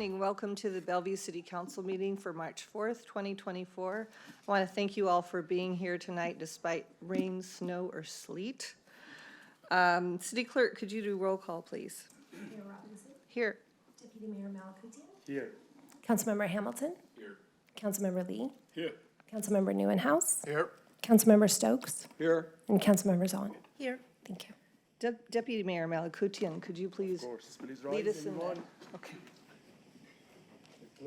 evening. Welcome to the Bellevue City Council meeting for March 4th, 2024. I want to thank you all for being here tonight despite rain, snow, or sleet. City Clerk, could you do roll call, please? Mayor Robinson. Here. Deputy Mayor Malakoutia. Here. Councilmember Hamilton. Here. Councilmember Lee. Here. Councilmember Neuenhouse. Here. Councilmember Stokes. Here. And Councilmember Zahn. Here. Thank you. Deputy Mayor Malakoutia, could you please lead us in that? Okay.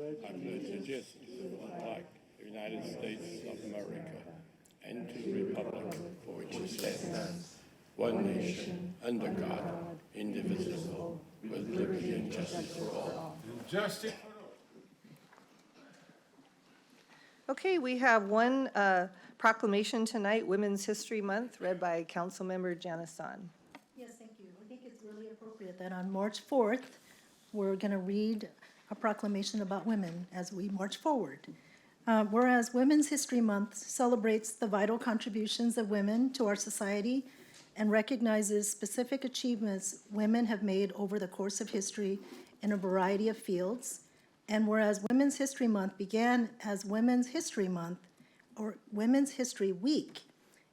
I pledge allegiance to the flag of the United States of America and to the republic for which it stands, one nation, under God, indivisible, with liberty and justice for all. Justice. Okay, we have one proclamation tonight, Women's History Month, read by Councilmember Janice Zahn. Yes, thank you. I think it's really appropriate that on March 4th, we're going to read a proclamation about women as we march forward. Whereas Women's History Month celebrates the vital contributions of women to our society and recognizes specific achievements women have made over the course of history in a variety of fields. And whereas Women's History Month began as Women's History Month or Women's History Week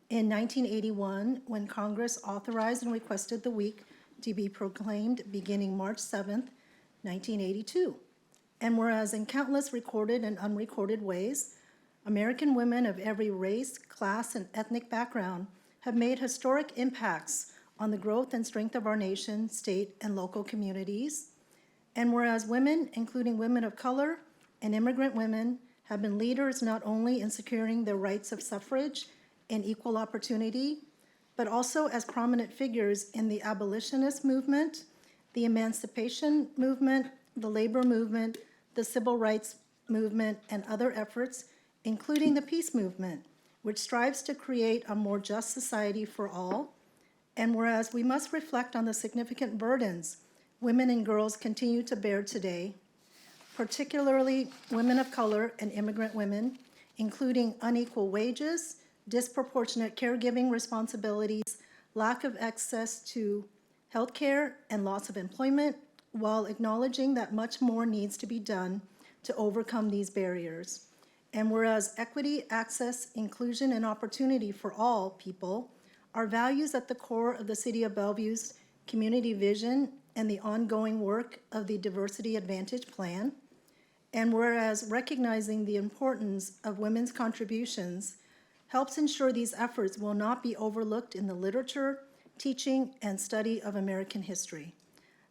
in 1981, when Congress authorized and requested the week to be proclaimed beginning March 7th, 1982. And whereas in countless recorded and unrecorded ways, American women of every race, class, and ethnic background have made historic impacts on the growth and strength of our nation, state, and local communities. And whereas women, including women of color and immigrant women, have been leaders not only in securing the rights of suffrage and equal opportunity, but also as prominent figures in the abolitionist movement, the emancipation movement, the labor movement, the civil rights movement, and other efforts, including the peace movement, which strives to create a more just society for all. And whereas we must reflect on the significant burdens women and girls continue to bear today, particularly women of color and immigrant women, including unequal wages, disproportionate caregiving responsibilities, lack of access to health care, and loss of employment, while acknowledging that much more needs to be done to overcome these barriers. And whereas equity, access, inclusion, and opportunity for all people are values at the core of the City of Bellevue's community vision and the ongoing work of the Diversity Advantage Plan, and whereas recognizing the importance of women's contributions helps ensure these efforts will not be overlooked in the literature, teaching, and study of American history.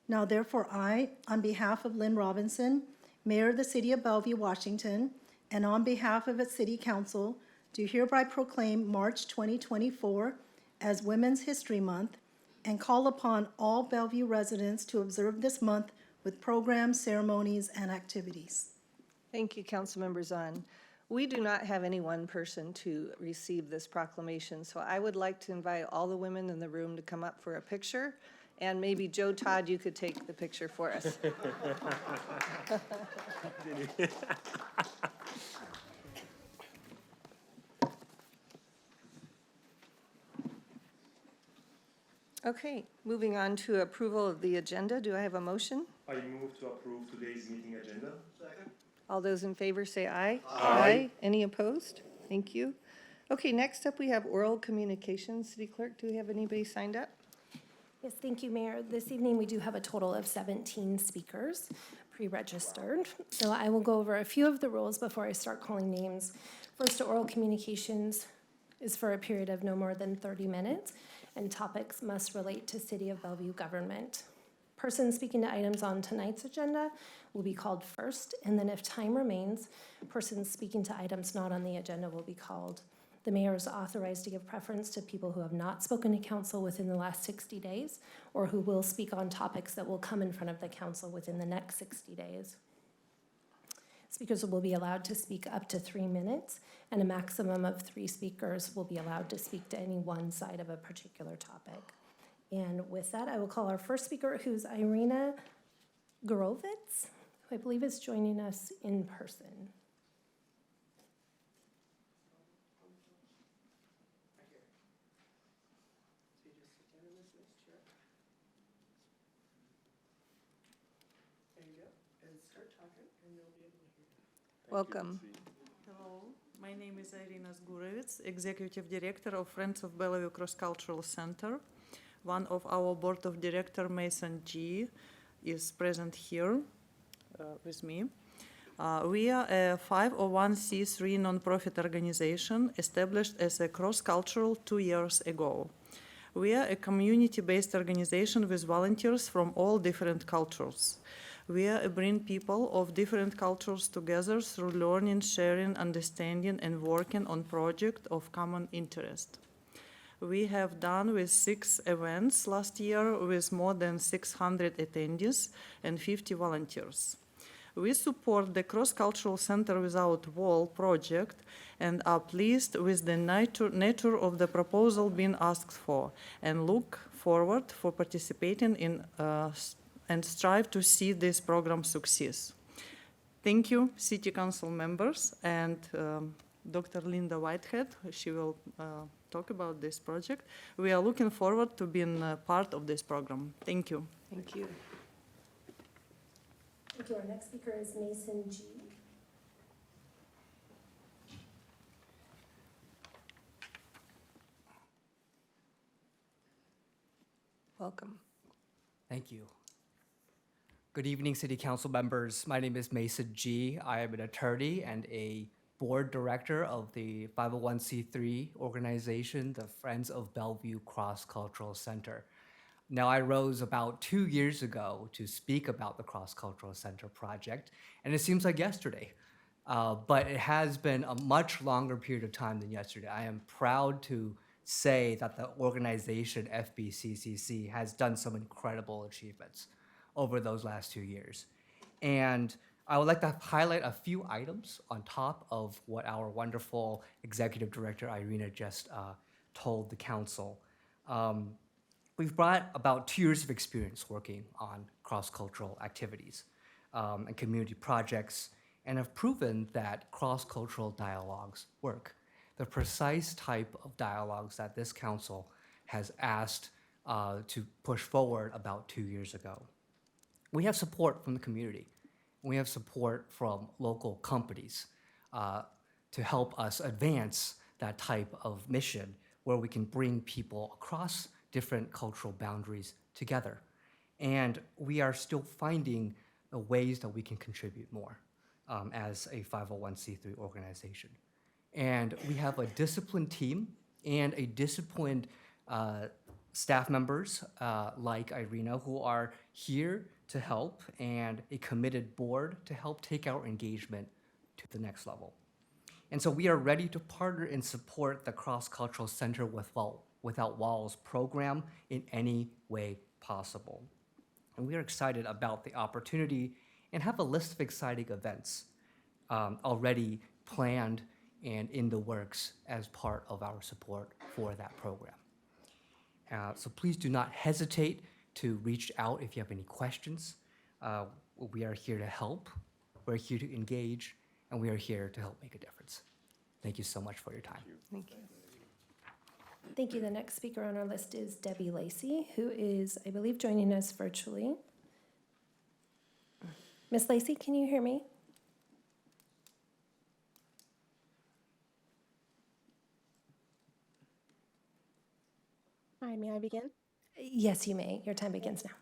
Now, therefore, I, on behalf of Lynn Robinson, Mayor of the City of Bellevue, Washington, and on behalf of its City Council, do hereby proclaim March 2024 as Women's History Month and call upon all Bellevue residents to observe this month with programs, ceremonies, and activities. Thank you, Councilmember Zahn. We do not have any one person to receive this proclamation, so I would like to invite all the women in the room to come up for a picture, and maybe Joe Todd, you could take the picture for us. Okay, moving on to approval of the agenda. Do I have a motion? I move to approve today's meeting agenda. Second. All those in favor say aye. Aye. Any opposed? Thank you. Okay, next up we have oral communications. City Clerk, do we have anybody signed up? Yes, thank you, Mayor. This evening we do have a total of 17 speakers pre-registered. So I will go over a few of the rules before I start calling names. First, oral communications is for a period of no more than 30 minutes, and topics must relate to City of Bellevue government. Persons speaking to items on tonight's agenda will be called first, and then if time remains, persons speaking to items not on the agenda will be called. The mayor is authorized to give preference to people who have not spoken to council within the last 60 days, or who will speak on topics that will come in front of the council within the next 60 days. Speakers will be allowed to speak up to 3 minutes, and a maximum of 3 speakers will be allowed to speak to any one side of a particular topic. And with that, I will call our first speaker, who's Irina Gorovitz, who I believe is joining us in person. Welcome. Hello, my name is Irina Zgurevits, Executive Director of Friends of Bellevue Cross-Cultural Center. One of our Board of Director, Mason G, is present here with me. We are a 501c3 nonprofit organization established as a cross-cultural 2 years ago. We are a community-based organization with volunteers from all different cultures. We bring people of different cultures together through learning, sharing, understanding, and working on projects of common interest. We have done with 6 events last year with more than 600 attendees and 50 volunteers. We support the Cross-Cultural Center Without Wall project and are pleased with the nature of the proposal being asked for and look forward for participating in and strive to see this program succeed. Thank you, City Council members, and Dr. Linda Whitehead. She will talk about this project. We are looking forward to being part of this program. Thank you. Thank you. Thank you. Our next speaker is Mason G. Welcome. Thank you. Good evening, City Council members. My name is Mason G. I am an attorney and a board director of the 501c3 organization, the Friends of Bellevue Cross-Cultural Center. Now, I rose about 2 years ago to speak about the Cross-Cultural Center project, and it seems like yesterday. But it has been a much longer period of time than yesterday. I am proud to say that the organization, FBCCC, has done some incredible achievements over those last 2 years. And I would like to highlight a few items on top of what our wonderful executive director, Irina, just told the council. We've brought about 2 years of experience working on cross-cultural activities and community projects, and have proven that cross-cultural dialogues work. The precise type of dialogues that this council has asked to push forward about 2 years ago. We have support from the community. We have support from local companies to help us advance that type of mission where we can bring people across different cultural boundaries together. And we are still finding ways that we can contribute more as a 501c3 organization. And we have a disciplined team and a disciplined staff members like Irina who are here to help, and a committed board to help take our engagement to the next level. And so we are ready to partner and support the Cross-Cultural Center Without Walls program in any way possible. And we are excited about the opportunity and have a list of exciting events already planned and in the works as part of our support for that program. So please do not hesitate to reach out if you have any questions. We are here to help, we're here to engage, and we are here to help make a difference. Thank you so much for your time. Thank you. Thank you. The next speaker on our list is Debbie Lacey, who is, I believe, joining us virtually. Miss Lacey, can you hear me? Hi, may I begin? Yes, you may. Your time begins now.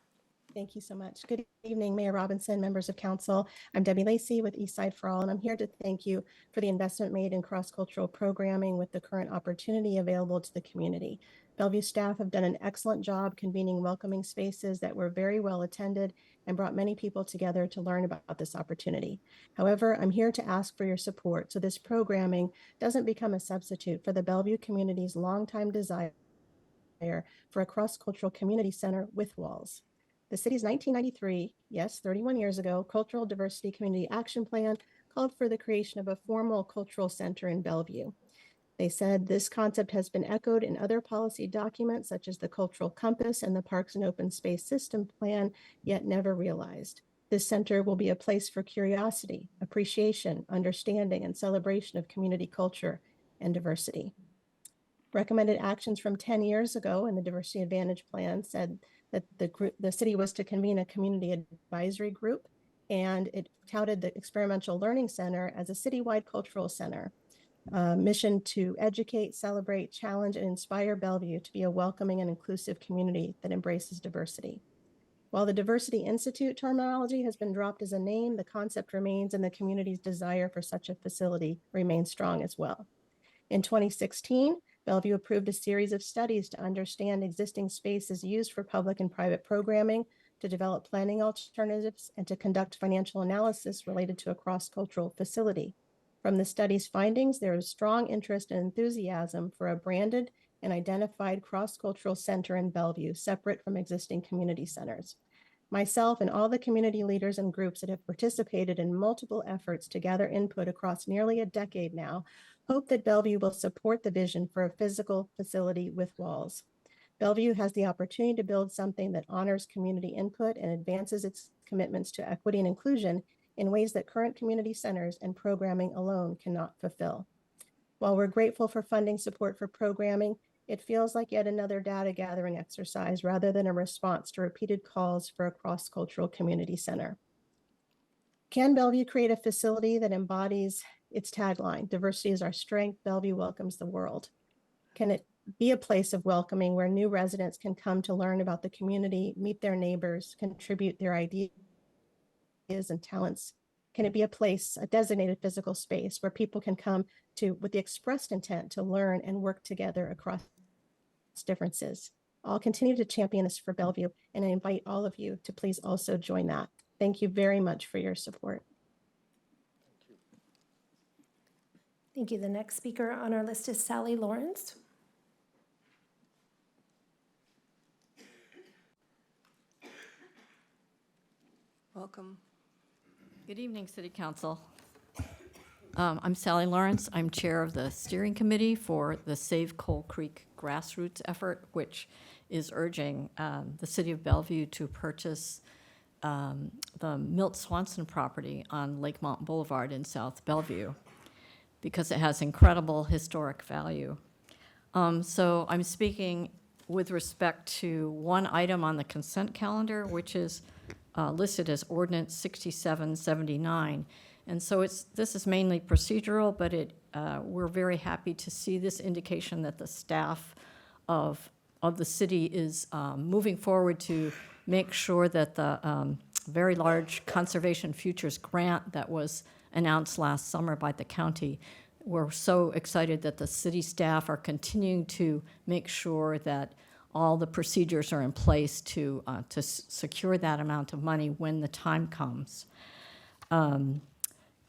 Thank you so much. Good evening, Mayor Robinson, members of council. I'm Debbie Lacey with Eastside for All, and I'm here to thank you for the investment made in cross-cultural programming with the current opportunity available to the community. Bellevue staff have done an excellent job convening welcoming spaces that were very well attended and brought many people together to learn about this opportunity. However, I'm here to ask for your support so this programming doesn't become a substitute for the Bellevue community's longtime desire for a cross-cultural community center with walls. The city's 1993, yes, 31 years ago, Cultural Diversity Community Action Plan called for the creation of a formal cultural center in Bellevue. They said this concept has been echoed in other policy documents such as the Cultural Compass and the Parks and Open Space System Plan, yet never realized. This center will be a place for curiosity, appreciation, understanding, and celebration of community culture and diversity. Recommended actions from 10 years ago in the Diversity Advantage Plan said that the city was to convene a community advisory group and it touted the Experimental Learning Center as a citywide cultural center. Mission to educate, celebrate, challenge, and inspire Bellevue to be a welcoming and inclusive community that embraces diversity. While the Diversity Institute terminology has been dropped as a name, the concept remains, and the community's desire for such a facility remains strong as well. In 2016, Bellevue approved a series of studies to understand existing spaces used for public and private programming, to develop planning alternatives, and to conduct financial analysis related to a cross-cultural facility. From the study's findings, there is strong interest and enthusiasm for a branded and identified cross-cultural center in Bellevue, separate from existing community centers. Myself and all the community leaders and groups that have participated in multiple efforts to gather input across nearly a decade now hope that Bellevue will support the vision for a physical facility with walls. Bellevue has the opportunity to build something that honors community input and advances its commitments to equity and inclusion in ways that current community centers and programming alone cannot fulfill. While we're grateful for funding support for programming, it feels like yet another data gathering exercise rather than a response to repeated calls for a cross-cultural community center. Can Bellevue create a facility that embodies its tagline, "Diversity is our strength, Bellevue welcomes the world"? Can it be a place of welcoming where new residents can come to learn about the community, meet their neighbors, contribute their ideas and talents? Can it be a place, a designated physical space where people can come to with the expressed intent to learn and work together across differences? I'll continue to champion this for Bellevue, and I invite all of you to please also join that. Thank you very much for your support. Thank you. The next speaker on our list is Sally Lawrence. Welcome. Good evening, City Council. I'm Sally Lawrence. I'm chair of the steering committee for the Save Coal Creek grassroots effort, which is urging the City of Bellevue to purchase the Milt Swanson property on Lakemont Boulevard in South Bellevue because it has incredible historic value. So I'm speaking with respect to one item on the consent calendar, which is listed as Ordinance 6779. And so this is mainly procedural, but we're very happy to see this indication that the staff of the city is moving forward to make sure that the very large Conservation Futures grant that was announced last summer by the county, we're so excited that the city staff are continuing to make sure that all the procedures are in place to secure that amount of money when the time comes.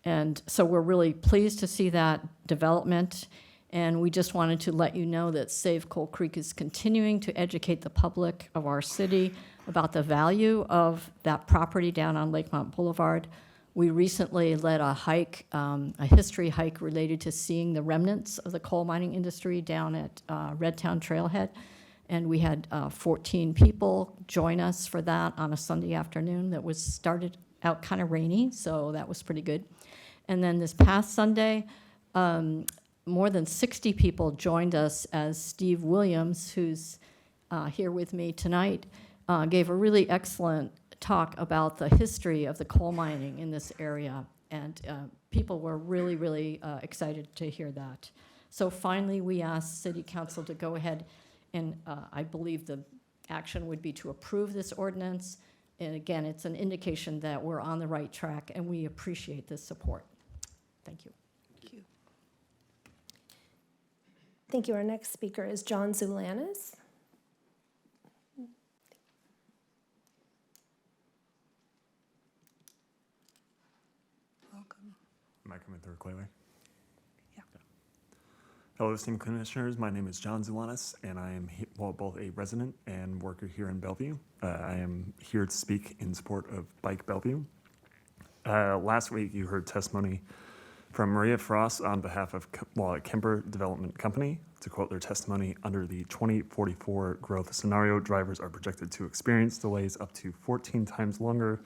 And so we're really pleased to see that development. And we just wanted to let you know that Save Coal Creek is continuing to educate the public of our city about the value of that property down on Lakemont Boulevard. We recently led a hike, a history hike related to seeing the remnants of the coal mining industry down at Redtown Trailhead. And we had 14 people join us for that on a Sunday afternoon that was started out kind of rainy, so that was pretty good. And then this past Sunday, more than 60 people joined us as Steve Williams, who's here with me tonight, gave a really excellent talk about the history of the coal mining in this area. And people were really, really excited to hear that. So finally, we asked City Council to go ahead and I believe the action would be to approve this ordinance. And again, it's an indication that we're on the right track, and we appreciate this support. Thank you. Thank you. Thank you. Our next speaker is John Zulanis. Welcome. Am I coming through clearly? Yeah. Hello, esteemed commissioners. My name is John Zulanis, and I am both a resident and worker here in Bellevue. I am here to speak in support of Bike Bellevue. Last week, you heard testimony from Maria Frost on behalf of Kemper Development Company. To quote their testimony, under the 2044 growth scenario, drivers are projected to experience delays up to 14 times longer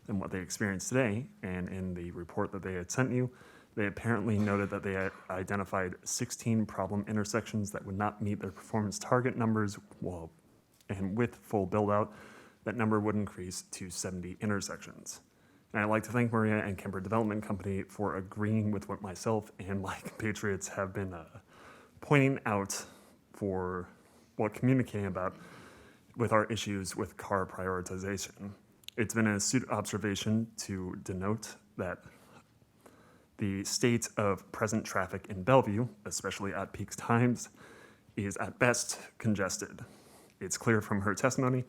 than what they experience today. And in the report that they had sent you, they apparently noted that they had identified 16 problem intersections that would not meet their performance target numbers, and with full build-out, that number would increase to 70 intersections. And I'd like to thank Maria and Kemper Development Company for agreeing with what myself and my compatriots have been pointing out for communicating about with our issues with car prioritization. It's been an astute observation to denote that the state of present traffic in Bellevue, especially at peak times, is at best congested. It's clear from her testimony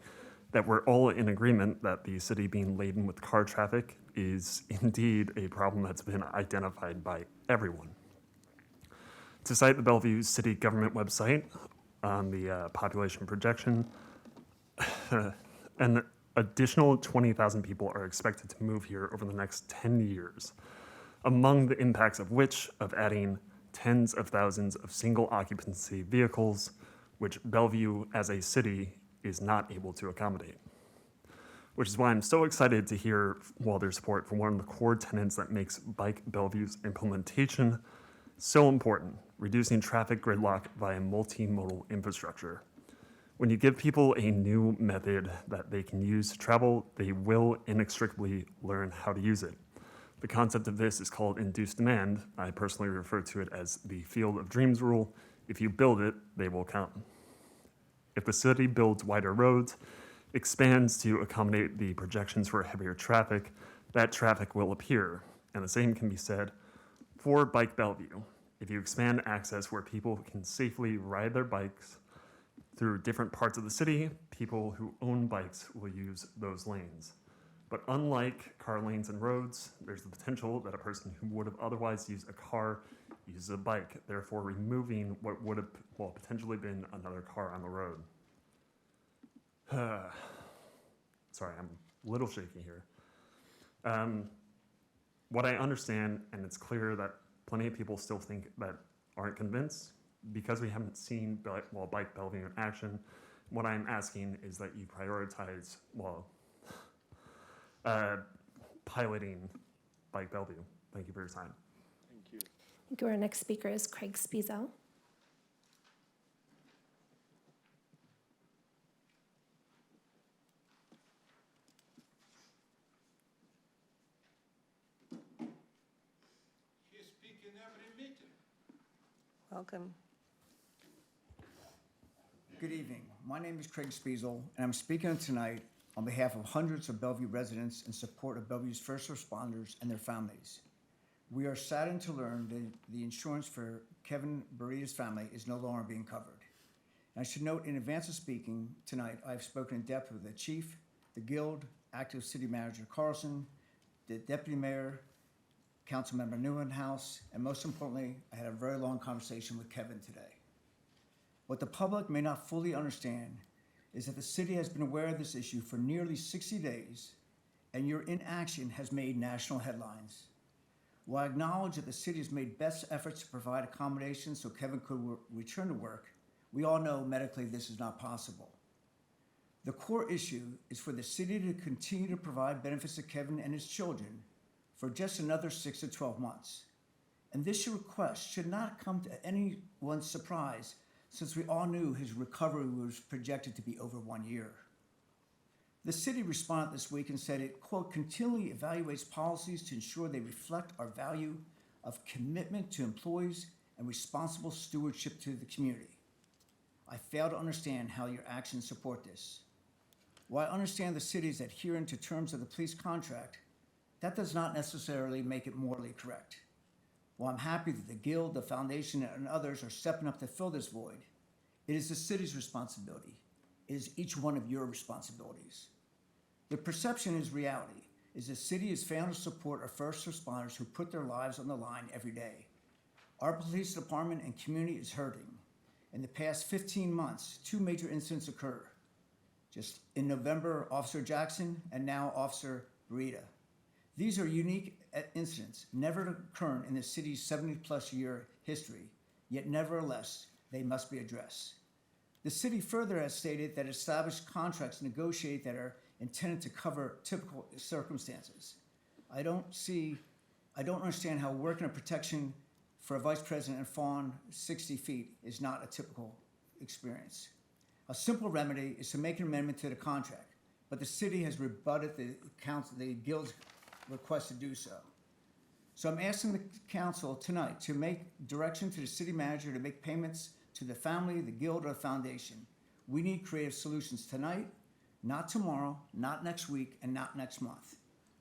that we're all in agreement that the city being laden with car traffic is indeed a problem that's been identified by everyone. To cite the Bellevue City Government website on the population projection, an additional 20,000 people are expected to move here over the next 10 years, among the impacts of which of adding tens of thousands of single occupancy vehicles, which Bellevue as a city is not able to accommodate. Which is why I'm so excited to hear their support for one of the core tenets that makes Bike Bellevue's implementation so important, reducing traffic gridlock via multimodal infrastructure. When you give people a new method that they can use to travel, they will inextricably learn how to use it. The concept of this is called induced demand. I personally refer to it as the field of dreams rule. If you build it, they will come. If the city builds wider roads, expands to accommodate the projections for heavier traffic, that traffic will appear. And the same can be said for Bike Bellevue. If you expand access where people can safely ride their bikes through different parts of the city, people who own bikes will use those lanes. But unlike car lanes and roads, there's the potential that a person who would have otherwise used a car uses a bike, therefore removing what would have potentially been another car on the road. Sorry, I'm a little shaky here. What I understand, and it's clear that plenty of people still think that aren't convinced, because we haven't seen Bike Bellevue in action, what I'm asking is that you prioritize, piloting Bike Bellevue. Thank you for your time. Thank you. Thank you. Our next speaker is Craig Spizel. He speaks in every meeting. Welcome. Good evening. My name is Craig Spizel, and I'm speaking tonight on behalf of hundreds of Bellevue residents in support of Bellevue's first responders and their families. We are saddened to learn that the insurance for Kevin Barida's family is no longer being covered. And I should note, in advance of speaking tonight, I've spoken in depth with the chief, the guild, active city manager Carlson, the deputy mayor, Councilmember Newhouse, and most importantly, I had a very long conversation with Kevin today. What the public may not fully understand is that the city has been aware of this issue for nearly 60 days, and your inaction has made national headlines. While I acknowledge that the city has made best efforts to provide accommodations so Kevin could return to work, we all know medically this is not possible. The core issue is for the city to continue to provide benefits to Kevin and his children for just another 6 to 12 months. And this request should not come to anyone's surprise, since we all knew his recovery was projected to be over 1 year. The city responded this week and said it, quote, continually evaluates policies to ensure they reflect our value of commitment to employees and responsible stewardship to the community. I fail to understand how your actions support this. While I understand the city is adhering to terms of the police contract, that does not necessarily make it morally correct. While I'm happy that the Guild, the Foundation, and others are stepping up to fill this void, it is the city's responsibility. It is each one of your responsibilities. The perception is reality, is the city has failed to support our first responders who put their lives on the line every day. Our police department and community is hurting. In the past 15 months, 2 major incidents occur. Just in November, Officer Jackson and now Officer Barida. These are unique incidents, never occurring in the city's 70-plus year history, yet nevertheless, they must be addressed. The city further has stated that established contracts negotiated that are intended to cover typical circumstances. I don't understand how working a protection for a vice president and fawn 60 feet is not a typical experience. A simple remedy is to make an amendment to the contract, but the city has rebutted the Guild's request to do so. So I'm asking the council tonight to make direction to the city manager to make payments to the family, the guild, or the foundation. We need creative solutions tonight, not tomorrow, not next week, and not next month.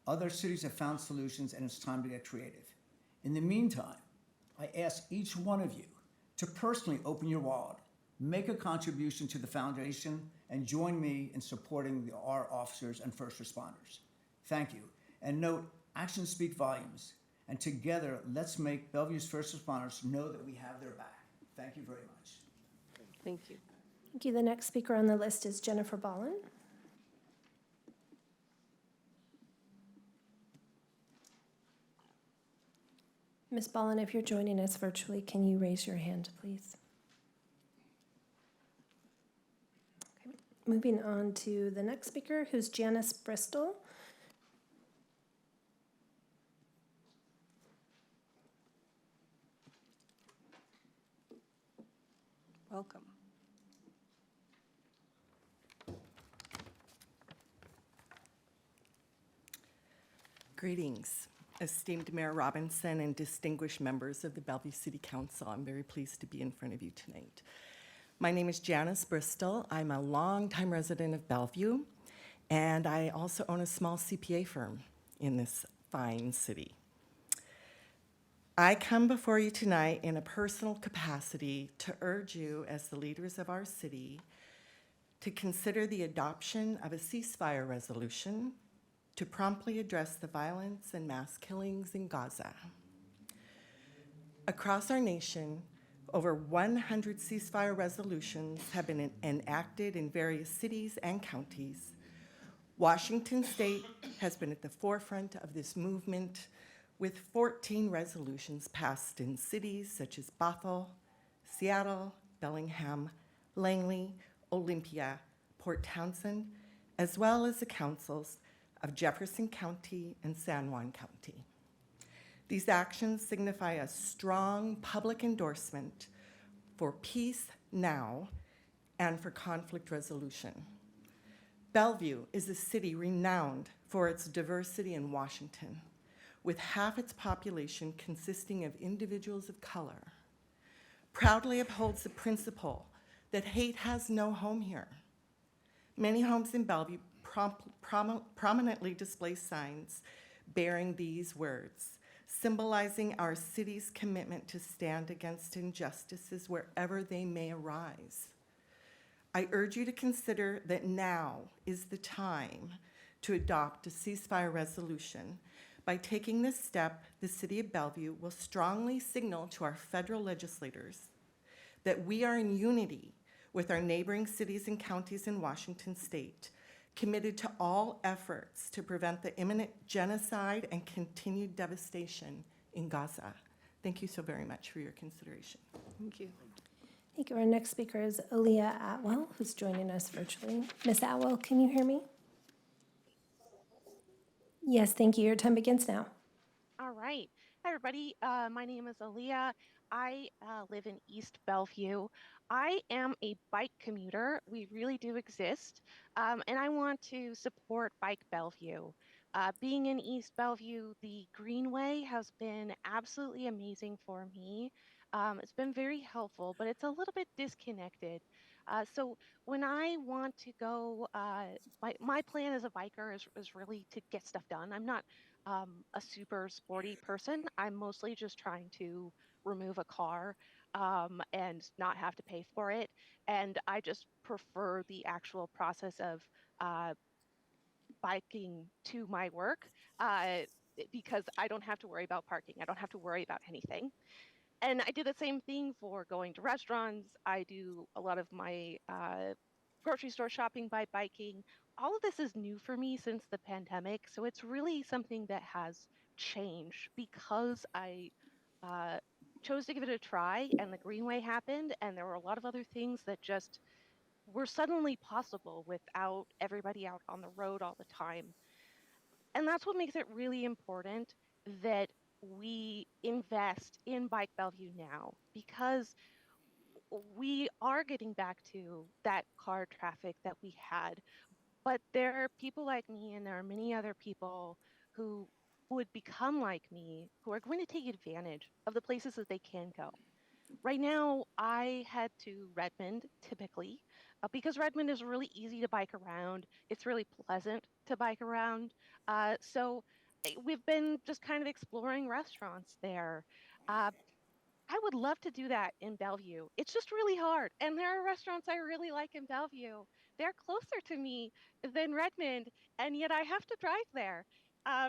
Other cities have found solutions, and it's time to get creative. In the meantime, I ask each one of you to personally open your wallet, make a contribution to the foundation, and join me in supporting our officers and first responders. Thank you. And note, actions speak volumes. And together, let's make Bellevue's first responders know that we have their back. Thank you very much. Thank you. Thank you. The next speaker on the list is Jennifer Ballin. Ms. Ballin, if you're joining us virtually, can you raise your hand, please? Okay. Moving on to the next speaker, who's Janice Bristol. Welcome. Greetings, esteemed Mayor Robinson and distinguished members of the Bellevue City Council. I'm very pleased to be in front of you tonight. My name is Janice Bristol. I'm a longtime resident of Bellevue, and I also own a small CPA firm in this fine city. I come before you tonight in a personal capacity to urge you, as the leaders of our city, to consider the adoption of a ceasefire resolution to promptly address the violence and mass killings in Gaza. Across our nation, over 100 ceasefire resolutions have been enacted in various cities and counties. Washington State has been at the forefront of this movement, with 14 resolutions passed in cities such as Bothell, Seattle, Bellingham, Langley, Olympia, Port Townsend, as well as the councils of Jefferson County and San Juan County. These actions signify a strong public endorsement for peace now and for conflict resolution. Bellevue is a city renowned for its diversity in Washington, with half its population consisting of individuals of color. Proudly upholds the principle that hate has no home here. Many homes in Bellevue prominently display signs bearing these words, symbolizing our city's commitment to stand against injustices wherever they may arise. I urge you to consider that now is the time to adopt a ceasefire resolution. By taking this step, the City of Bellevue will strongly signal to our federal legislators that we are in unity with our neighboring cities and counties in Washington State, committed to all efforts to prevent the imminent genocide and continued devastation in Gaza. Thank you so very much for your consideration. Thank you. Thank you. Our next speaker is Aaliyah Atwell, who's joining us virtually. Ms. Atwell, can you hear me? Yes, thank you. Your time begins now. All right. Hi, everybody. My name is Aaliyah. I live in East Bellevue. I am a bike commuter. We really do exist. And I want to support Bike Bellevue. Being in East Bellevue, the Greenway has been absolutely amazing for me. It's been very helpful, but it's a little bit disconnected. So when I want to go, my plan as a biker is really to get stuff done. I'm not a super sporty person. I'm mostly just trying to remove a car and not have to pay for it. And I just prefer the actual process of uh, biking to my work because I don't have to worry about parking. I don't have to worry about anything. And I do the same thing for going to restaurants. I do a lot of my grocery store shopping by biking. All of this is new for me since the pandemic. So it's really something that has changed because I uh, chose to give it a try and the Greenway happened. And there were a lot of other things that just were suddenly possible without everybody out on the road all the time. And that's what makes it really important that we invest in Bike Bellevue now because we are getting back to that car traffic that we had. But there are people like me, and there are many other people who would become like me, who are going to take advantage of the places that they can go. Right now, I head to Redmond typically because Redmond is really easy to bike around. It's really pleasant to bike around. We've been just kind of exploring restaurants there. Uh, I would love to do that in Bellevue. It's just really hard. And there are restaurants I really like in Bellevue. They're closer to me than Redmond, and yet I have to drive there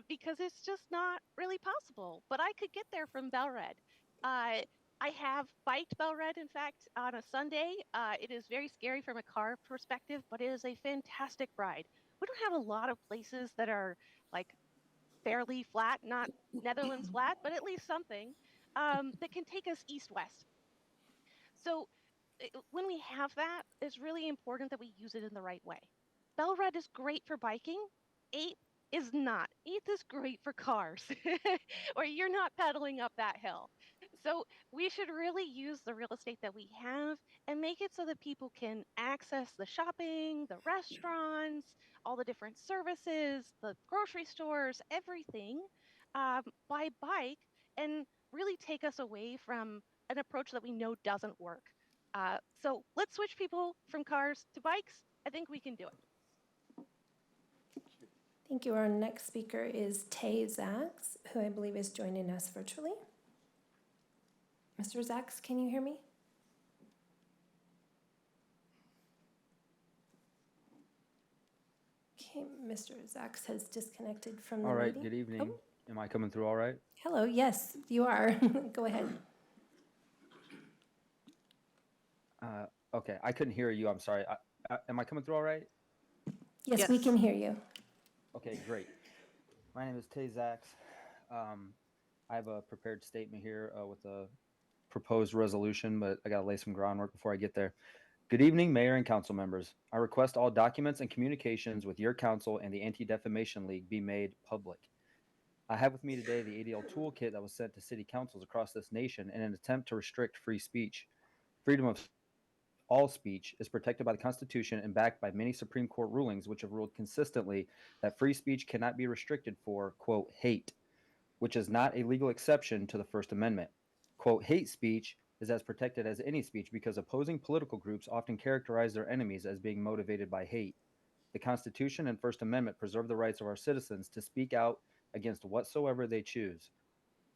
because it's just not really possible. But I could get there from Belred. Uh, I have biked Belred, in fact, on a Sunday. It is very scary from a car perspective, but it is a fantastic ride. We don't have a lot of places that are like fairly flat, not Netherlands flat, but at least something that can take us east-west. So when we have that, it's really important that we use it in the right way. Belred is great for biking. 8th is not. 8th is great for cars, or you're not pedaling up that hill. So we should really use the real estate that we have and make it so that people can access the shopping, the restaurants, all the different services, the grocery stores, everything by bike, and really take us away from an approach that we know doesn't work. So let's switch people from cars to bikes. I think we can do it. Thank you. Our next speaker is Tay Zaks, who I believe is joining us virtually. Mr. Zaks, can you hear me? Okay, Mr. Zaks has disconnected from the All right, meeting. good evening. Oh, Am I coming through all right? hello, yes, you are. Go ahead. Okay, I couldn't hear you. I'm sorry. Am I coming through all right? Yes, we can hear you. Okay, great. My name is Tay Zaks. I have a prepared statement here with a proposed resolution, but I got to lay some groundwork before I get there. Good evening, Mayor and Council members. I request all documents and communications with your council and the Anti-Defamation League be made public. I have with me today the ADL toolkit that was sent to city councils across this nation in an attempt to restrict free speech. Freedom of all speech is protected by the Constitution and backed by many Supreme Court rulings, which have ruled consistently that free speech cannot be restricted for, quote, hate, which is not a legal exception to the First Amendment. Quote, hate speech is as protected as any speech because opposing political groups often characterize their enemies as being motivated by hate. The Constitution and First Amendment preserve the rights of our citizens to speak out against whatsoever they choose.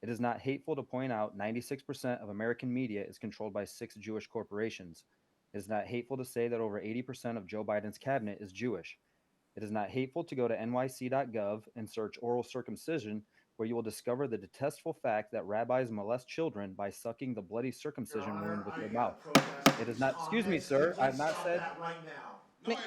It is not hateful to point out 96% of American media is controlled by 6 Jewish corporations. It is not hateful to say that over 80% of Joe Biden's cabinet is Jewish. It is not hateful to go to nyc.gov and search oral circumcision, where you will discover the detestful fact that rabbis molest children by sucking the bloody circumcision wound with their mouth. It is not, excuse me, sir, I have not said,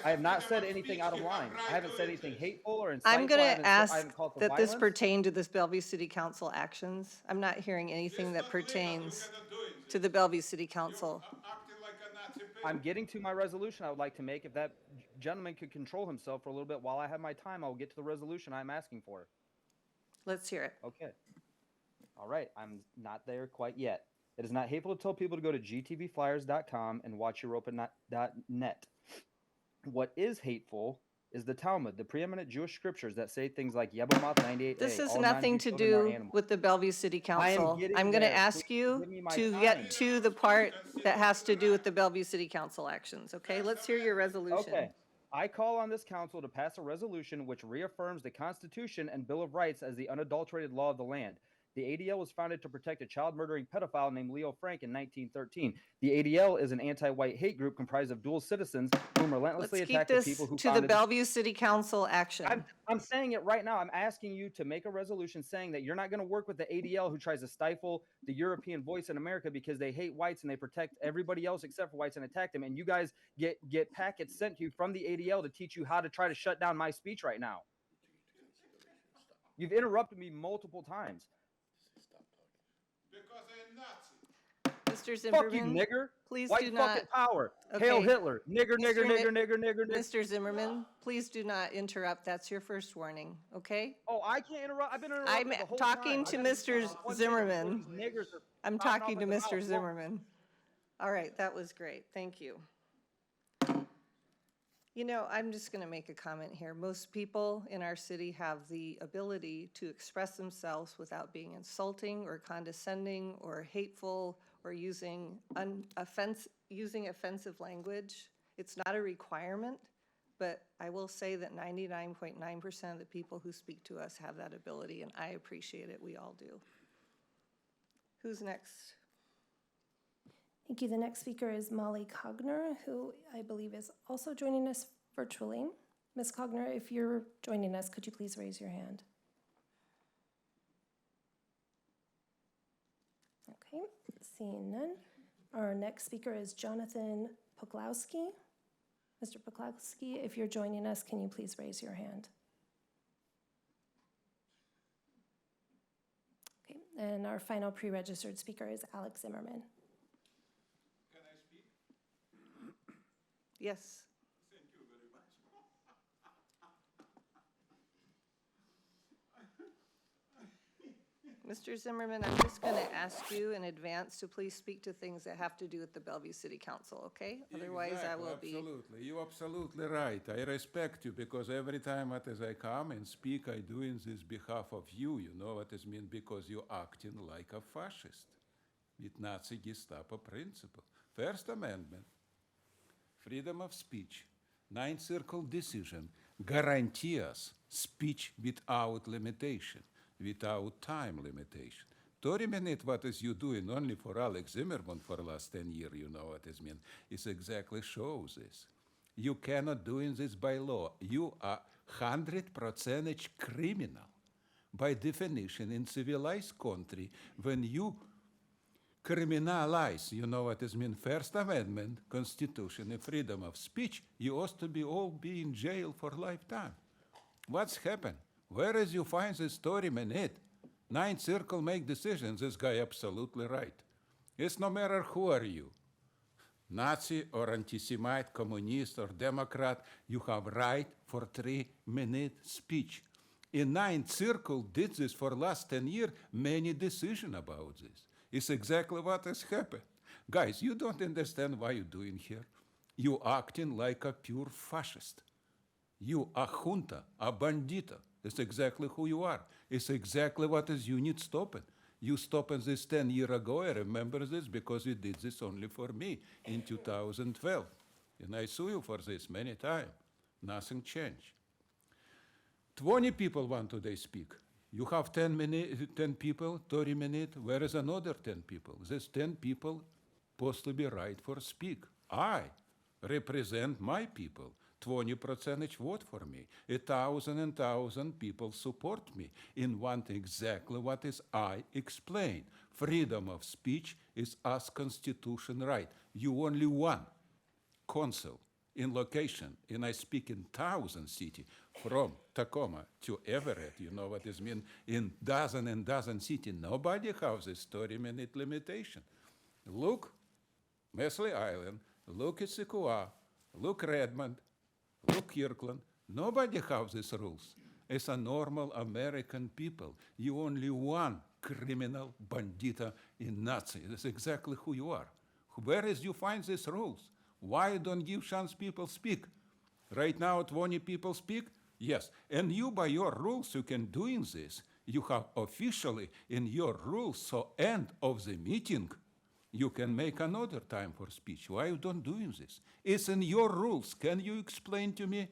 I have not said anything out of line. I haven't said anything hateful or insightful. I'm going I to ask haven't called for that this violence. pertain to this Bellevue City Council actions. I'm not hearing anything that pertains to the Bellevue City Council. I'm getting to my resolution I would like to make. If that gentleman could control himself for a little bit while I have my time, I will get to the resolution I'm asking for. Let's hear it. Okay. All right. I'm not there quite yet. It is not hateful to tell people to go to gtvflyers.com and watch Europa.net. What is hateful is the Talmud, the preeminent Jewish scriptures that say things like Yebomoth 98a. This has all nothing non-Jew to children are do animals. with the Bellevue City Council. getting I'm going to there. ask Please you give me my to time. get to the part that has to do with the Bellevue City Council actions, okay? Let's hear your resolution. Okay. I call on this council to pass a resolution which reaffirms the Constitution and Bill of Rights as the unadulterated law of the land. The ADL was founded to protect a child-murdering pedophile named Leo Frank in 1913. The ADL is an anti-white hate group comprised of dual citizens who relentlessly Let's keep attack the this people who to the founded Bellevue City Council action. I'm saying it right now. I'm asking you to make a resolution saying that you're not going to work with the ADL who tries to stifle the European voice in America because they hate whites and they protect everybody else except for whites and attack them. And you guys get packets sent to you from the ADL to teach you how to try to shut down my speech right now. You've interrupted me multiple times. Mr. Zimmerman, fuck you, nigger. Please White do not. fucking power. Okay. Hail Hitler. Nigger, nigger, Mr. nigger, nigger, nigger, nigger. Mr. Zimmerman, please do not interrupt. That's your first warning, okay? Oh, I can't interrupt. I've been interrupted I'm the whole talking time. to Mr. Zimmerman. I'm popping off talking to at the Mr. mouth. Zimmerman. All right, that was great. Thank you. You know, I'm just going to make a comment here. Most people in our city have the ability to express themselves without being insulting or condescending or hateful or using offensive language. It's not a requirement, but I will say that 99.9% of the people who speak to us have that ability, and I appreciate it. We all do. Who's next? Thank you. The next speaker is Molly Cogner, who I believe is also joining us virtually. Ms. Cogner, if you're joining us, could you please raise your hand? Okay, seeing none. Our next speaker is Jonathan Poklowski. Mr. Poklowski, if you're joining us, can you please raise your hand? Okay, and our final pre-registered speaker is Alex Zimmerman. Yes. Thank you very much. Mr. Zimmerman, I'm just going to ask you in advance to please speak to things that have to do with the Bellevue City Council, okay? Otherwise, I will be... Absolutely. You're absolutely right. I respect you because every time as I come and speak, I do in this behalf of you. You know what it means? Because you're acting like a fascist with Nazi Gestapo principle. First Amendment, freedom of speech, Ninth Circle decision guarantees speech without limitation, without time limitation. 30 minutes, what is you doing only for Alex Zimmerman for the last 10 years, you know what it means, is exactly shows this. You cannot do this by law. You are 100% criminal. By definition, in civilized country, when you criminalize, you know what it means, First Amendment, Constitution, and freedom of speech, you ought to be all be in jail for lifetime. What's happened? Where is you find this 30 minute? Ninth Circle make decisions, this guy absolutely right. It's no matter who are you, Nazi or anti-Semite, communist or Democrat, you have right for 3-minute speech. In Ninth Circle did this for last 10 years, many decisions about this. It's exactly what has happened. Guys, you don't understand why you're doing here. You acting like a pure fascist. You a junta, a bandita. It's exactly who you are. It's exactly what is you need stopping. You stopped this 10 years ago. I remember this because you did this only for me in 2012. And I sue you for this many times. Nothing changed. 20 people want today speak. You have 10 people, 30 minutes. Where is another 10 people? These 10 people supposed to be right for speak. I represent my people. 20% vote for me. 1,000 people support me in want exactly what is I explain. Freedom of speech is as constitution right. You only one council in location, and I speak in 1,000 city, from Tacoma to Everett, you know what it means, in dozen and dozen city. Nobody has this 30-minute limitation. Look, Mesley Island, look at Sequoia, look Redmond, look Kirkland. Nobody has these rules. As a normal American people, you only one criminal, bandita, and Nazi. That's exactly who you are. Where is you find these rules? Why don't give chance people speak? Right now, 20 people speak? Yes. And you, by your rules, you can doing this. You have officially in your rules, so end of the meeting, you can make another time for speech. Why you don't doing this? It's in your rules. Can you explain to me?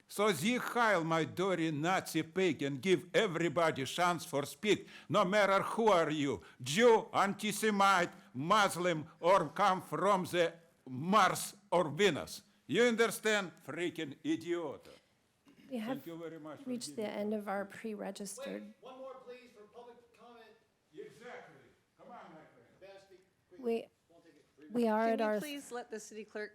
So Sie Heil, my dirty Nazi pig, and give everybody chance for speak, no matter who are you, Jew, anti-Semite, Muslim, or come from the Mars or Venus. You understand? Freaking idiot. We have Thank you very much. reached the end of our pre-registered. One more, please, for public comment. Exactly. Come on, my friend. We are at Can our, you please let the city clerk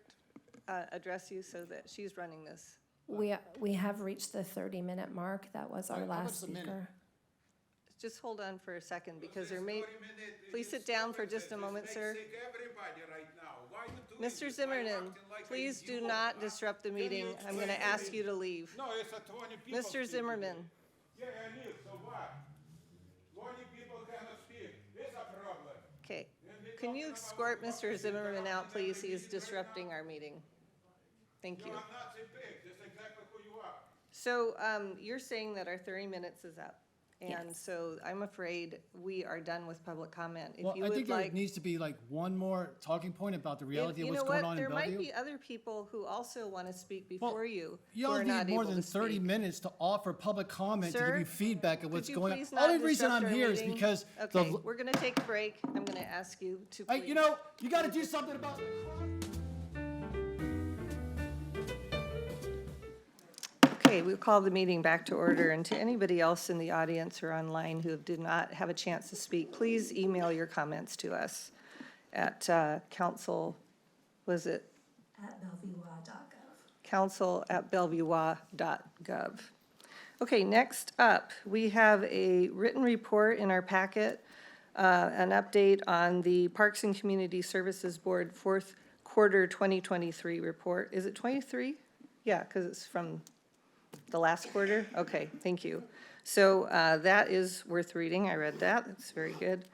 address you so that she's running this? we have reached the 30-minute mark. That was our last speaker. Just hold on for a second because there may, please sit down for just a moment, sir. Mr. Zimmerman, please do not disrupt the meeting. I'm going to ask you to leave. No, it's a 20 people. Mr. Zimmerman. Yeah, I leave, so what? 20 people cannot speak. It's a problem. Okay. Can you escort Mr. Zimmerman out, please? He is disrupting our meeting. Thank you. You are Nazi pigs. That's exactly who you are. So you're saying that our 30 minutes is up. And Yes. so I'm afraid we are done with public comment. If Well, you I would think there like, needs to be like one more talking point about the reality of you what's know going what, on there in might Bellevue. be other people who also want to speak Well, before you You who all are need not more able than to 30 speak. minutes to offer public comment, to Sir, give you feedback of Could what's you going on. please Only not reason disrupt I'm our here is meeting? because Okay, we're going to take a break. I'm going to ask you to please. you know, you got to do something about Okay, we'll call the meeting back to order. And to anybody else in the audience or online who did not have a chance to speak, please email your comments to us at council, was it? At bellevue.gov. council@bellevue.gov. Okay, next up, we have a written report in our packet, an update on the Parks and Community Services Board fourth quarter 2023 report. Is it 23? Yeah, because it's from the last quarter? Okay, thank you. So that is worth reading. I read that. That's very good.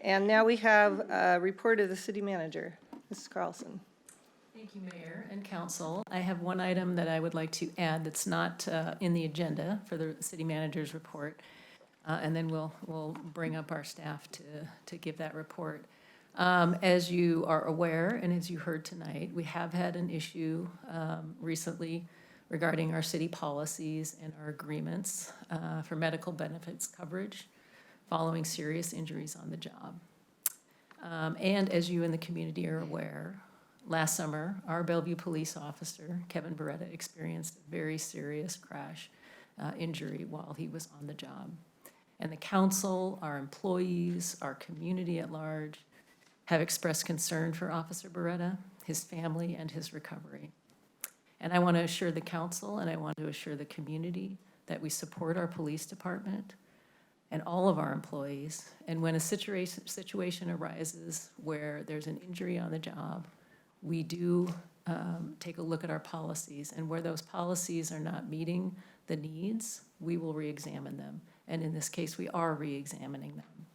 And now we have a report of the city manager, Mrs. Carlson. Thank you, Mayor and Council. I have one item that I would like to add that's not in the agenda for the city manager's report. And then we'll bring up our staff to give that report. As you are aware, and as you heard tonight, we have had an issue recently regarding our city policies and our agreements for medical benefits coverage following serious injuries on the job. And as you in the community are aware, last summer, our Bellevue police officer, Kevin Beretta, experienced a very serious crash injury while he was on the job. And the council, our employees, our community at large have expressed concern for Officer Beretta, his family, and his recovery. And I want to assure the council and I want to assure the community that we support our police department and all of our employees. And when a situation arises where there's an injury on the job, we do take a look at our policies. And where those policies are not meeting the needs, we will re-examine them. And in this case, we are re-examining them.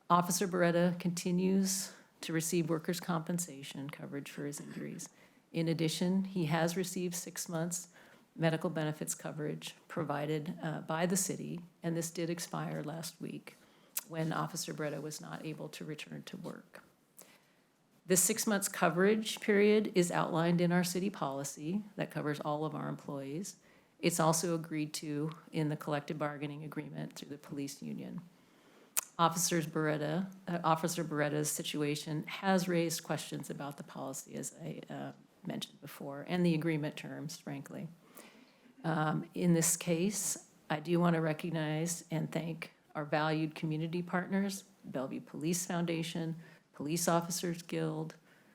Officer Beretta continues to receive workers' compensation coverage for his injuries. In addition, he has received 6 months medical benefits coverage provided by the city, and this did expire last week when Officer Beretta was not able to return to work. This 6 months coverage period is outlined in our city policy that covers all of our employees. It's also agreed to in the collective bargaining agreement through the police union. Officer Beretta's situation has raised questions about the policy, as I mentioned before, and the agreement terms, frankly. In this case, I do want to recognize and thank our valued community partners, Bellevue Police Foundation, Police Officers Guild,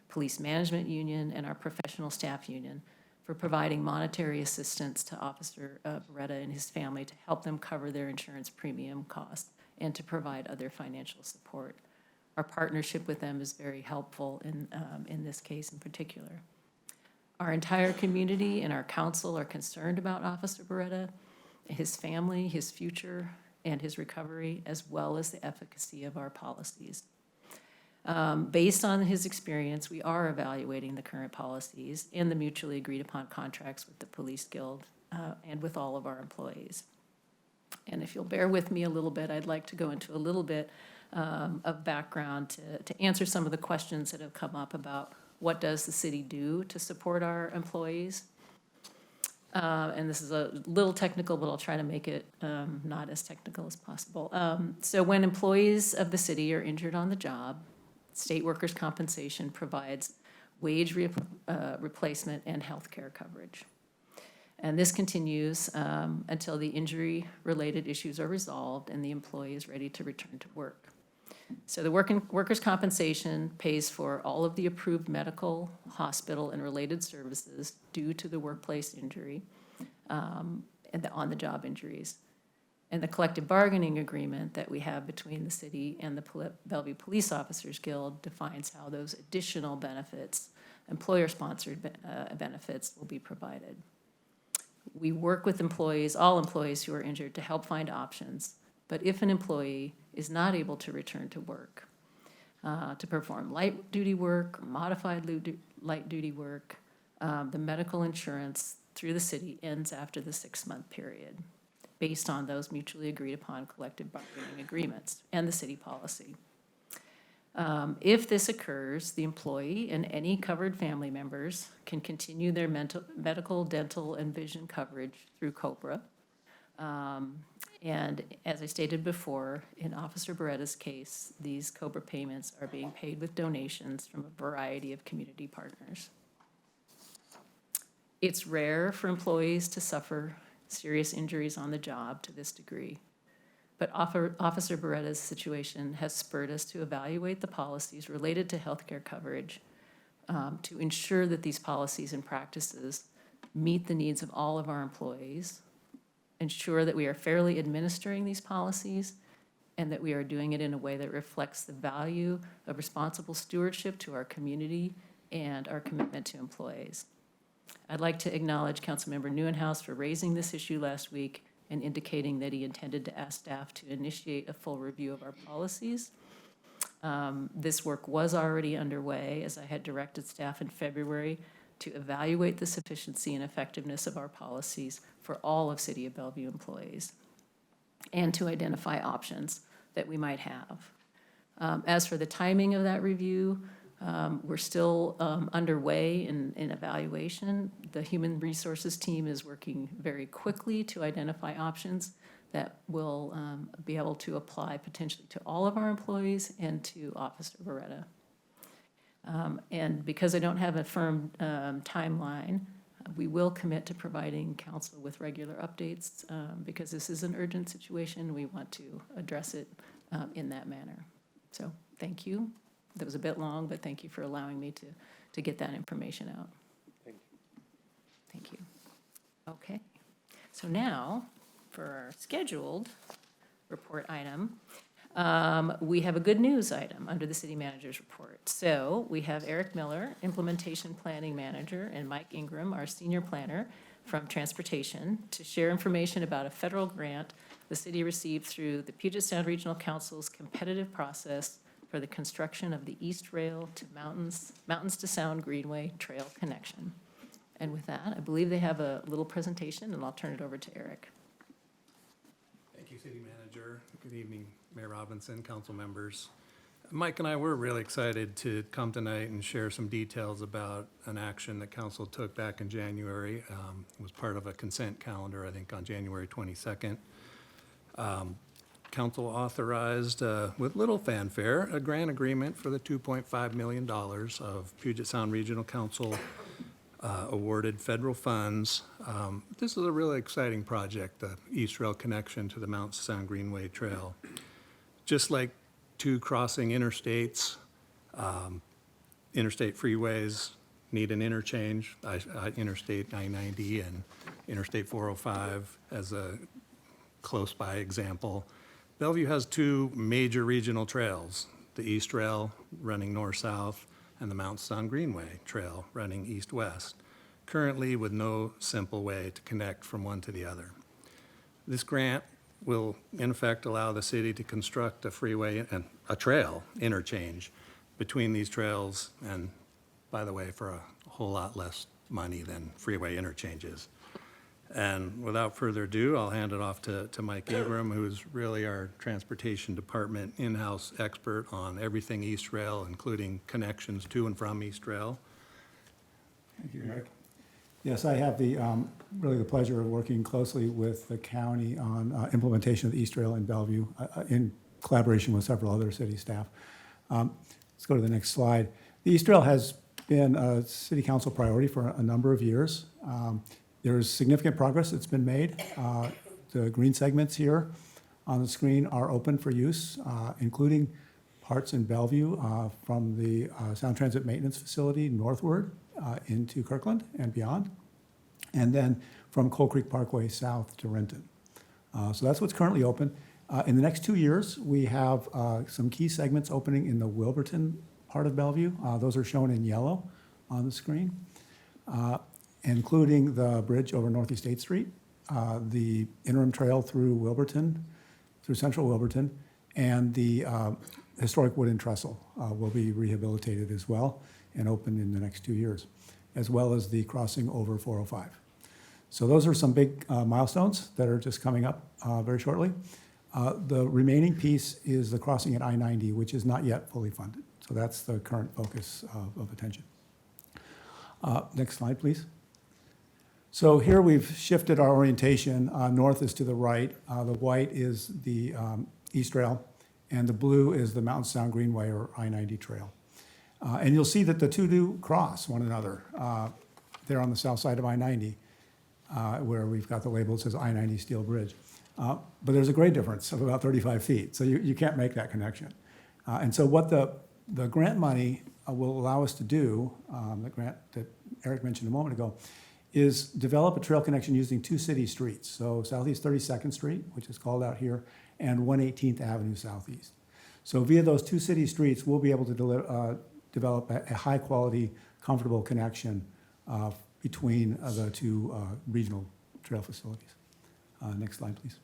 Police Management Union, and our professional staff union for providing monetary assistance to Officer Beretta and his family to help them cover their insurance premium costs and to provide other financial support. Our partnership with them is very helpful in this case in particular. Our entire community and our council are concerned about Officer Beretta, his family, his future, and his recovery, as well as the efficacy of our policies. Based on his experience, we are evaluating the current policies and the mutually agreed upon contracts with the Police Guild and with all of our employees. And if you'll bear with me a little bit, I'd like to go into a little bit of background to answer some of the questions that have come up about what does the city do to support our employees. And this is a little technical, but I'll try to make it not as technical as possible. So when employees of the city are injured on the job, state workers' compensation provides wage replacement and health care coverage. And this continues until the injury-related issues are resolved and the employee is ready to return to work. So the workers' compensation pays for all of the approved medical, hospital, and related services due to the workplace injury and the on-the-job injuries. And the collective bargaining agreement that we have between the city and the Bellevue Police Officers Guild defines how those additional benefits, employer-sponsored benefits, will be provided. We work with employees, all employees who are injured, to help find options. But if an employee is not able to return to work, to perform light duty work, or modified light duty work, the medical insurance through the city ends after the 6-month period, based on those mutually agreed upon collective bargaining agreements and the city policy. If this occurs, the employee and any covered family members can continue their medical, dental, and vision coverage through COBRA. And as I stated before, in Officer Beretta's case, these COBRA payments are being paid with donations from a variety of community partners. It's rare for employees to suffer serious injuries on the job to this degree. But Officer Beretta's situation has spurred us to evaluate the policies related to healthcare coverage to ensure that these policies and practices meet the needs of all of our employees, ensure that we are fairly administering these policies, and that we are doing it in a way that reflects the value of responsible stewardship to our community and our commitment to employees. I'd like to acknowledge Councilmember Neuenhuis for raising this issue last week and indicating that he intended to ask staff to initiate a full review of our policies. This work was already underway, as I had directed staff in February to evaluate the sufficiency and effectiveness of our policies for all of City of Bellevue employees and to identify options that we might have. As for the timing of that review, we're still underway in evaluation. The Human Resources team is working very quickly to identify options that will be able to apply potentially to all of our employees and to Officer Beretta. And because I don't have a firm timeline, we will commit to providing council with regular updates because this is an urgent situation. We want to address it in that manner. So thank you. That was a bit long, but thank you for allowing me to get that information out. Thank you. Thank you. Okay. So now, for our scheduled report item, we have a good news item under the city manager's report. So we have Eric Miller, Implementation Planning Manager, and Mike Ingram, our Senior Planner from Transportation, to share information about a federal grant the city received through the Puget Sound Regional Council's competitive process for the construction of the East Rail to Mountains to Sound Greenway Trail connection. And with that, I believe they have a little presentation, and I'll turn it over to Eric. Thank you, City Manager. Good evening, Mayor Robinson, council members. Mike and I were really excited to come tonight and share some details about an action that council took back in January. It was part of a consent calendar, I think, on January 22nd. Council authorized, with little fanfare, a grant agreement for the $2.5 million of Puget Sound Regional Council awarded federal funds. This is a really exciting project, the East Rail connection to the Mountains to Sound Greenway Trail. Just like two crossing interstates, interstate freeways need an interchange, Interstate 990 and Interstate 405 as a close by example. Bellevue has two major regional trails, the East Rail running north-south and the Mount Sun Greenway Trail running east-west, currently with no simple way to connect from one to the other. This grant will, in effect, allow the city to construct a freeway and a trail interchange between these trails, and by the way, for a whole lot less money than freeway interchanges. And without further ado, I'll hand it off to Mike Ingram, who's really our transportation department in-house expert on everything East Rail, including connections to and from East Rail. Thank you, Eric. Yes, I have the really the pleasure of working closely with the county on implementation of the East Rail in Bellevue in collaboration with several other city staff. Let's go to the next slide. The East Rail has been a city council priority for a number of years. There's significant progress that's been made. The green segments here on the screen are open for use, including parts in Bellevue from the Sound Transit Maintenance Facility northward into Kirkland and beyond, and then from Coal Creek Parkway south to Renton. So that's what's currently open. In the next 2 years, we have some key segments opening in the Wilburton part of Bellevue. Those are shown in yellow on the screen. Including the bridge over Northeast 8th Street, the interim trail through Wilburton, through central Wilburton, and the historic wooden trestle will be rehabilitated as well and open in the next 2 years. as well as the crossing over 405. So those are some big milestones that are just coming up very shortly. The remaining piece is the crossing at I-90, which is not yet fully funded. So that's the current focus of attention. Next slide, please. So here we've shifted our orientation. North is to the right. The white is the East Rail, and the blue is the Mountain Sound Greenway or I-90 trail. And you'll see that the two do cross one another. They're on the south side of I-90, where we've got the label that says I-90 Steel Bridge. But there's a grade difference of about 35 feet, so you can't make that connection. And so what the grant money will allow us to do, the grant that Eric mentioned a moment ago, is develop a trail connection using two city streets. So Southeast 32nd Street, which is called out here, and 118th Avenue Southeast. So via those two city streets, we'll be able to develop a high-quality, comfortable connection between the two regional trail facilities. Next slide, please.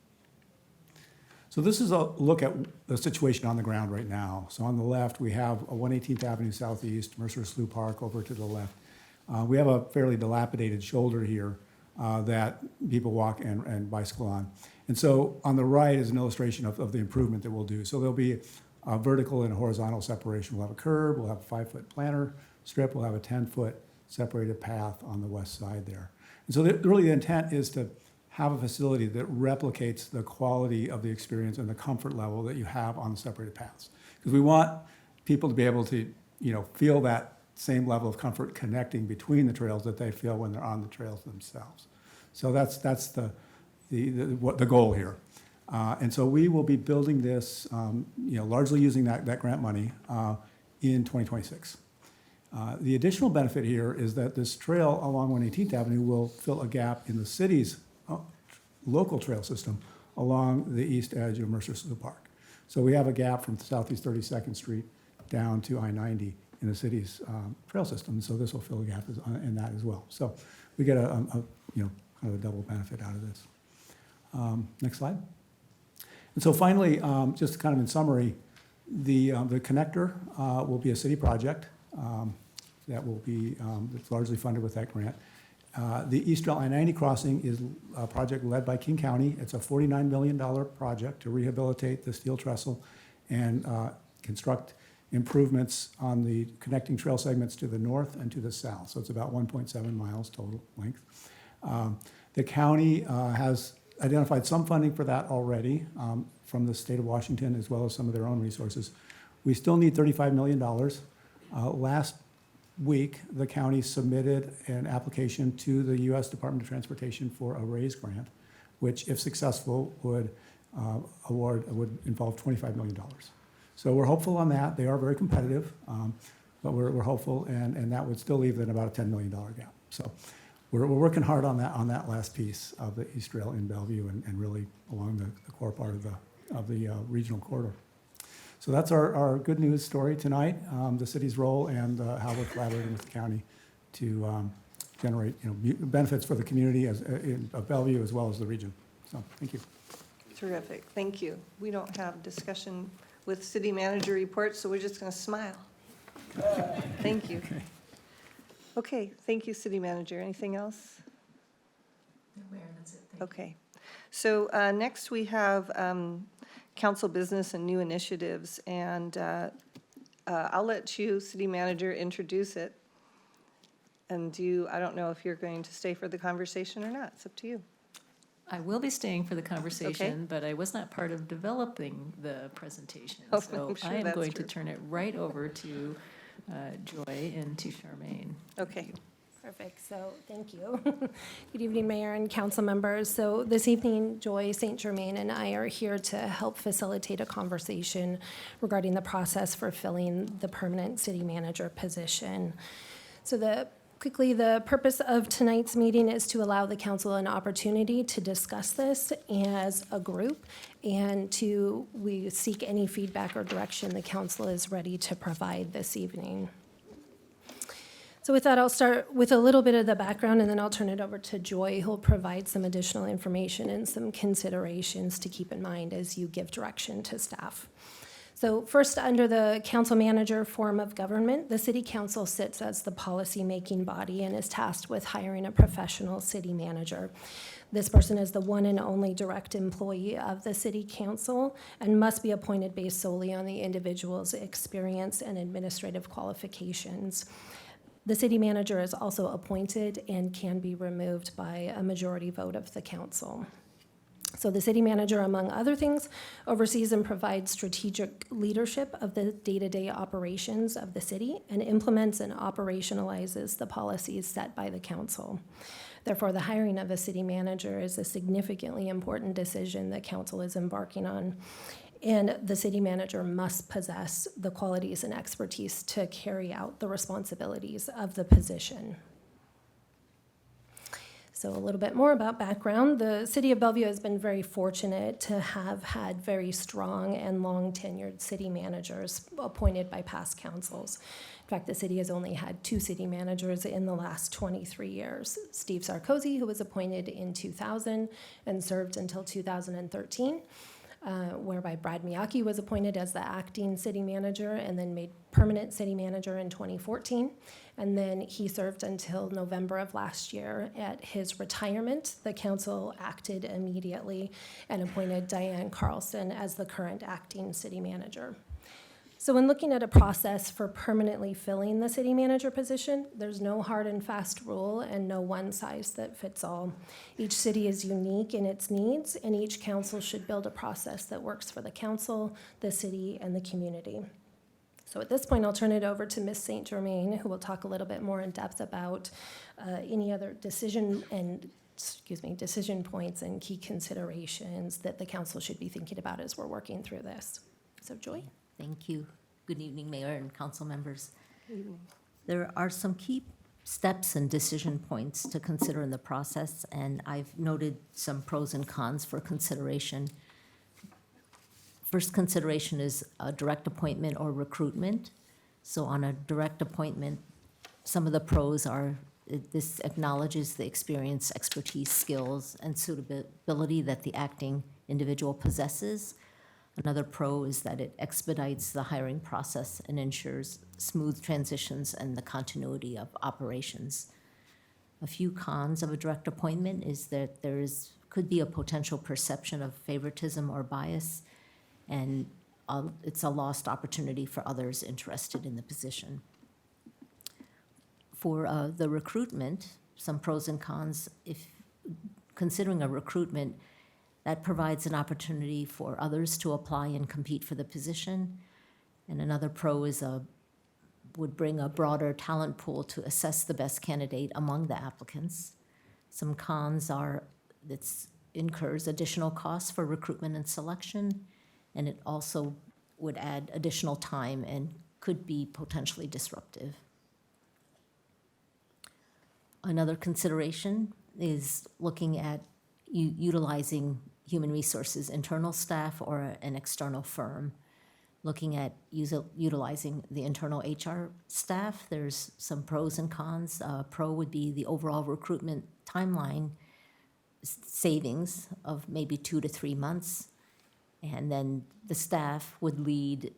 So this is a look at the situation on the ground right now. So on the left, we have a 118th Avenue Southeast, Mercer Slough Park over to the left. We have a fairly dilapidated shoulder here that people walk and bicycle on. And so on the right is an illustration of the improvement that we'll do. So there'll be a vertical and a horizontal separation. We'll have a curb, we'll have a 5-foot planter strip, we'll have a 10-foot separated path on the west side there. And so really the intent is to have a facility that replicates the quality of the experience and the comfort level that you have on the separated paths. Because we want people to be able to, feel that same level of comfort connecting between the trails that they feel when they're on the trails themselves. So that's the goal here. And so we will be building this, largely using that grant money in 2026. The additional benefit here is that this trail along 118th Avenue will fill a gap in the city's local trail system along the east edge of Mercer Slough Park. So we have a gap from Southeast 32nd Street down to I-90 in the city's trail system. So this will fill a gap in that as well. So we get kind of a double benefit out of this. Next slide. And so finally, just kind of in summary, the connector will be a city project that will be it's largely funded with that grant. The East Rail I-90 crossing is a project led by King County. It's a $49 million project to rehabilitate the steel trestle and construct improvements on the connecting trail segments to the north and to the south. So it's about 1.7 miles total length. The county has identified some funding for that already from the state of Washington as well as some of their own resources. We still need $35 million. Last week, the county submitted an application to the U.S. Department of Transportation for a RAISE grant, which, if successful, would involve $25 million. So we're hopeful on that. They are very competitive, but we're hopeful, and that would still leave them about a $10 million gap. So we're working hard on that last piece of the East Rail in Bellevue and really along the core part of the regional corridor. So that's our good news story tonight, the city's role and how we're collaborating with the county to generate benefits for the community of Bellevue as well as the region. So thank you. Terrific, thank you. We don't have discussion with city manager reports, so we're just going to smile. Thank you. Okay, thank you, city manager. Anything else? No, Mayor, that's it. Thank you. Okay, so next we have council business and new initiatives, and I'll let you, city manager, introduce it. And I don't know if you're going to stay for the conversation or not. It's up to you. I will be staying for the conversation, but I was not part of developing the presentation. Oh, So I'm sure I am that's going true. to turn it right over to Joy and to Charmaine. Okay. Perfect, so thank you. Good evening, Mayor and council members. So this evening, Joy St. Germain and I are here to help facilitate a conversation regarding the process for filling the permanent city manager position. So the purpose of tonight's meeting is to allow the council an opportunity to discuss this as a group and we seek any feedback or direction the council is ready to provide this evening. So with that, I'll start with a little bit of the background, and then I'll turn it over to Joy, who'll provide some additional information and some considerations to keep in mind as you give direction to staff. So first, under the council manager form of government, the city council sits as the policy-making body and is tasked with hiring a professional city manager. This person is the one and only direct employee of the city council and must be appointed based solely on the individual's experience and administrative qualifications. The city manager is also appointed and can be removed by a majority vote of the council. So the city manager, among other things, oversees and provides strategic leadership of the day-to-day operations of the city and implements and operationalizes the policies set by the council. Therefore, the hiring of a city manager is a significantly important decision the council is embarking on, and the city manager must possess the qualities and expertise to carry out the responsibilities of the position. So a little bit more about background. The City of Bellevue has been very fortunate to have had very strong and long-tenured city managers appointed by past councils. In fact, the city has only had 2 city managers in the last 23 years. Steve Sarkozy, who was appointed in 2000 and served until 2013, whereby Brad Miyake was appointed as the acting city manager and then made permanent city manager in 2014. And then he served until November of last year. At his retirement, the council acted immediately and appointed Diane Carlson as the current acting city manager. So when looking at a process for permanently filling the city manager position, there's no hard and fast rule and no one size that fits all. Each city is unique in its needs, and each council should build a process that works for the council, the city, and the community. So at this point, I'll turn it over to Ms. St. Germain, who will talk a little bit more in depth about any other decision points and key considerations that the council should be thinking about as we're working through this. So Joy? Thank you. Good evening, Mayor and council members. There are some key steps and decision points to consider in the process, and I've noted some pros and cons for consideration. First consideration is a direct appointment or recruitment. So on a direct appointment, some of the pros are this acknowledges the experience, expertise, skills, and suitability that the acting individual possesses. Another pro is that it expedites the hiring process and ensures smooth transitions and the continuity of operations. A few cons of a direct appointment is that could be a potential perception of favoritism or bias, and it's a lost opportunity for others interested in the position. For the recruitment, some pros and cons. If considering a recruitment, that provides an opportunity for others to apply and compete for the position. And another pro is would bring a broader talent pool to assess the best candidate among the applicants. Some cons are it incurs additional costs for recruitment and selection, and it also would add additional time and could be potentially disruptive. Another consideration is looking at utilizing human resources internal staff or an external firm. Looking at utilizing the internal HR staff, there's some pros and cons. Pro would be the overall recruitment timeline savings of maybe 2 to 3 months. And then the staff would lead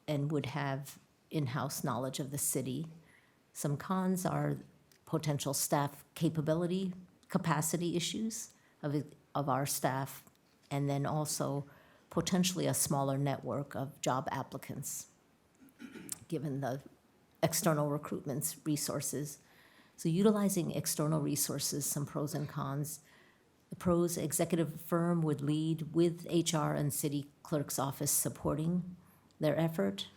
and would have in-house knowledge of the city. Some cons are potential staff capacity issues of our staff, and then also potentially a smaller network of job applicants, given the external recruitment's resources. So utilizing external resources, some pros and cons. The pros, executive firm would lead with HR and city clerk's office supporting their effort.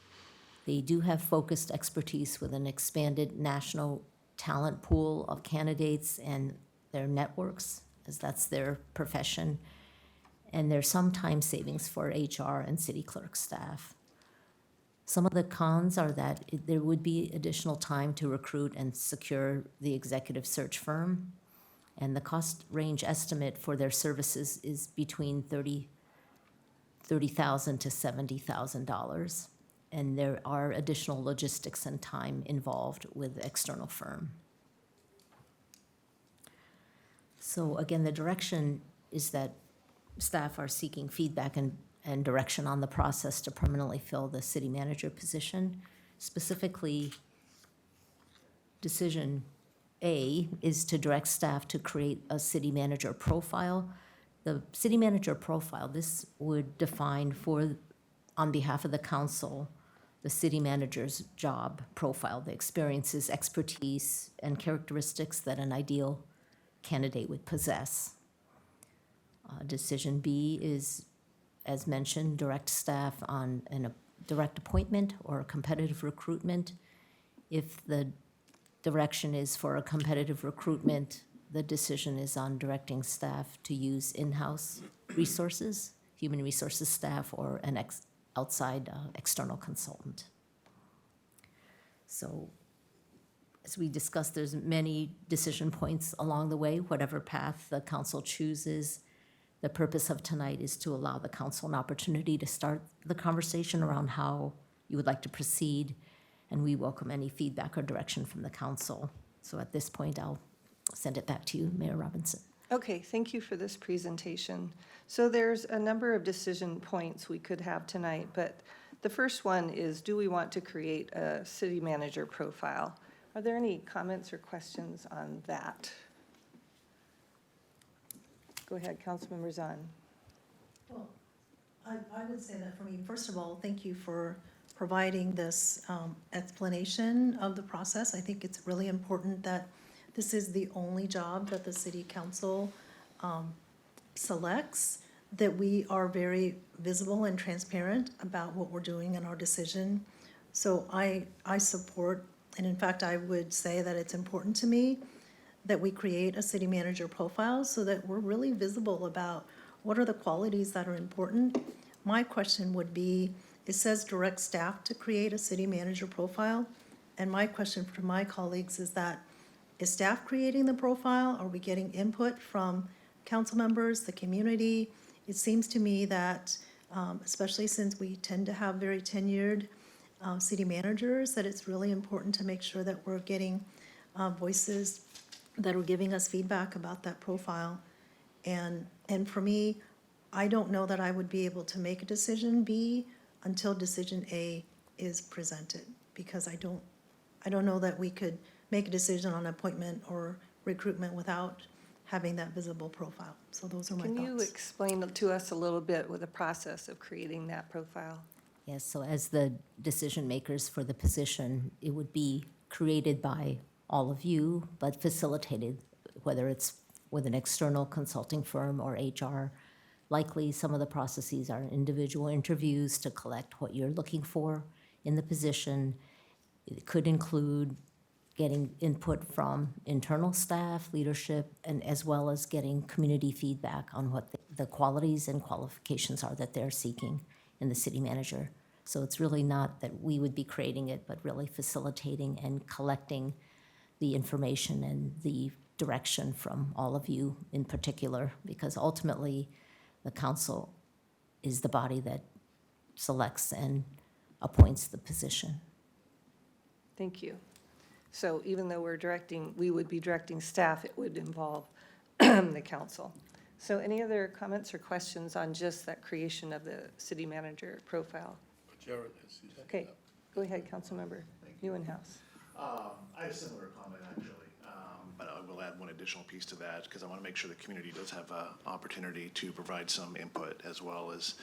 They do have focused expertise with an expanded national talent pool of candidates and their networks, as that's their profession. And there's some time savings for HR and city clerk staff. Some of the cons are that there would be additional time to recruit and secure the executive search firm. And the cost range estimate for their services is between $30,000 to $70,000. And there are additional logistics and time involved with the external firm. So again, the direction is that staff are seeking feedback and and direction on the process to permanently fill the city manager position. Specifically, decision A is to direct staff to create a city manager profile. The city manager profile, this would define on behalf of the council, the city manager's job profile, the experiences, expertise, and characteristics that an ideal candidate would possess. Decision B is, as mentioned, direct staff on a direct appointment or a competitive recruitment. If the direction is for a competitive recruitment, the decision is on directing staff to use in-house resources, human resources staff, or an outside external consultant. So as we discussed, there's many decision points along the way, whatever path the council chooses. The purpose of tonight is to allow the council an opportunity to start the conversation around how you would like to proceed, and we welcome any feedback or direction from the council. So at this point, I'll send it back to you, Mayor Robinson. Okay, thank you for this presentation. So there's a number of decision points we could have tonight, but the first one is, do we want to create a city manager profile? Are there any comments or questions on that? Go ahead, Councilmember Zahn. Well, I would say that for me, first of all, thank you for providing this explanation of the process. I think it's really important that this is the only job that the city council selects, that we are very visible and transparent about what we're doing in our decision. So I support, and in fact, I would say that it's important to me that we create a city manager profile so that we're really visible about what are the qualities that are important. My question would be, it says direct staff to create a city manager profile. And my question for my colleagues is that, is staff creating the profile? Are we getting input from council members, the community? It seems to me that, especially since we tend to have very tenured city managers, that it's really important to make sure that we're getting voices that are giving us feedback about that profile. And for me, I don't know that I would be able to make a decision B until decision A is presented, because I don't know that we could make a decision on appointment or recruitment without having that visible profile. So those are my thoughts. Can you explain to us a little bit with the process of creating that profile? Yes, so as the decision makers for the position, it would be created by all of you, but facilitated, whether it's with an external consulting firm or HR. Likely, some of the processes are individual interviews to collect what you're looking for in the position. It could include getting input from internal staff, leadership, and as well as getting community feedback on what the qualities and qualifications are that they're seeking in the city manager. So it's really not that we would be creating it, but really facilitating and collecting the information and the direction from all of you in particular, because ultimately the council is the body that selects and appoints the position. Thank you. So even though we would be directing staff, it would involve the council. So any other comments or questions on just that creation of the city manager profile? Jared has his hand Okay, up. go ahead, Councilmember Newenhouse. I have a similar comment, actually, but I will add one additional piece to that, because I want to make sure the community does have an opportunity to provide some input, as well as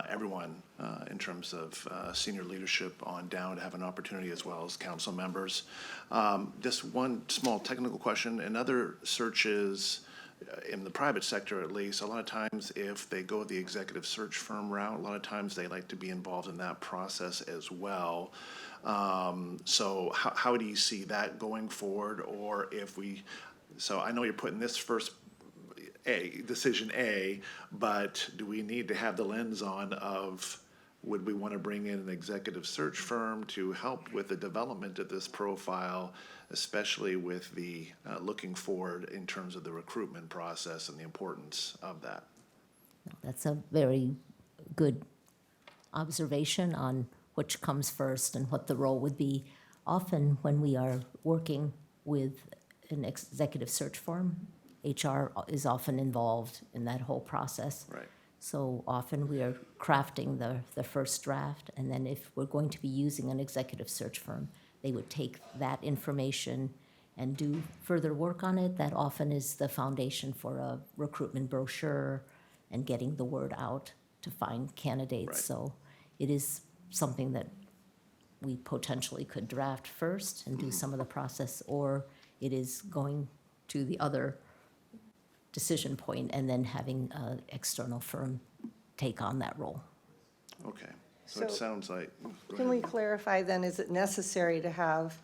everyone in terms of senior leadership on down to have an opportunity, as well as council members. Just one small technical question. In other searches, in the private sector at least, a lot of times if they go the executive search firm route, a lot of times they like to be involved in that process as well. So how do you see that going forward? Or so I know you're putting this first decision A, but do we need to have the lens on of, would we want to bring in an executive search firm to help with the development of this profile, especially with the looking forward in terms of the recruitment process and the importance of that? That's a very good observation on which comes first and what the role would be. Often when we are working with an executive search firm, HR is often involved in that whole process. Right. So often we are crafting the first draft, and then if we're going to be using an executive search firm, they would take that information and do further work on it. That often is the foundation for a recruitment brochure and getting the word out to find candidates. Right. So it is something that we potentially could draft first and do some of the process, or it is going to the other decision point and then having an external firm take on that role. Okay, so it So, sounds like. Go Can ahead. we clarify then, is it necessary to have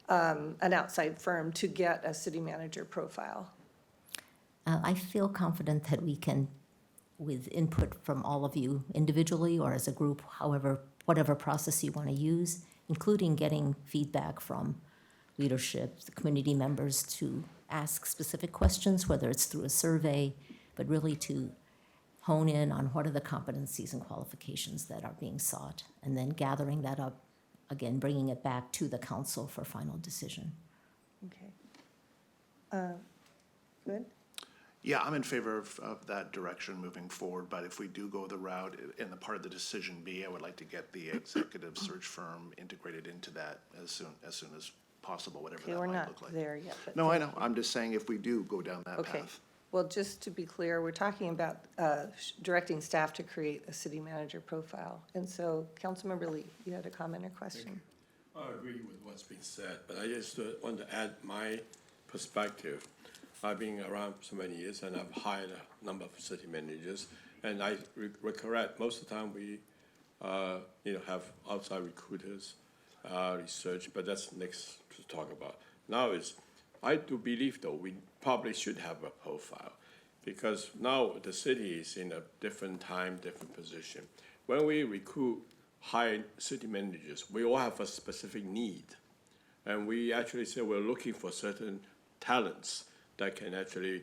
an outside firm to get a city manager profile? I feel confident that we can, with input from all of you individually or as a group, however, whatever process you want to use, including getting feedback from leadership, the community members, to ask specific questions, whether it's through a survey, but really to hone in on what are the competencies and qualifications that are being sought, and then gathering that up, again, bringing it back to the council for final decision. Okay. Good? Yeah, I'm in favor of that direction moving forward, but if we do go the route, in the part of the decision B, I would like to get the executive search firm integrated into that as soon as possible, whatever Okay, that we're might not look like. there yet, but. No, I thank know, you. I'm just saying if we do go down that Okay. path. Well, just to be clear, we're talking about directing staff to create a city manager profile. And so, Councilmember Lee, you had a comment or question? I agree with what's been said, but I just want to add my perspective. I've been around so many years, and I've hired a number of city managers, and I recollect most of the time we, have outside recruiters, research, but that's next to talk about. Now I do believe though we probably should have a profile, because now the city is in a different time, different position. When we hire city managers, we all have a specific need. And we actually say we're looking for certain talents that can actually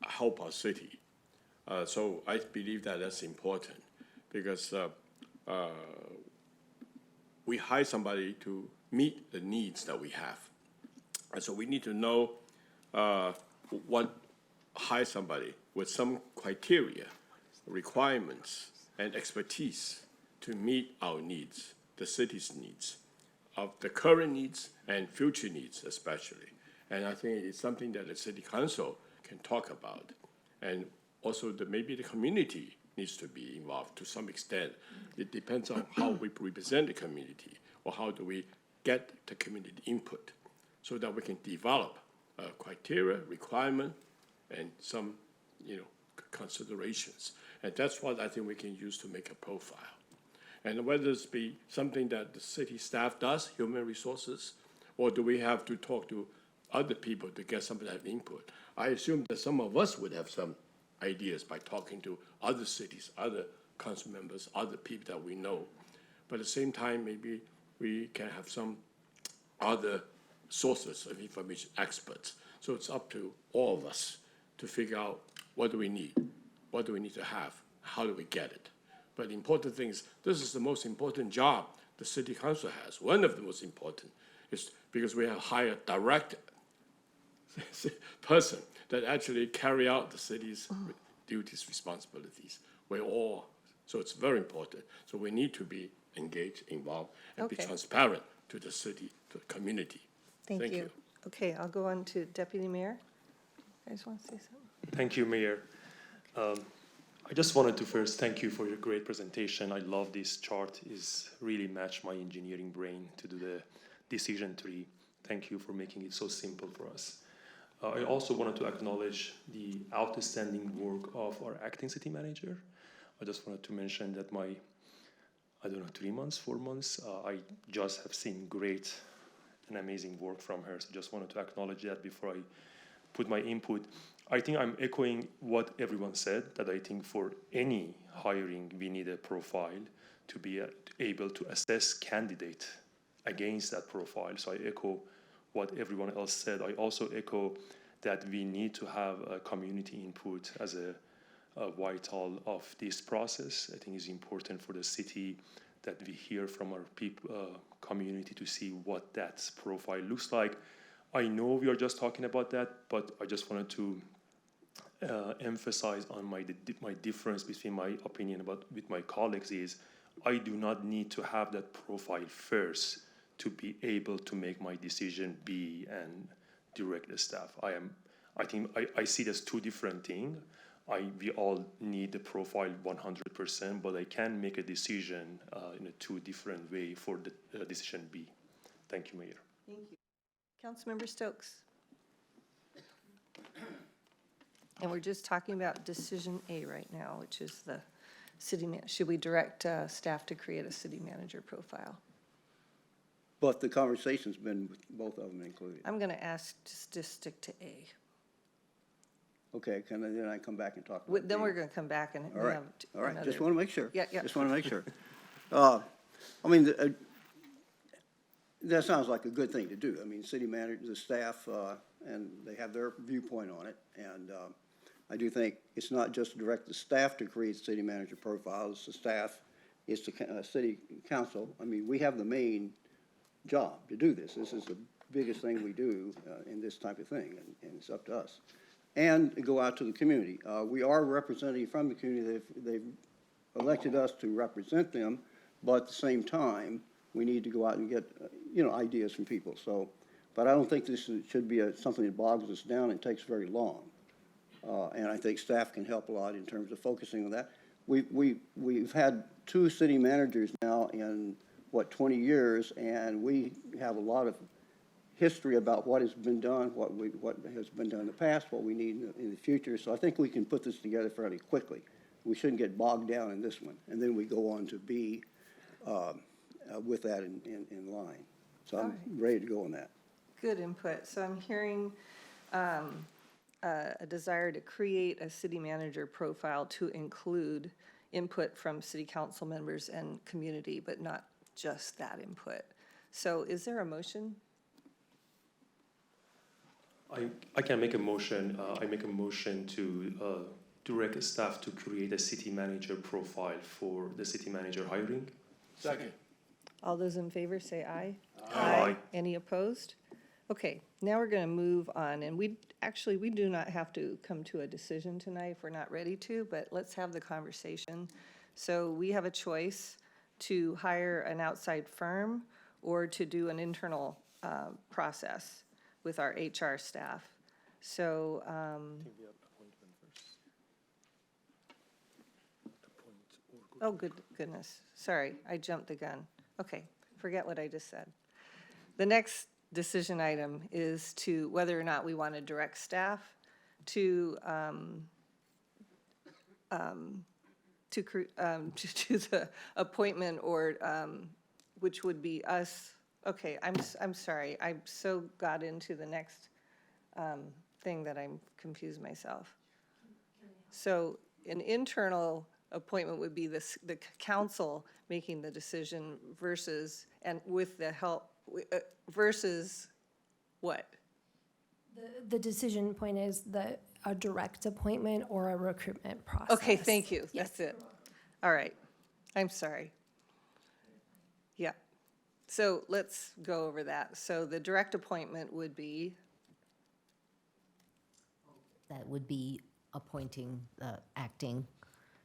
help our city. So I believe that that's important, because we hire somebody to meet the needs that we have. And so we need to know hire somebody with some criteria, requirements, and expertise to meet our needs, the city's needs, of the current needs and future needs especially. And I think it's something that the city council can talk about. And also maybe the community needs to be involved to some extent. It depends on how we represent the community, or how do we get the community input, so that we can develop criteria, requirement, and some, considerations. And that's what I think we can use to make a profile. And whether it's be something that the city staff does, human resources, or do we have to talk to other people to get some of that input? I assume that some of us would have some ideas by talking to other cities, other council members, other people that we know. But at the same time, maybe we can have some other sources of information, experts. So it's up to all of us to figure out what do we need to have, how do we get it. But the important thing is, this is the most important job the city council has. One of the most important is because we have hired direct person that actually carry out the city's duties, responsibilities. So it's very important. So we need to be engaged, involved, and be Okay. transparent to the city, to the community. Thank you. Okay, I'll go on to Deputy Mayor. You guys want to say something? Thank you, Mayor. I just wanted to first thank you for your great presentation. I love this chart. It's really matched my engineering brain to do the decision tree. Thank you for making it so simple for us. I also wanted to acknowledge the outstanding work of our acting city manager. I just wanted to mention that 3 months, 4 months, I just have seen great and amazing work from her. So just wanted to acknowledge that before I put my input. I think I'm echoing what everyone said, that I think for any hiring, we need a profile to be able to assess candidate against that profile. So I echo what everyone else said. I also echo that we need to have a community input as a vital of this process. I think it's important for the city that we hear from our community to see what that profile looks like. I know we are just talking about that, but I just wanted to emphasize on my difference between my opinion with my colleagues is I do not need to have that profile first to be able to make my decision be and direct the staff. I think I see it as two different things. We all need the profile 100%, but I can make a decision in a two different way for the decision B. Thank you, Mayor. Thank you. Councilmember Stokes. And we're just talking about decision A right now, which is the city man. Should we direct staff to create a city manager profile? But the conversation's been with both of them included. I'm going to ask to stick to A. Okay, then I come back and talk about Then B? we're going to come back and All right, have all right, another- just want to make sure. Yeah. Just want to make sure. I mean, that sounds like a good thing to do. I mean, city manager, the staff, and they have their viewpoint on it. And I do think it's not just direct the staff to create city manager profiles. The staff, it's the city council. I mean, we have the main job to do this. This is the biggest thing we do in this type of thing, and it's up to us. And go out to the community. We are representing from the community. They've elected us to represent them, but at the same time, we need to go out and get, ideas from people. So, but I don't think this should be something that bogs us down and takes very long. And I think staff can help a lot in terms of focusing on that. We've had 2 city managers now in, 20 years, and we have a lot of history about what has been done, what has been done in the past, what we need in the future. So I think we can put this together fairly quickly. We shouldn't get bogged down in this one, and then we go on to B with that in line. So I'm ready to go on that. Good input. So I'm hearing a desire to create a city manager profile to include input from city council members and community, but not just that input. So is there a motion? I can make a motion. I make a motion to direct staff to create a city manager profile for the city manager hiring. Second. All those in favor say aye. Aye. Any opposed? Okay, now we're going to move on, and we do not have to come to a decision tonight if we're not ready to, but let's have the conversation. So we have a choice to hire an outside firm or to do an internal process with our HR staff. So, oh, goodness. Sorry, I jumped the gun. Okay, forget what I just said. The next decision item is to whether or not we want to direct staff to do the appointment, or which would be us. Okay, I'm sorry. I so got into the next thing that I'm confused myself. So an internal appointment would be the council making the decision versus, and with the help, versus what? The decision point is a direct appointment or a recruitment process. Okay, thank you. That's it. All right. I'm sorry. Yeah. So let's go over that. So the direct appointment would be? That would be appointing the acting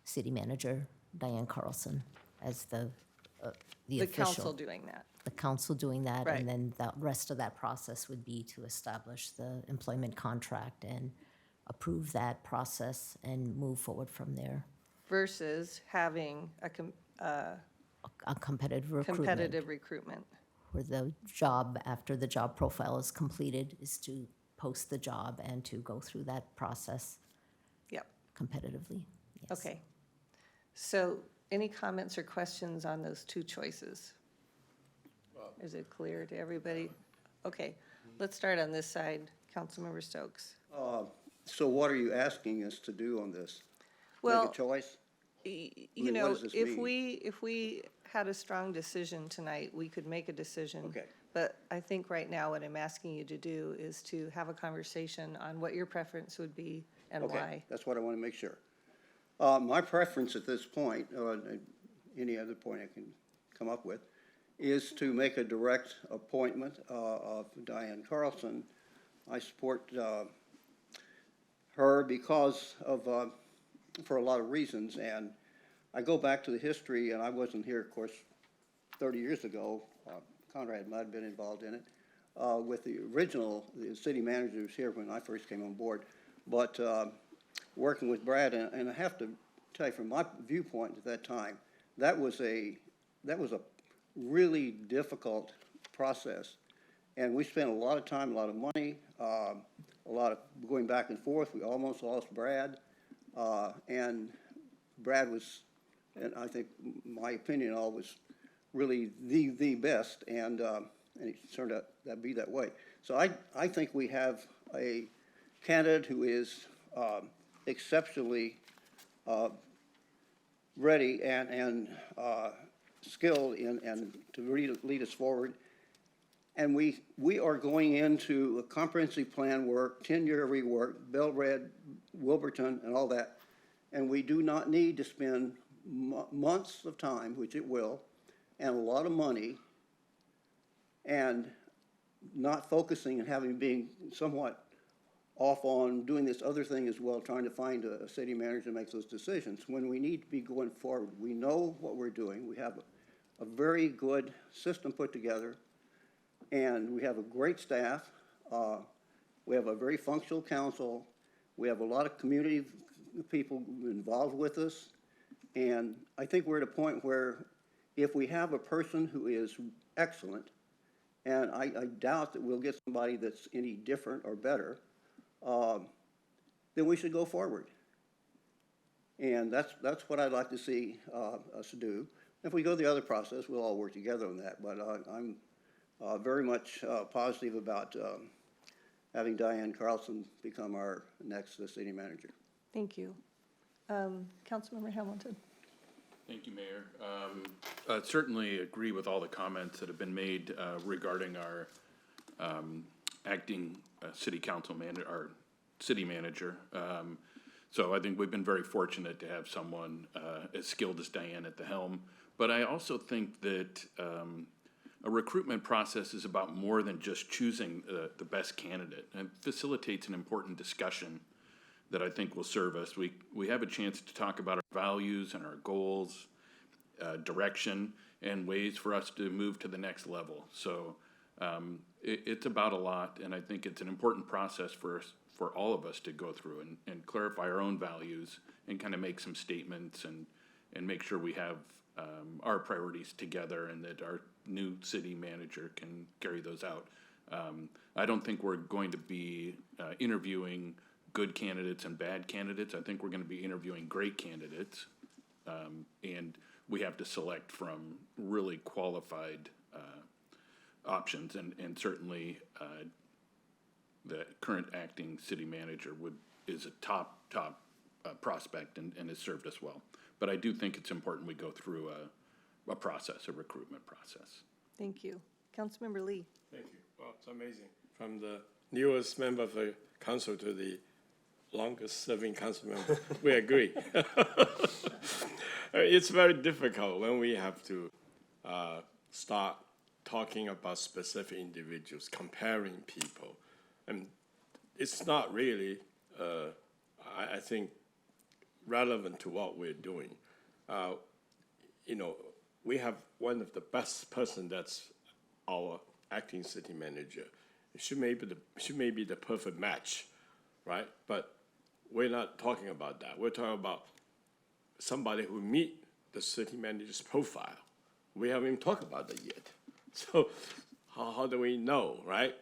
city manager, Diane Carlson, as the official. Council doing that. The council doing that, Right. and then the rest of that process would be to establish the employment contract and approve that process and move forward from there. Versus having a competitive recruitment. competitive recruitment. Where the job, after the job profile is completed, is to post the job and to go through that process. Yep. Competitively. Yes. Okay. So any comments or questions on those two choices? Is it clear to everybody? Okay, let's start on this side. Councilmember Stokes. So what are you asking us to do on this? Well, Make a choice? You know, what does this mean? if we had a strong decision tonight, we could make a decision. Okay. But I think right now what I'm asking you to do is to have a conversation on what your preference would be and Okay, why. that's what I want to make sure. My preference at this point, or any other point I can come up with, is to make a direct appointment of Diane Carlson. I support her because of, for a lot of reasons. And I go back to the history, and I wasn't here, of course, 30 years ago. Conrad might have been involved in it, with the city manager who was here when I first came on board. But working with Brad, and I have to tell you, from my viewpoint at that time, that was a really difficult process. And we spent a lot of time, a lot of money, a lot of going back and forth. We almost lost Brad. And Brad was, and I think my opinion was really the best, and it turned out to be that way. So I think we have a candidate who is exceptionally ready and skilled and to lead us forward. And we are going into a comprehensive plan work, 10-year rework, Bellred, Wilburton, and all that. And we do not need to spend months of time, which it will, and a lot of money, and not focusing and being somewhat off on doing this other thing as well, trying to find a city manager that makes those decisions, when we need to be going forward. We know what we're doing. We have a very good system put together, and we have a great staff. We have a very functional council. We have a lot of community people involved with us. And I think we're at a point where if we have a person who is excellent, and I doubt that we'll get somebody that's any different or better, then we should go forward. And that's what I'd like to see us do. If we go the other process, we'll all work together on that. But I'm very much positive about having Diane Carlson become our next city manager. Thank you. Councilmember Hamilton. Thank you, Mayor. I certainly agree with all the comments that have been made regarding our acting city council manager, our city manager. So I think we've been very fortunate to have someone as skilled as Diane at the helm. But I also think that a recruitment process is about more than just choosing the best candidate. It facilitates an important discussion that I think will serve us. We have a chance to talk about our values and our goals, direction, and ways for us to move to the next level. So it's about a lot, and I think it's an important process for all of us to go through and clarify our own values and kind of make some statements and make sure we have our priorities together and that our new city manager can carry those out. I don't think we're going to be interviewing good candidates and bad candidates. I think we're going to be interviewing great candidates, and we have to select from really qualified options, and certainly the current acting city manager is a top prospect and has served us well. But I do think it's important we go through a process, a recruitment process. Thank you. Councilmember Lee. Thank you. Well, it's amazing. From the newest member of the council to the longest serving council member, we agree. It's very difficult when we have to start talking about specific individuals, comparing people. And it's not really, I think, relevant to what we're doing. We have one of the best person that's our acting city manager. She may be the perfect match, right? But we're not talking about that. We're talking about somebody who meet the city manager's profile. We haven't even talked about that yet. So how do we know, right?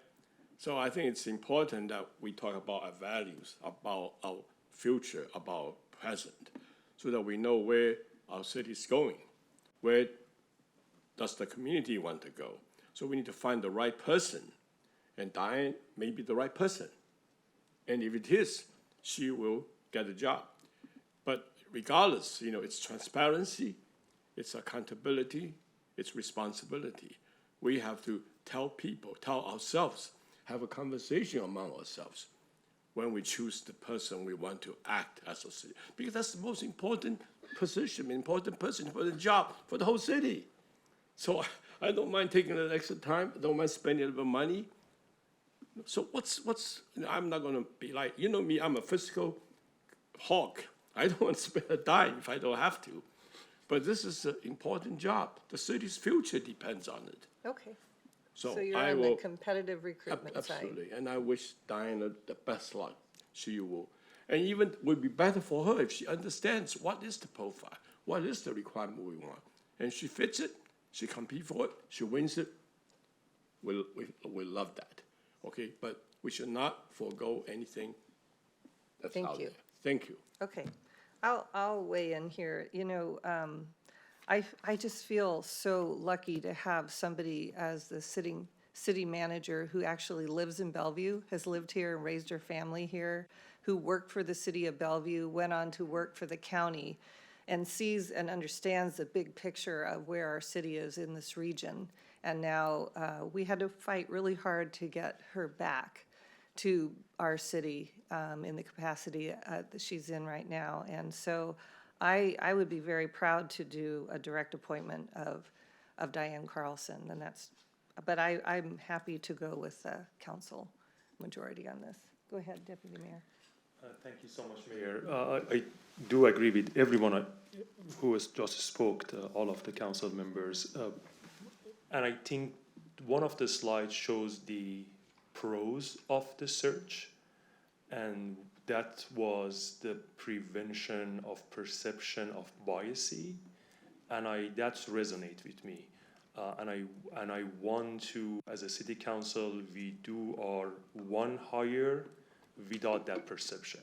So I think it's important that we talk about our values, about our future, about our present, so that we know where our city is going. Where does the community want to go? So we need to find the right person. And Diane may be the right person. And if it is, she will get a job. But regardless, it's transparency, it's accountability, it's responsibility. We have to tell ourselves, have a conversation among ourselves when we choose the person we want to act as a city. Because that's the most important position, important person, important job for the whole city. So I don't mind taking an extra time, I don't mind spending a little bit of money, So I'm not gonna be like, you know me, I'm a fiscal hawk. I don't want to spend a dime if I don't have to. But this is an important job. The city's future depends on it. Okay. So So you're I on the will, competitive recruitment side. absolutely, and I wish Diana the best luck. She will. And even would be better for her if she understands what is the profile, what is the requirement we want. And she fits it, she competes for it, she wins it. We love that, okay? But we should not forego anything that's Thank out you. there. Thank you. Okay, I'll weigh in here. You know, I just feel so lucky to have somebody as the city manager who actually lives in Bellevue, has lived here and raised her family here, who worked for the City of Bellevue, went on to work for the county, and sees and understands the big picture of where our city is in this region. And now we had to fight really hard to get her back to our city in the capacity that she's in right now. And so I would be very proud to do a direct appointment of Diane Carlson, and but I'm happy to go with the council majority on this. Go ahead, Deputy Mayor. Thank you so much, Mayor. I do agree with everyone who has just spoke, all of the council members. And I think one of the slides shows the pros of the search, and that was the prevention of perception of biasy, and that resonates with me. And I want to, as a city council, we do our one hire without that perception.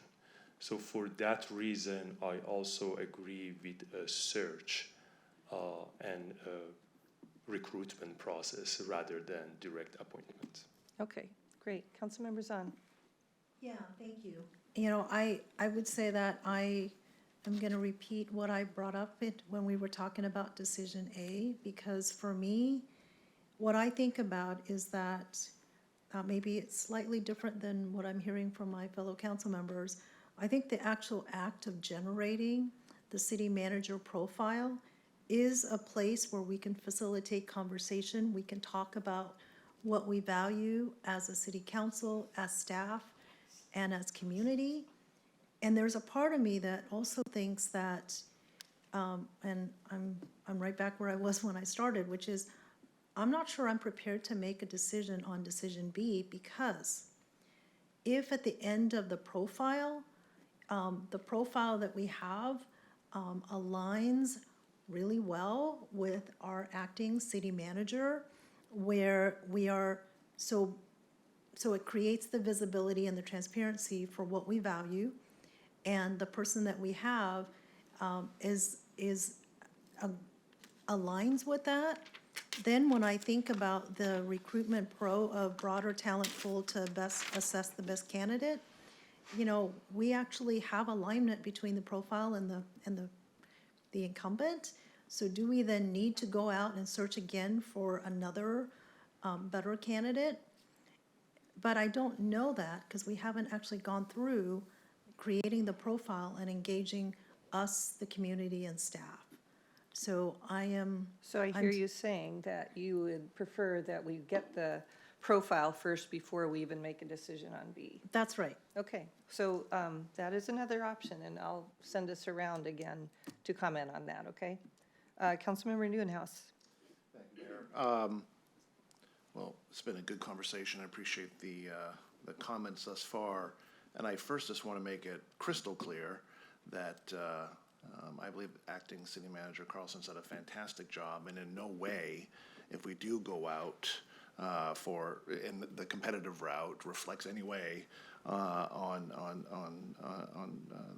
So for that reason, I also agree with a search and a recruitment process rather than direct appointment. Okay, great. Councilmember Zahn. Yeah, thank you. You know, I would say that I am going to repeat what I brought up when we were talking about Decision A, because for me, what I think about is that maybe it's slightly different than what I'm hearing from my fellow council members. I think the actual act of generating the city manager profile is a place where we can facilitate conversation. We can talk about what we value as a city council, as staff, and as community. And there's a part of me that also thinks that, and I'm right back where I was when I started, which is I'm not sure I'm prepared to make a decision on Decision B, because if at the end of the profile that we have aligns really well with our acting city manager, where we are so it creates the visibility and the transparency for what we value, and the person that we have aligns with that. Then when I think about the recruitment pro of broader talent pool to best assess the best candidate, you know, we actually have alignment between the profile and the incumbent. So do we then need to go out and search again for another better candidate? But I don't know that because we haven't actually gone through creating the profile and engaging us, the community, and staff. So I'm hear you saying that you would prefer that we get the profile first before we even make a decision on B. That's right. Okay, so that is another option, and I'll send us around again to comment on that, okay? Councilmember Neuenhuis. Thank you, Mayor. Well, it's been a good conversation. I appreciate the comments thus far. And I first just want to make it crystal clear that I believe Acting City Manager Carlson's done a fantastic job, and in no way, if we do go out in the competitive route, reflects any way on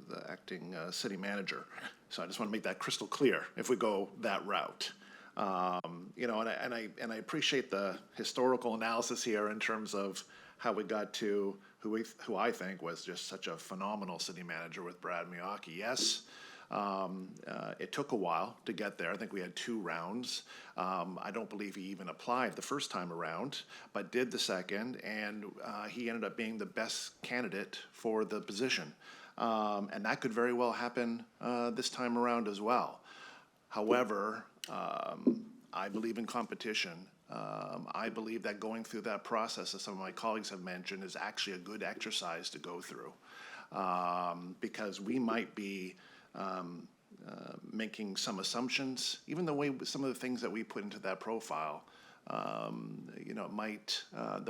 the acting city manager. So I just want to make that crystal clear if we go that route. You know, and I appreciate the historical analysis here in terms of how we got to who I think was just such a phenomenal city manager with Brad Miyake. Yes, it took a while to get there. I think we had 2 rounds. I don't believe he even applied the first time around, but did the second, and he ended up being the best candidate for the position. And that could very well happen this time around as well. However, I believe in competition. I believe that going through that process, as some of my colleagues have mentioned, is actually a good exercise to go through. Because we might be making some assumptions, even the way some of the things that we put into that profile, that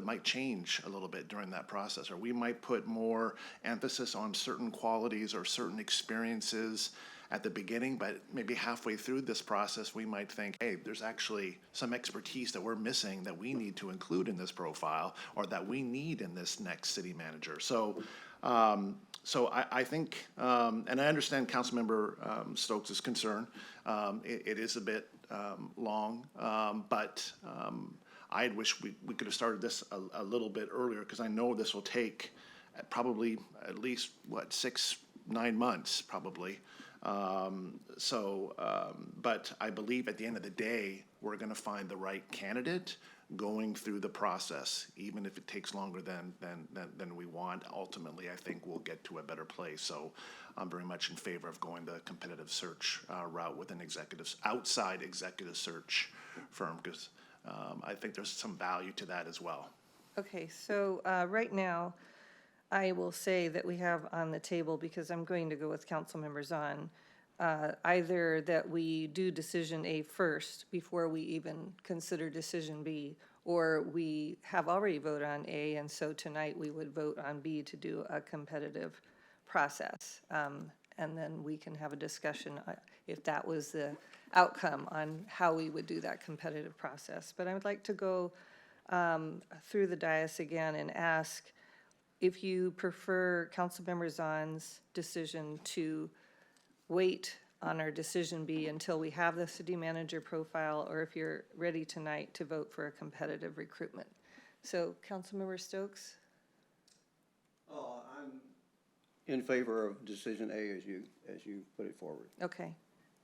might change a little bit during that process, or we might put more emphasis on certain qualities or certain experiences at the beginning, but maybe halfway through this process, we might think, hey, there's actually some expertise that we're missing that we need to include in this profile, or that we need in this next city manager. So I think, and I understand Councilmember Stokes' concern. It is a bit long, but I wish we could have started this a little bit earlier, because I know this will take probably at least, 6-9 months, probably. But I believe at the end of the day, we're going to find the right candidate going through the process, even if it takes longer than we want. Ultimately, I think we'll get to a better place. So I'm very much in favor of going the competitive search route with an outside executive search firm, because I think there's some value to that as well. Okay, so right now, I will say that we have on the table, because I'm going to go with Councilmember Zahn, either that we do decision A first before we even consider decision B, or we have already voted on A, and so tonight we would vote on B to do a competitive process. And then we can have a discussion if that was the outcome on how we would do that competitive process. But I would like to go through the dais again and ask if you prefer Councilmember Zahn's decision to wait on our decision B until we have the city manager profile, or if you're ready tonight to vote for a competitive recruitment. So, Councilmember Stokes? I'm in favor of decision A as you put it forward. Okay.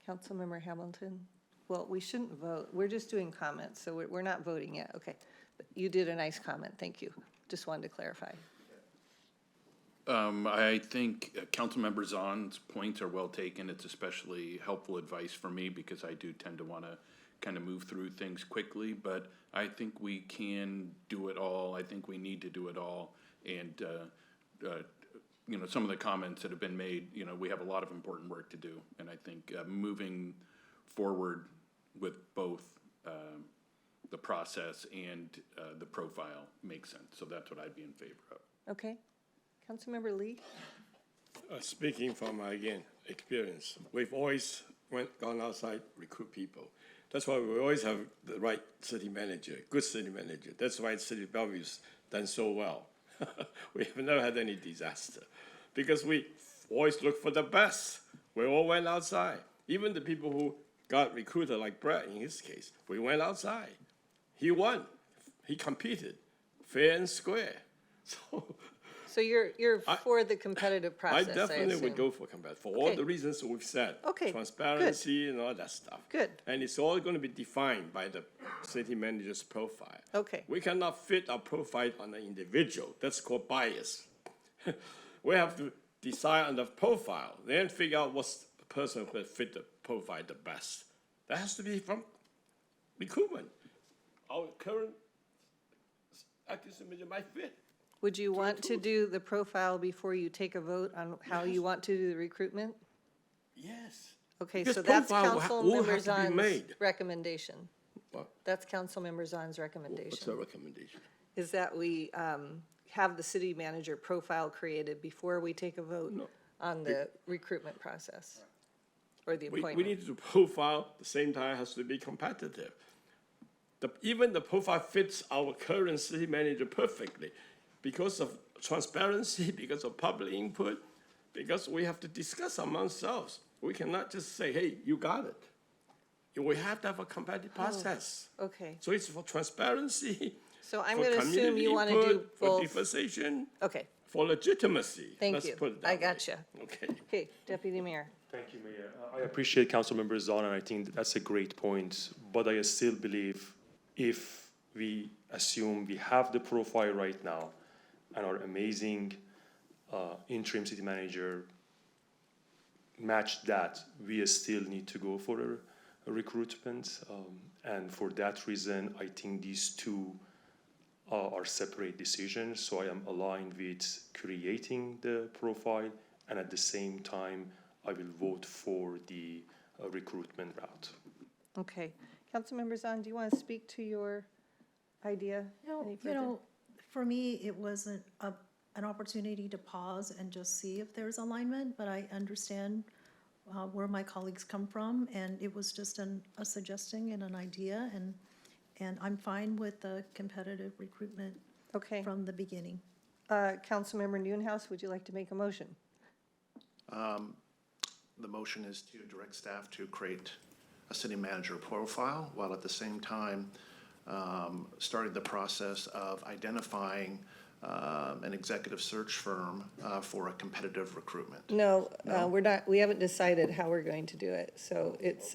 Councilmember Hamilton? Well, we shouldn't vote. We're just doing comments, so we're not voting yet. Okay. But you did a nice comment. Thank you. Just wanted to clarify. I think Councilmember Zahn's points are well taken. It's especially helpful advice for me, because I do tend to want to kind of move through things quickly, but I think we can do it all. I think we need to do it all. And, some of the comments that have been made, we have a lot of important work to do. And I think moving forward with both the process and the profile makes sense. So that's what I'd be in favor of. Okay. Councilmember Lee? Speaking from my, experience, we've always gone outside, recruit people. That's why we always have the right city manager, good city manager. That's why the City of Bellevue's done so well. We have never had any disaster, because we always look for the best. We all went outside. Even the people who got recruited, like Brett in his case, we went outside. He won. He competed, fair and square. So you're for the competitive process, I definitely would go for competitive, for all Okay. the reasons we've said. Okay, Transparency and all that stuff. Good. And it's all going to be defined by the city manager's profile. Okay. We cannot fit our profile on an individual. That's called bias. We have to decide on the profile, then figure out what's the person who will fit the profile the best. That has to be from recruitment. Our current acting city manager might fit. Would you want to do the profile before you take a vote on how you want to do the recruitment? Yes. Okay, Because so that's profile will Councilmember have to be Zahn's made. recommendation. What? That's Councilmember Zahn's recommendation. What's our recommendation? Is that we have the city manager profile created before we take a vote on the recruitment process or the appointment. We need to profile, at the same time has to be competitive. Even the profile fits our current city manager perfectly, because of transparency, because of public input, because we have to discuss among ourselves. We cannot just say, hey, you got it. We have to have a competitive process. Okay. So it's for transparency. So I'm for going to assume community you want to input, do for both. differentiation, Okay, for legitimacy. thank Let's you. put it that I way. gotcha. Okay. Okay, Deputy Mayor. Thank you, Mayor. I appreciate Councilmember Zahn, and I think that's a great point. But I still believe if we assume we have the profile right now and our amazing interim city manager match that, we still need to go for recruitment. And for that reason, I think these two are separate decisions. So I am aligned with creating the profile, and at the same time, I will vote for the recruitment route. Okay. Councilmember Zahn, do you want to speak to your idea any further? For me, it wasn't an opportunity to pause and just see if there's alignment, but I understand where my colleagues come from, and it was just a suggestion and an idea, and I'm fine with the competitive recruitment from the beginning. Councilmember Newhouse, would you like to make a motion? The motion is to direct staff to create a city manager profile, while at the same time starting the process of identifying an executive search firm for a competitive recruitment. No, we're not, we haven't decided how we're going to do it. So it's,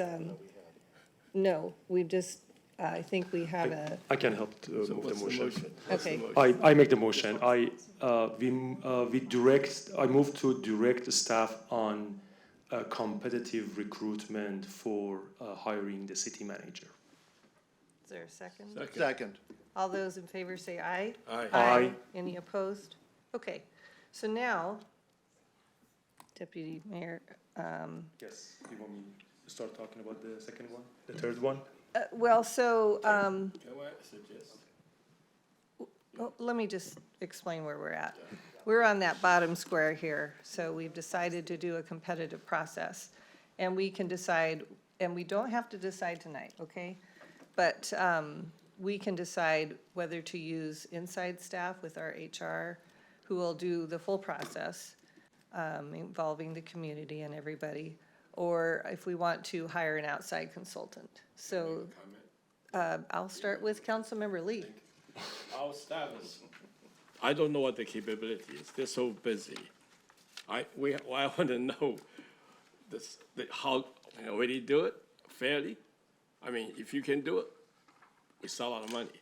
no, we just, I think we have a. I can help to move the motion. Okay. I make the motion. I move to direct the staff on competitive recruitment for hiring the city manager. Is there a second? Second. All those in favor say aye. Aye. Aye. Any opposed? Okay. So now, Deputy Mayor. Yes. You want me to start talking about the second one, the third one? Well, so, Can I suggest? let me just explain where we're at. We're on that bottom square here, so we've decided to do a competitive process. And we can decide, and we don't have to decide tonight, okay? But we can decide whether to use inside staff with our HR, who will do the full process, involving the community and everybody, or if we want to hire an outside consultant. So I'll start with Councilmember Lee. Our staff is, I don't know what the capability is. They're so busy. I want to know how, will you do it fairly? I mean, if you can do it, we sell a lot of money.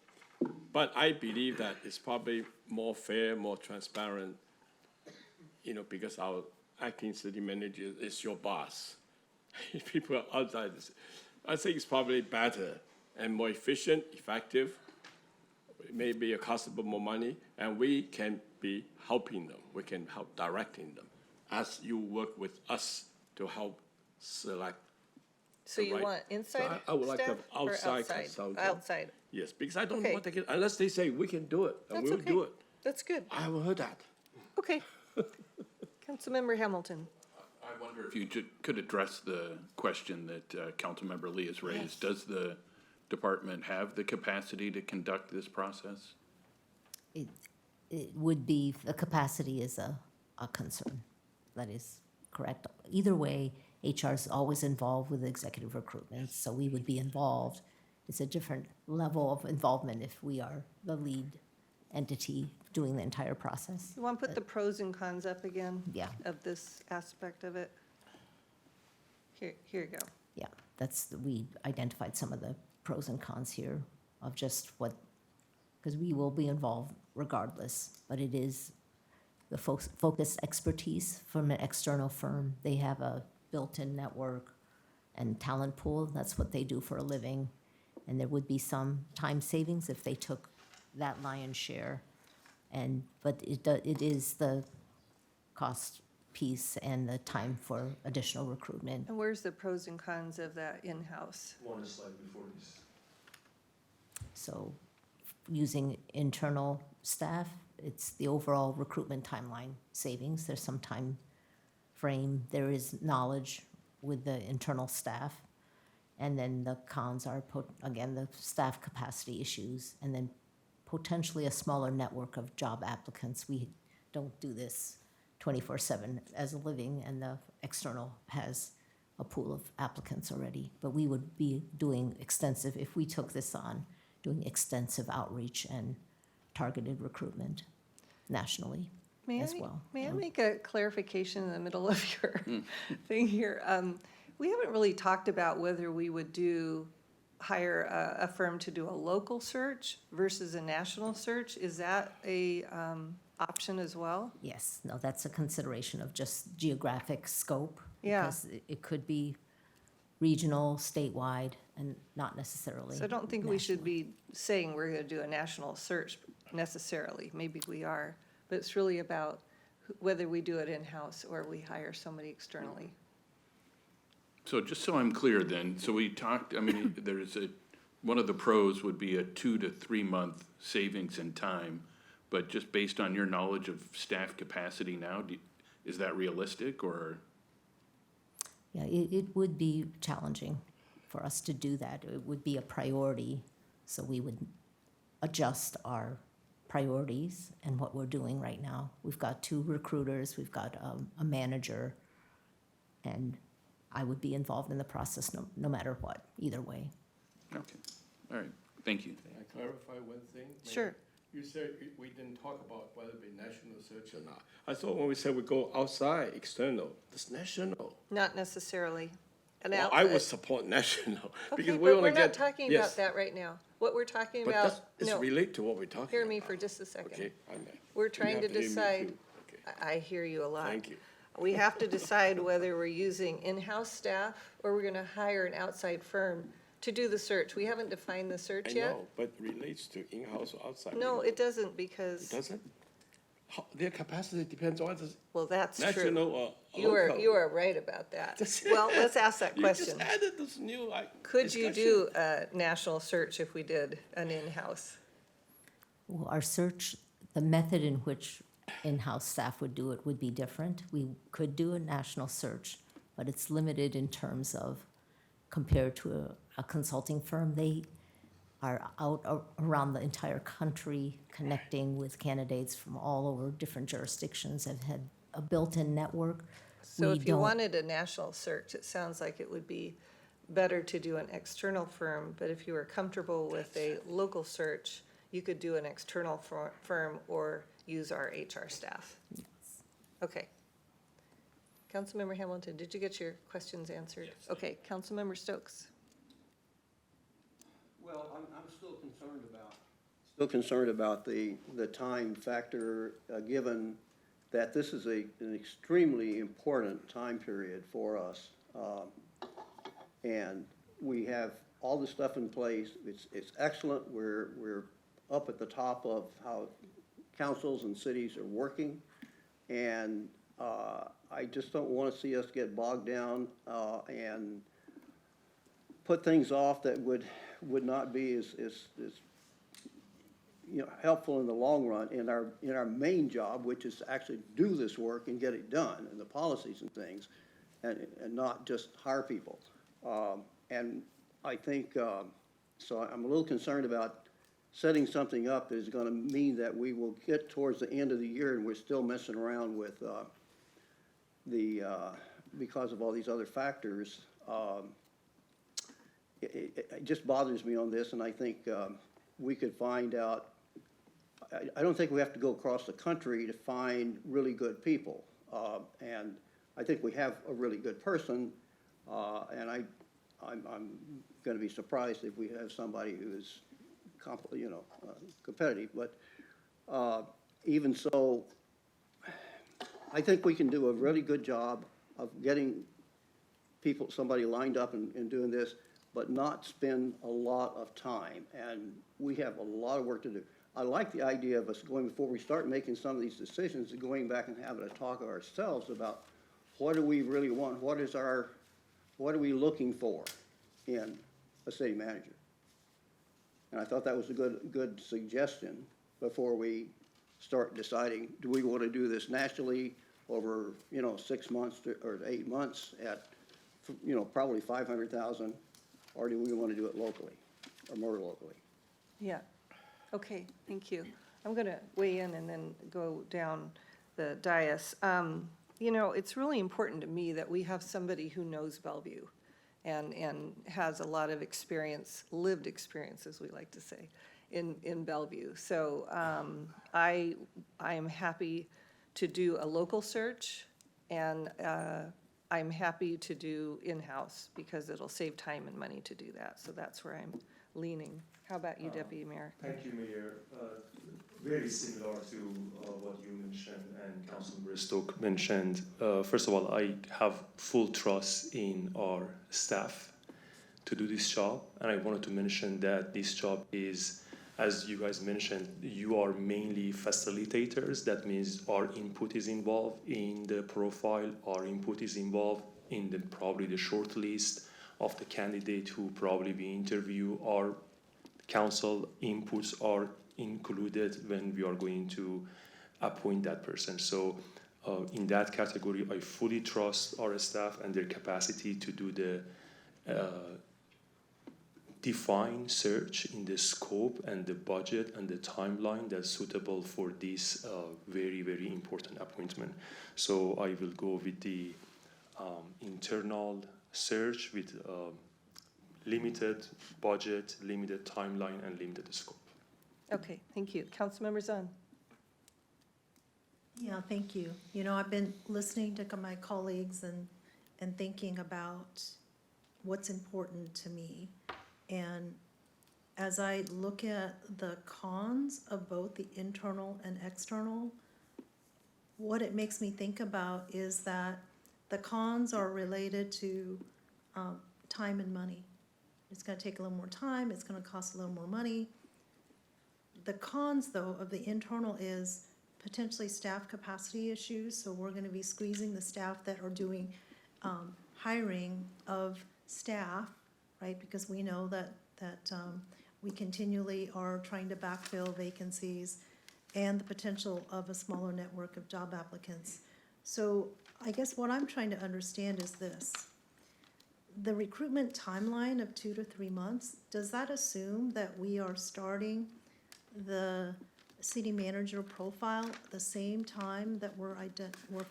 But I believe that it's probably more fair, more transparent, because our acting city manager is your boss. If people are outside, I think it's probably better and more efficient, effective. It may be a cost of more money, and we can be helping them. We can help directing them as you work with us to help select. So you want inside I would like to staff have or outside consultant. Outside. Yes, because I don't know Okay. what they can, unless they say we can do it, and That's we'll okay. do it. That's good. I haven't heard that. Okay. Councilmember Hamilton. I wonder if you could address the question that Councilmember Lee has raised. Does the department have the capacity to conduct this process? It would be, the capacity is a concern. That is correct. Either way, HR is always involved with executive recruitment, so we would be involved. It's a different level of involvement if we are the lead entity doing the entire process. You want to put the pros and cons up again? Yeah. Of this aspect of it? Here you go. Yeah, we identified some of the pros and cons here of just what, because we will be involved regardless, but it is the focused expertise from an external firm. They have a built-in network and talent pool. That's what they do for a living. And there would be some time savings if they took that lion's share. But it is the cost piece and the time for additional recruitment. And where's the pros and cons of that in-house? One slide before this. So using internal staff, it's the overall recruitment timeline savings. There's some time frame. There is knowledge with the internal staff. And then the cons are, again, the staff capacity issues, and then potentially a smaller network of job applicants. We don't do this 24/7 as a living, and the external has a pool of applicants already. But we would be doing extensive, if we took this on, doing extensive outreach and targeted recruitment nationally as well. May I make a clarification in the middle of your thing here? We haven't really talked about whether we would hire a firm to do a local search versus a national search. Is that a option as well? Yes, no, that's a consideration of just geographic scope. Yeah. Because it could be regional, statewide, and not necessarily. So I don't think we should be saying we're gonna do a national search necessarily. Maybe we are, but it's really about whether we do it in-house or we hire somebody externally. So just so I'm clear then, so we talked, I mean, there's one of the pros would be a 2 to 3 month savings in time, but just based on your knowledge of staff capacity now, is that realistic or? Yeah, it would be challenging for us to do that. It would be a priority, so we would adjust our priorities and what we're doing right now. We've got 2 recruiters, we've got a manager, and I would be involved in the process no matter what, either way. Okay, all right, thank you. Can I clarify one thing? Sure. You said we didn't talk about whether it be national search or not. I thought when we said we go outside, external, it's national. Not necessarily. Well, I would support national, Okay, because but we want we're to not get. talking yes, about that right now. What we're talking But about, it's no, relate to what we're talking hear about. me for just a second. Okay, I know. We're You trying have to hear me decide, too. Okay. I hear you a lot. Thank you. We have to decide whether we're using in-house staff or we're gonna hire an outside firm to do the search. We haven't defined the I search yet. know, but relates to in-house or outside. No, it doesn't, because, It doesn't? Their capacity depends on the well, that's true. national or You are right about that. Well, let's ask that You just question. added this new, Could you discussion. do a national search if we did an in-house? Well, our search, the method in which in-house staff would do it would be different. We could do a national search, but it's limited in terms of, compared to a consulting firm, they are out around the entire country connecting with candidates from all over different jurisdictions, have had a built-in network. So We if you don't- wanted a national search, it sounds like it would be better to do an external firm, but if you were comfortable with a local search, you could do an external firm or use our HR staff. Okay. Councilmember Hamilton, did you get your questions answered? Yes. Okay, Councilmember Stokes. Well, I'm still concerned about the time factor, given that this is an extremely important time period for us. And we have all this stuff in place. It's excellent. We're up at the top of how councils and cities are working. And I just don't want to see us get bogged down and put things off that would not be as helpful in the long run in our main job, which is to actually do this work and get it done, and the policies and things, and not just hire people. And I think, so I'm a little concerned about setting something up that is going to mean that we will get towards the end of the year and we're still messing around with because of all these other factors. It just bothers me on this, and I think we could find out. I don't think we have to go across the country to find really good people, and I think we have a really good person, and I'm going to be surprised if we have somebody who is competitive. But even so, I think we can do a really good job of getting somebody lined up and doing this, but not spend a lot of time. And we have a lot of work to do. I like the idea of us going, before we start making some of these decisions, going back and having a talk of ourselves about what do we really want? What are we looking for in a city manager? And I thought that was a good suggestion before we start deciding, do we want to do this nationally over, 6 months or 8 months at, probably 500,000, or do we want to do it locally or more locally? Yeah. Okay, thank you. I'm going to weigh in and then go down the dais. It's really important to me that we have somebody who knows Bellevue and has a lot of experience, lived experience, as we like to say, in Bellevue. So I am happy to do a local search, and I'm happy to do in-house because it'll save time and money to do that. So that's where I'm leaning. How about you, Deputy Mayor? Thank you, Mayor. Very similar to what you mentioned and Councilmember Stoke mentioned. First of all, I have full trust in our staff to do this job. And I wanted to mention that this job is, as you guys mentioned, you are mainly facilitators. That means our input is involved in the profile, our input is involved in the probably the short list of the candidate who probably be interviewed. Our council inputs are included when we are going to appoint that person. So in that category, I fully trust our staff and their capacity to do the define search in the scope and the budget and the timeline that's suitable for this very, very important appointment. So I will go with the internal search with limited budget, limited timeline, and limited scope. Okay, thank you. Councilmember Zahn. Yeah, thank you. You know, I've been listening to my colleagues and thinking about what's important to me. And as I look at the cons of both the internal and external, what it makes me think about is that the cons are related to time and money. It's going to take a little more time. It's going to cost a little more money. The cons, though, of the internal is potentially staff capacity issues. So we're going to be squeezing the staff that are doing hiring of staff, right? Because we know that we continually are trying to backfill vacancies and the potential of a smaller network of job applicants. So I guess what I'm trying to understand is this. The recruitment timeline of 2 to 3 months, does that assume that we are starting the city manager profile at the same time that we're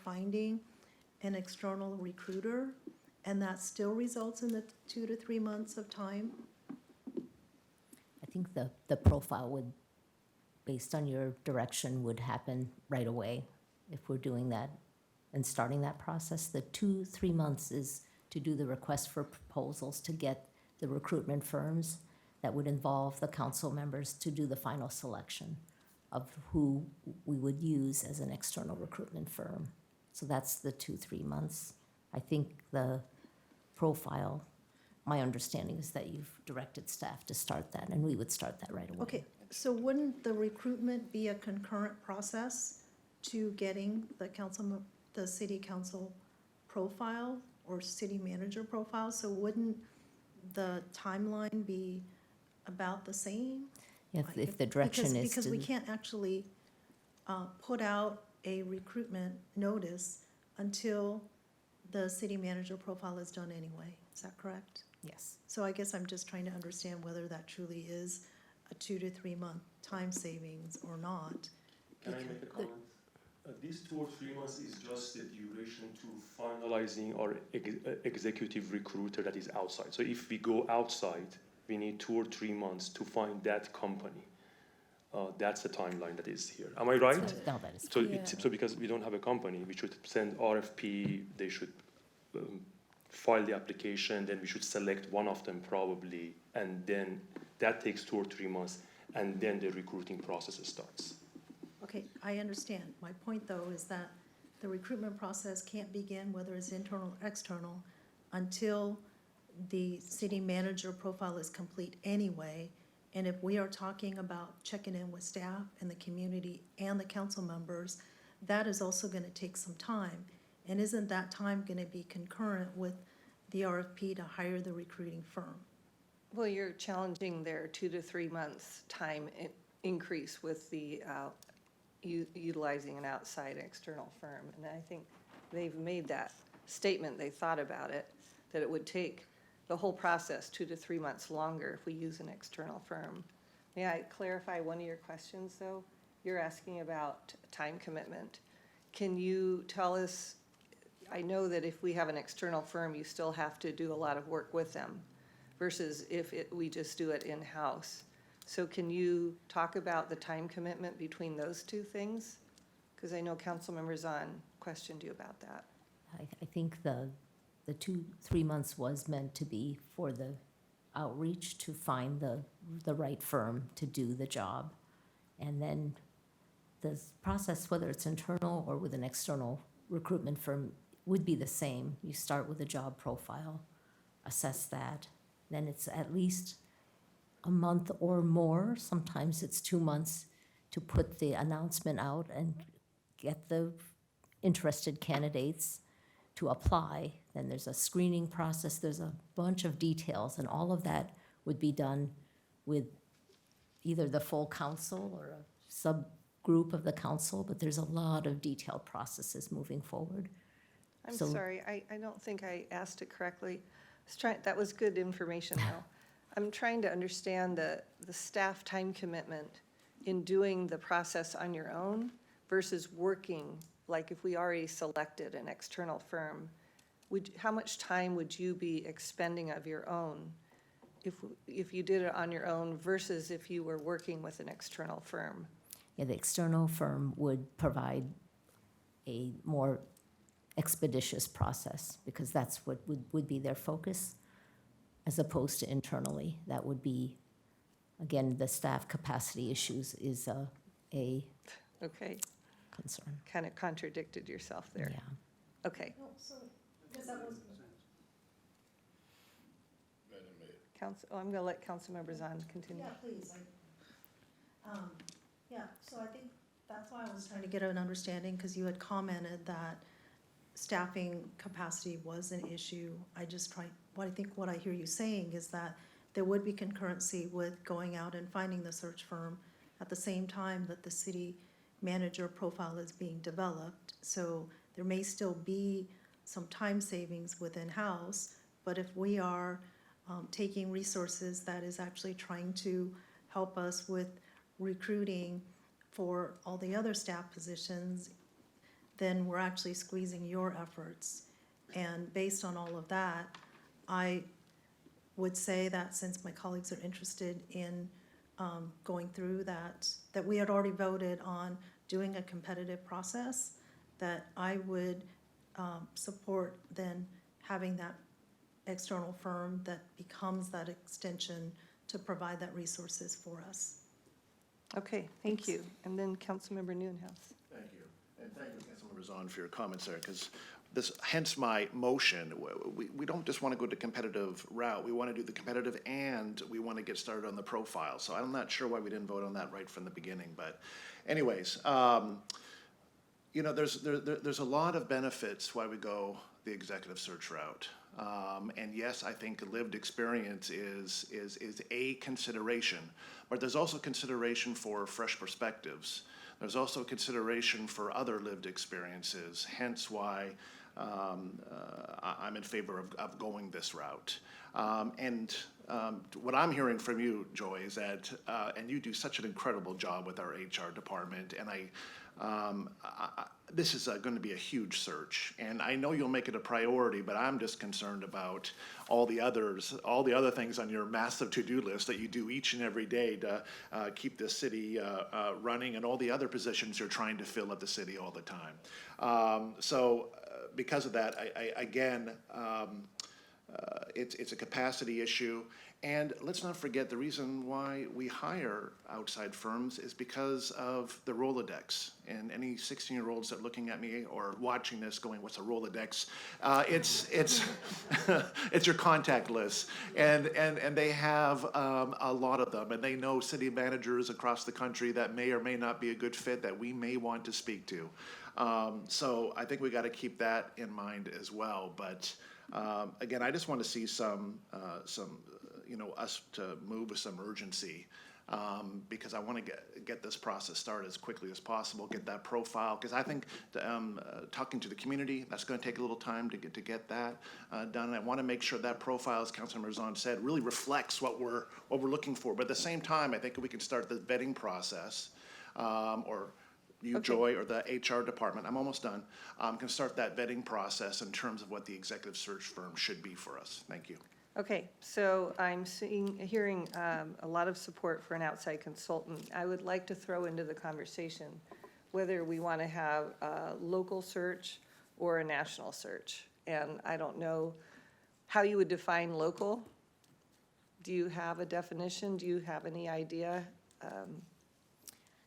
finding an external recruiter, and that still results in the 2 to 3 months of time? I think the profile would, based on your direction, would happen right away if we're doing that and starting that process. The 2-3 months is to do the request for proposals to get the recruitment firms. That would involve the council members to do the final selection of who we would use as an external recruitment firm. So that's the 2-3 months. I think the profile, my understanding is that you've directed staff to start that, and we would start that right away. Okay, so wouldn't the recruitment be a concurrent process to getting the city council profile or city manager profile? So wouldn't the timeline be about the same? If the direction is Because we to, can't actually put out a recruitment notice until the city manager profile is done anyway. Is that correct? yes. So I guess I'm just trying to understand whether that truly is a 2 to 3 month time savings or not. Can I make a comment? These 2 or 3 months is just the duration to finalizing our executive recruiter that is outside. So if we go outside, we need 2 or 3 months to find that company. That's the timeline that is here. Am I right? No, that is. So because we don't have a company, we should send RFP, they should file the application, then we should select one of them probably, and then that takes 2 or 3 months, and then the recruiting process starts. Okay, I understand. My point, though, is that the recruitment process can't begin, whether it's internal or external, until the city manager profile is complete anyway. And if we are talking about checking in with staff and the community and the council members, that is also going to take some time. And isn't that time going to be concurrent with the RFP to hire the recruiting firm? Well, you're challenging their 2 to 3 months time increase with the utilizing an outside external firm. And I think they've made that statement, they thought about it, that it would take the whole process 2 to 3 months longer if we use an external firm. May I clarify one of your questions, though? You're asking about time commitment. Can you tell us, I know that if we have an external firm, you still have to do a lot of work with them versus if we just do it in-house. So can you talk about the time commitment between those two things? Because I know Councilmember Zahn questioned you about that. I think the 2-3 months was meant to be for the outreach to find the right firm to do the job. And then the process, whether it's internal or with an external recruitment firm, would be the same. You start with a job profile, assess that, then it's at least a month or more, sometimes it's 2 months, to put the announcement out and get the interested candidates to apply. Then there's a screening process, there's a bunch of details, and all of that would be done with either the full council or a subgroup of the council, but there's a lot of detailed processes moving forward. I'm So- sorry, I don't think I asked it correctly. That was good information, though. I'm trying to understand the staff time commitment in doing the process on your own versus working, like if we already selected an external firm, how much time would you be expending of your own if you did it on your own versus if you were working with an external firm? Yeah, the external firm would provide a more expeditious process because that's what would be their focus as opposed to internally. That would be, again, the staff capacity issues is a Okay, concern. kind of contradicted yourself there. Yeah. Okay. I'm going to let Councilmember Zahn continue. Yeah, please. Yeah, so I think that's why I was trying to get an understanding, because you had commented that staffing capacity was an issue. What I hear you saying is that there would be concurrency with going out and finding the search firm at the same time that the city manager profile is being developed. So there may still be some time savings within house, but if we are taking resources that is actually trying to help us with recruiting for all the other staff positions, then we're actually squeezing your efforts. And based on all of that, I would say that since my colleagues are interested in going through that we had already voted on doing a competitive process, that I would support then having that external firm that becomes that extension to provide that resources for us. Okay, thank you. And then Councilmember Newhouse. Thank you. And thank you, Councilmember Zahn, for your comments there, because hence my motion. We don't just want to go the competitive route. We want to do the competitive and we want to get started on the profile. So I'm not sure why we didn't vote on that right from the beginning. But anyways, there's a lot of benefits why we go the executive search route. And yes, I think lived experience is a consideration, but there's also consideration for fresh perspectives. There's also consideration for other lived experiences, hence why I'm in favor of going this route. What I'm hearing from you, Joy, is that, and you do such an incredible job with our HR department, and this is going to be a huge search, and I know you'll make it a priority, but I'm just concerned about all the other things on your massive to-do list that you do each and every day to keep this city running, and all the other positions you're trying to fill at the city all the time. Because of that, it's a capacity issue. And let's not forget the reason why we hire outside firms is because of the Rolodex. And any 16-year-olds that are looking at me or watching this going, what's a Rolodex? It's your contact list. And they have a lot of them. And they know city managers across the country that may or may not be a good fit that we may want to speak to. So I think we got to keep that in mind as well. But again, I just want to see us to move with some urgency, because I want to get this process started as quickly as possible, get that profile, because I think talking to the community, that's going to take a little time to get that done. And I want to make sure that profile, as Councilmember Zahn said, really reflects what we're looking for. But at the same time, I think we can start the vetting process, or you, okay, Joy, or the HR department, I'm almost done, can start that vetting process in terms of what the executive search firm should be for us. Thank you. Okay, so I'm hearing a lot of support for an outside consultant. I would like to throw into the conversation whether we want to have a local search or a national search. And I don't know how you would define local. Do you have a definition? Do you have any idea?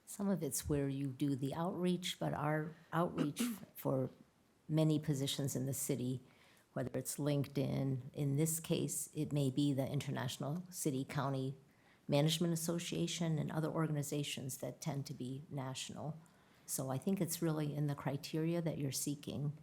Some of it's where you do the outreach, but our outreach for many positions in the city whether it's LinkedIn. In this case, it may be the International City County Management Association and other organizations that tend to be national. So I think it's really in the criteria that you're seeking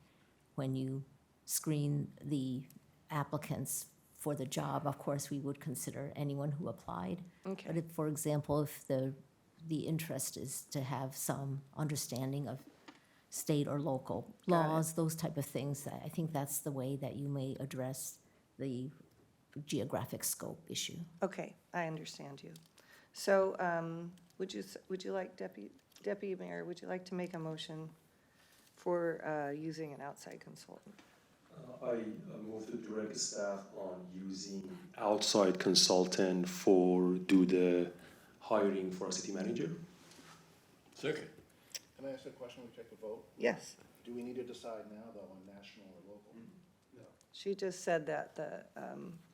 when you screen the applicants for the job. Of course, we would consider anyone who applied. Okay. But if, for example, if the interest is to have some understanding of state or local Got it. laws, those type of things, I think that's the way that you may address the geographic scope issue. Okay, I understand you. So, would you like, Deputy Mayor, would you like to make a motion for using an outside consultant? I move to direct staff on using outside consultant for do the hiring for a city manager. Second. Can I ask a question? We take a vote? Yes. Do we need to decide now, though, on national or local? She just said that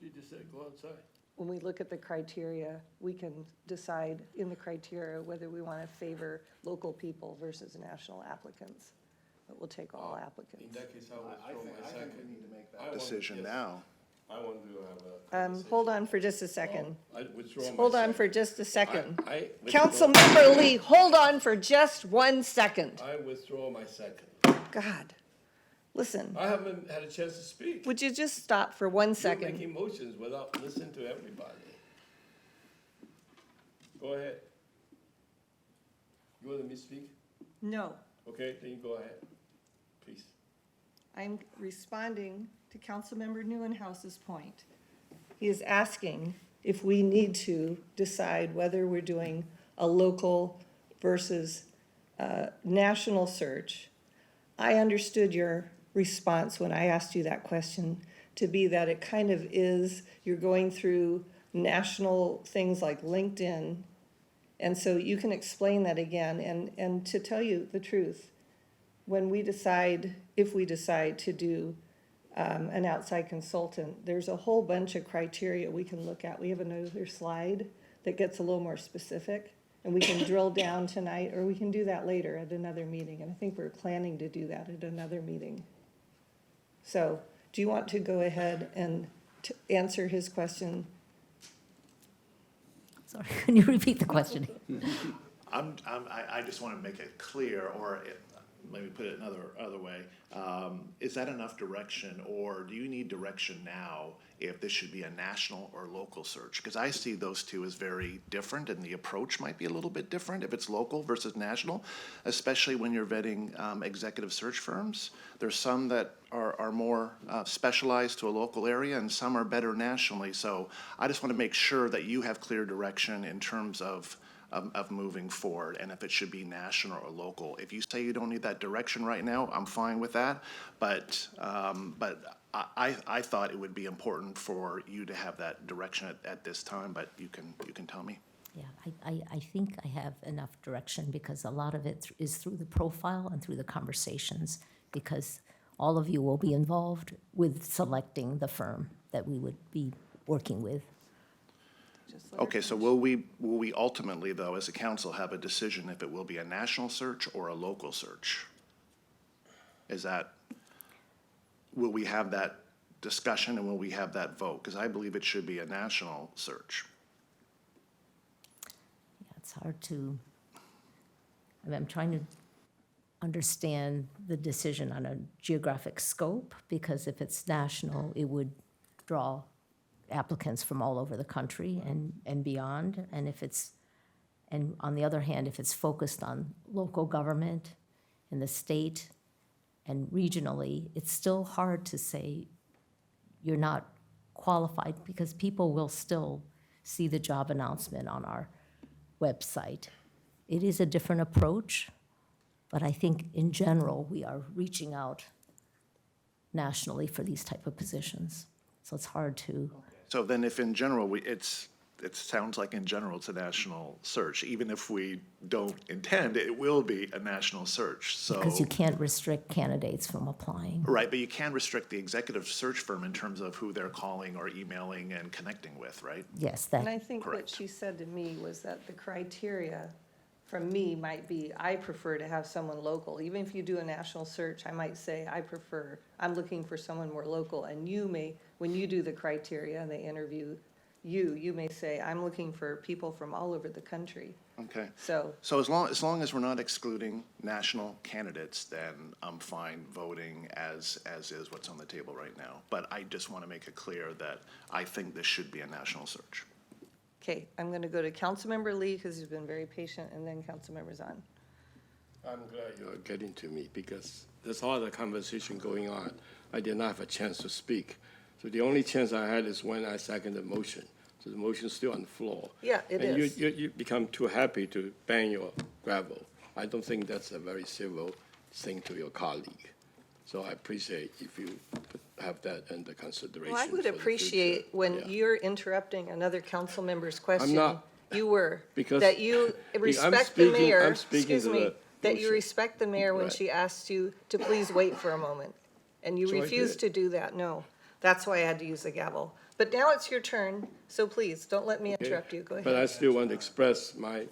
You just said go outside. when we look at the criteria, we can decide in the criteria whether we want to favor local people versus national applicants. But we'll take all In applicants. that case, I withdraw my second. we need to make I want- decision yes. now. I want to have a. Hold on for just a second. I withdraw my Hold on second. for just a second. I withdraw- Councilmember Lee, hold on for just 1 second. I withdraw my second. God, listen, I haven't had a chance to speak. would you just stop for 1 You're second? making motions without listening to everybody. Go ahead. You want me to speak? No, Okay, then you go ahead, please. I'm responding to Councilmember Neuenhouse's point. He is asking if we need to decide whether we're doing a local versus national search. I understood your response when I asked you that question to be that it kind of is, you're going through national things like LinkedIn. And so you can explain that again. And to tell you the truth, when we decide, if we decide to do an outside consultant, there's a whole bunch of criteria we can look at. We have another slide that gets a little more specific, and we can drill down tonight, or we can do that later at another meeting. And I think we're planning to do that at another meeting. So do you want to go ahead and answer his question? Sorry, can you repeat the question? I just want to make it clear, or maybe put it another way. Is that enough direction, or do you need direction now if this should be a national or local search? Because I see those two as very different, and the approach might be a little bit different if it's local versus national, especially when you're vetting executive search firms. There's some that are more specialized to a local area, and some are better nationally. So I just want to make sure that you have clear direction in terms of moving forward, and if it should be national or local. If you say you don't need that direction right now, I'm fine with that. But I thought it would be important for you to have that direction at this time. But you can tell me. Yeah, I think I have enough direction because a lot of it is through the profile and through the conversations, because all of you will be involved with selecting the firm that we would be working with. Okay, so will we ultimately, though, as a council, have a decision if it will be a national search or a local search? Will we have that discussion and will we have that vote? Because I believe it should be a national search. Yeah, it's hard to, I'm trying to understand the decision on a geographic scope, because if it's national, it would draw applicants from all over the country and beyond. And on the other hand, if it's focused on local government in the state and regionally, it's still hard to say you're not qualified, because people will still see the job announcement on our website. It is a different approach, but I think in general, we are reaching out nationally for these type of positions. So it's hard to. So then if in general, it sounds like in general it's a national search. Even if we don't intend, it will be a national search, so. Because you can't restrict candidates from applying. Right, but you can restrict the executive search firm in terms of who they're calling or emailing and connecting with, right? Yes, And I think what Correct. she said to me was that the criteria from me might be, I prefer to have someone local. Even if you do a national search, I might say, I'm looking for someone more local. And you may, when you do the criteria and they interview you may say, I'm looking for people from all over the country. Okay. So, So as long as we're not excluding national candidates, then I'm fine voting as is what's on the table right now. But I just want to make it clear that I think this should be a national search. okay, I'm gonna go to Councilmember Lee, because he's been very patient, and then Councilmember Zahn. I'm glad you're getting to me because there's all the conversation going on. I did not have a chance to speak. So the only chance I had is when I seconded the motion. So the motion's still on the floor. Yeah, it and is. You become too happy to bang your gavel. I don't think that's a very civil thing to your colleague. So I appreciate if you have that under consideration. Well, I would for the appreciate future. when Yeah. you're interrupting another council member's question. not. You were. Because That you I'm respect the speaking- mayor, I'm speaking excuse to me, the that you motion. respect the mayor when Right. she asked you to please wait for a moment. And you So I refused did. to do that, no. That's why I had to use the gavel. But now it's your turn, so please, don't let me Okay? interrupt you. Go But I ahead. still want to express my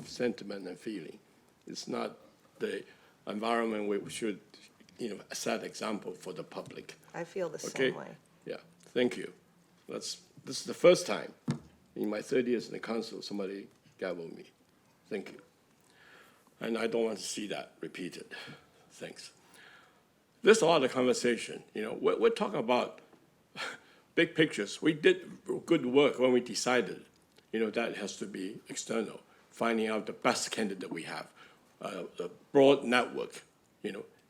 sentiment and feeling. It's not the environment we should, set example for the public. I feel the Okay? same way. Yeah, thank you. This is the first time in my 30 years in the council, somebody gavelled me. Thank you. And I don't want to see that repeated. Thanks. There's a lot of conversation, we're talking about big pictures. We did good work when we decided, that it has to be external, finding out the best candidate we have, a broad network,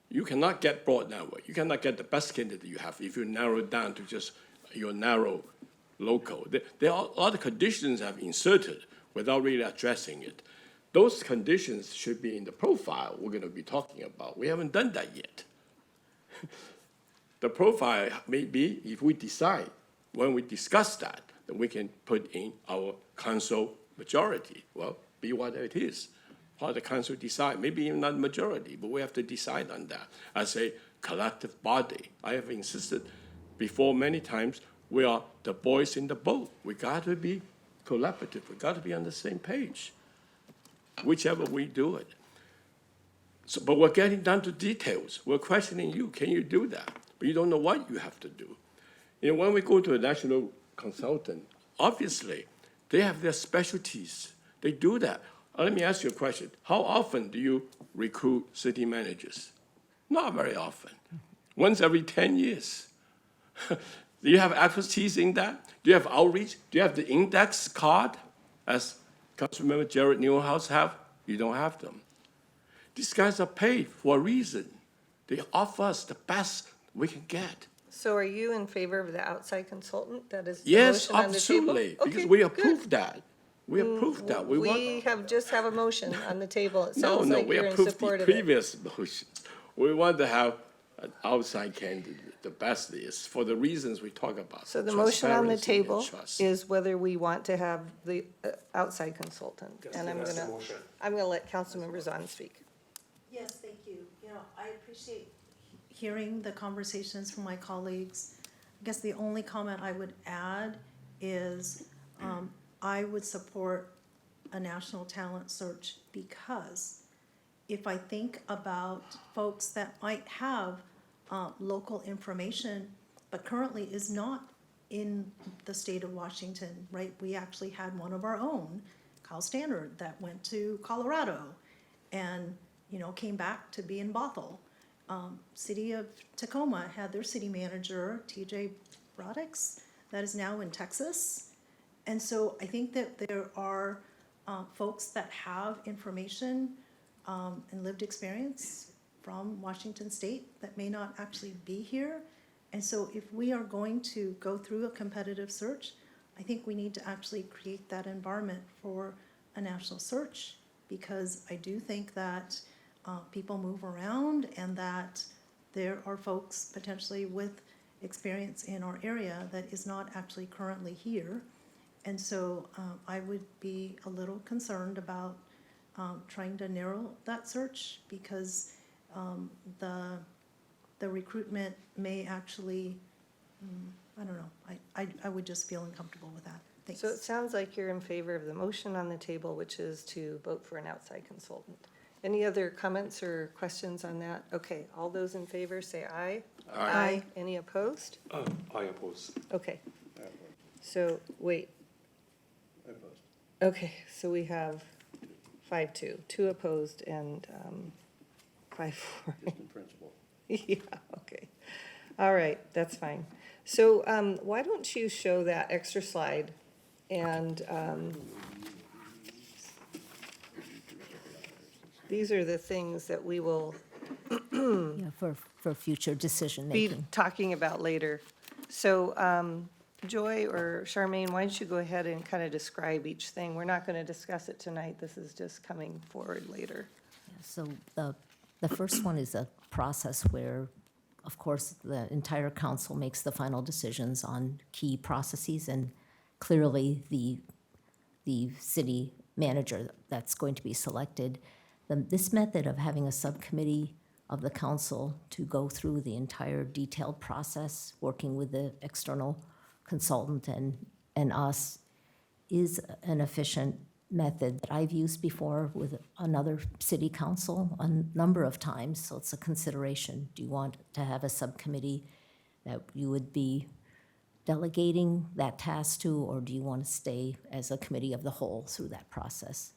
You cannot get broad network. You cannot get the best candidate you have if you narrow it down to just your narrow local. There are a lot of conditions I've inserted without really addressing it. Those conditions should be in the profile we're going to be talking about. We haven't done that yet. The profile may be, if we decide, when we discuss that, then we can put in our council majority. Well, be what it is. How the council decide, maybe even not majority, but we have to decide on that as a collective body. I have insisted before many times, we are the boys in the boat. We got to be collaborative. We got to be on the same page, whichever we do it. So, but we're getting down to details. We're questioning you. Can you do that? But you don't know what you have to do. When we go to a national consultant, obviously, they have their specialties. They do that. Let me ask you a question. How often do you recruit city managers? Not very often. Once every 10 years. Do you have expertise in that? Do you have outreach? Do you have the index card, as Councilmember Jared Newhouse have? You don't have them. These guys are paid for a reason. They offer us the best we can get. So are you in favor of the outside consultant? That is the Yes, motion on the table? absolutely, because Okay, we good. approved that. We approved that. We want. just have a motion on the table. It No, sounds no, like we you're in approved support the of it. previous motion. We want to have an outside candidate, the best is, for the reasons we talk about. So the motion on the transparency and table trust. is whether we want to have the outside consultant. And I'm gonna let Councilmember Zahn speak. Yes, thank you. I appreciate hearing the conversations from my colleagues. I guess the only comment I would add is I would support a national talent search because if I think about folks that might have local information, but currently is not in the state of Washington, right? We actually had one of our own, Kyle Standard, that went to Colorado and came back to be in Bothell. City of Tacoma had their city manager, TJ Brodix, that is now in Texas. And so I think that there are folks that have information and lived experience from Washington State that may not actually be here. And so if we are going to go through a competitive search, I think we need to actually create that environment for a national search, because I do think that people move around and that there are folks potentially with experience in our area that is not actually currently here. And so I would be a little concerned about trying to narrow that search, because the recruitment may actually, I don't know, I would just feel uncomfortable with that. Thanks. So it sounds like you're in favor of the motion on the table, which is to vote for an outside consultant. Any other comments or questions on that? Okay, all those in favor say aye. Aye. Any opposed? I oppose. Okay, so, wait, Opposed. okay, so we have 5-2, 2 opposed and 5-4. Just in principle. Yeah, okay. All right, that's fine. So why don't you show that extra slide and these are the things that we will Yeah, for future be decision-making. talking about later. So Joy or Charmaine, why don't you go ahead and kind of describe each thing? We're not going to discuss it tonight. This is just coming forward later. So the first one is a process where, of course, the entire council makes the final decisions on key processes, and clearly the city manager that's going to be selected. This method of having a subcommittee of the council to go through the entire detailed process, working with the external consultant and us, is an efficient method that I've used before with another city council a number of times, so it's a consideration. Do you want to have a subcommittee that you would be delegating that task to, or do you want to stay as a committee of the whole through that process?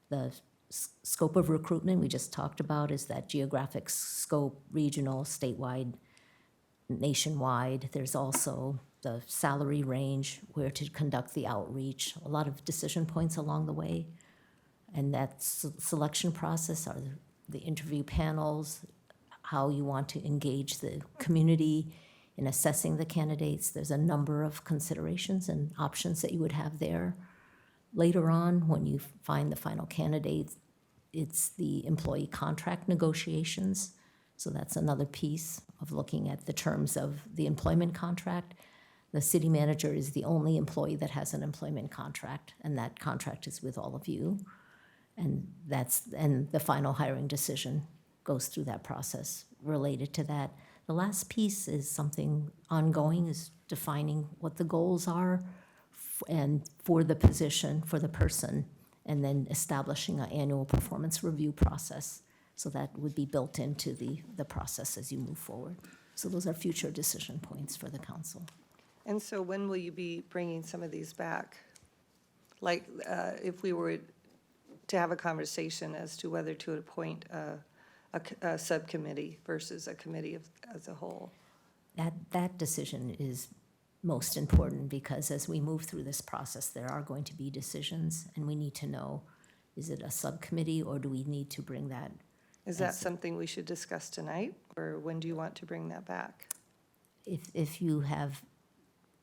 The scope of recruitment we just talked about is that geographic scope, regional, statewide, nationwide. There's also the salary range, where to conduct the outreach, a lot of decision points along the way. And that selection process are the interview panels, how you want to engage the community in assessing the candidates. There's a number of considerations and options that you would have there. Later on, when you find the final candidate, it's the employee contract negotiations. So that's another piece of looking at the terms of the employment contract. The city manager is the only employee that has an employment contract, and that contract is with all of you. And the final hiring decision goes through that process related to that. The last piece is something ongoing, is defining what the goals are and for the position, for the person, and then establishing an annual performance review process. So that would be built into the process as you move forward. So those are future decision points for the council. And so when will you be bringing some of these back? Like if we were to have a conversation as to whether to appoint a subcommittee versus a committee as a whole? That decision is most important, because as we move through this process, there are going to be decisions, and we need to know, is it a subcommittee, or do we need to bring that? Is that something we should discuss tonight, or when do you want to bring that back? If you have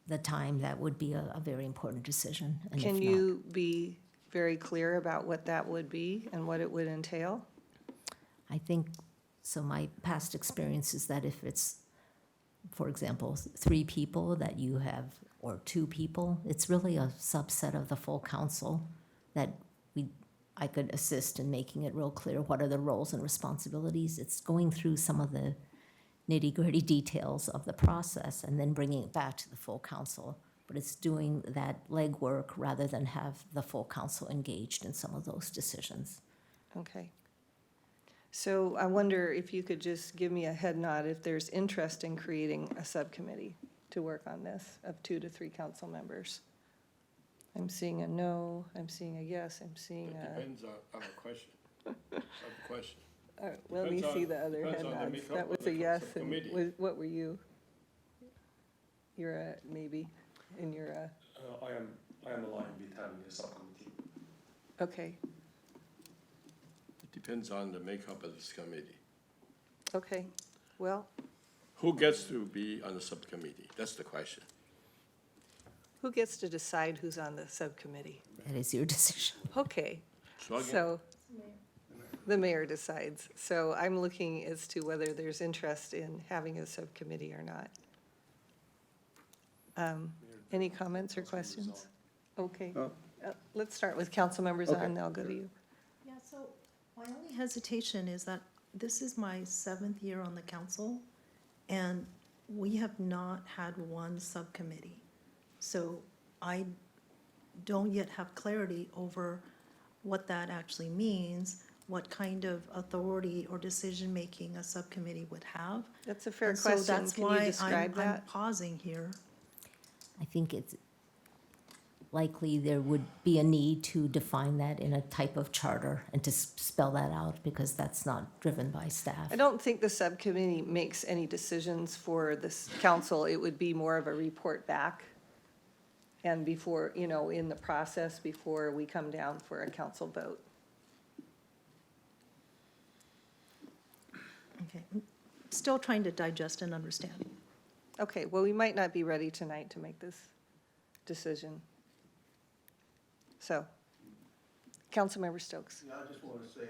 the time, that would be a very important decision. And if Can not- you be very clear about what that would be and what it would entail? I think, so my past experience is that if it's, for example, 3 people that you have, or 2 people, it's really a subset of the full council that I could assist in making it real clear what are the roles and responsibilities. It's going through some of the nitty-gritty details of the process and then bringing it back to the full council. But it's doing that legwork rather than have the full council engaged in some of those decisions. Okay. So I wonder if you could just give me a head nod if there's interest in creating a subcommittee to work on this of 2 to 3 council members. I'm seeing a no, I'm seeing a yes, I'm seeing It a. depends on the question. Of the question. All right, let me Depends see on- the other head depends on the nods. makeup That of was the a yes, and subcommittee. what were you? You're a maybe, and you're a, I am aligned with having a subcommittee. okay, It depends on the makeup of this committee. okay. Well, Who gets to be on the subcommittee? That's the question. who gets to decide who's on the subcommittee? That is your decision. Okay, So again, so the mayor decides. So I'm looking as to whether there's interest in having a subcommittee or not. Any comments or questions? Okay, let's start with council members Okay. on, then I'll go to you. Yeah, so my only hesitation is that this is my 7th year on the council, and we have not had one subcommittee. So I don't yet have clarity over what that actually means, what kind of authority or decision-making a subcommittee would have. That's a fair And question. So that's Can you why describe I'm that? pausing here. I think it's likely there would be a need to define that in a type of charter and to spell that out, because that's not driven by staff. I don't think the subcommittee makes any decisions for this council. It would be more of a report back. And before, you know, in the process, before we come down for a council vote. Okay, still trying to digest and understand. Okay, well, we might not be ready tonight to make this decision. So, Councilmember Stokes. Yeah, I just want to say,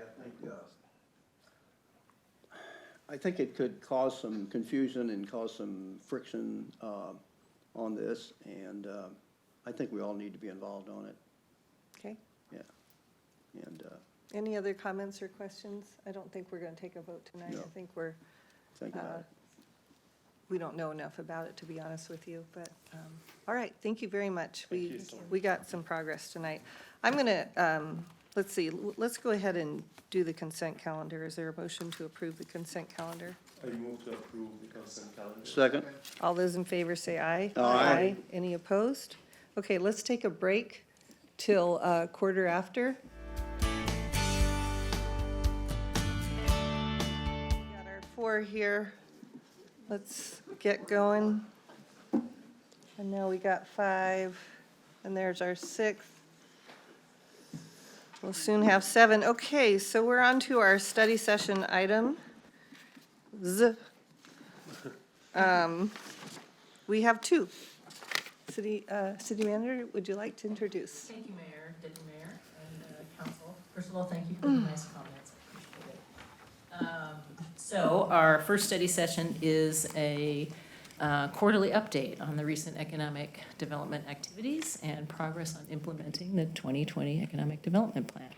I think it could cause some confusion and cause some friction on this, and I think we all need to be involved on it. Okay. Yeah. And Any other comments or questions? I don't think we're going to take a vote tonight. No. I think we're, think about it. we don't know enough about it, to be honest with you, but, all right, thank you very much. We got some progress tonight. I'm going to, let's see, let's go ahead and do the consent calendar. Is there a motion to approve the consent calendar? I move to approve the consent calendar. Second. All those in favor say aye. Aye. Any opposed? Okay, let's take a break till quarter after. We got our 4 here. Let's get going. And now we got 5, and there's our 6th. We'll soon have 7. Okay, so we're on to our study session item. We have 2. City Manager, would you like to introduce? Thank you, Mayor, Deputy Mayor, and Council. First of all, thank you for the nice comments. I appreciate it. So our first study session is a quarterly update on the recent economic development activities and progress on implementing the 2020 Economic Development Plan.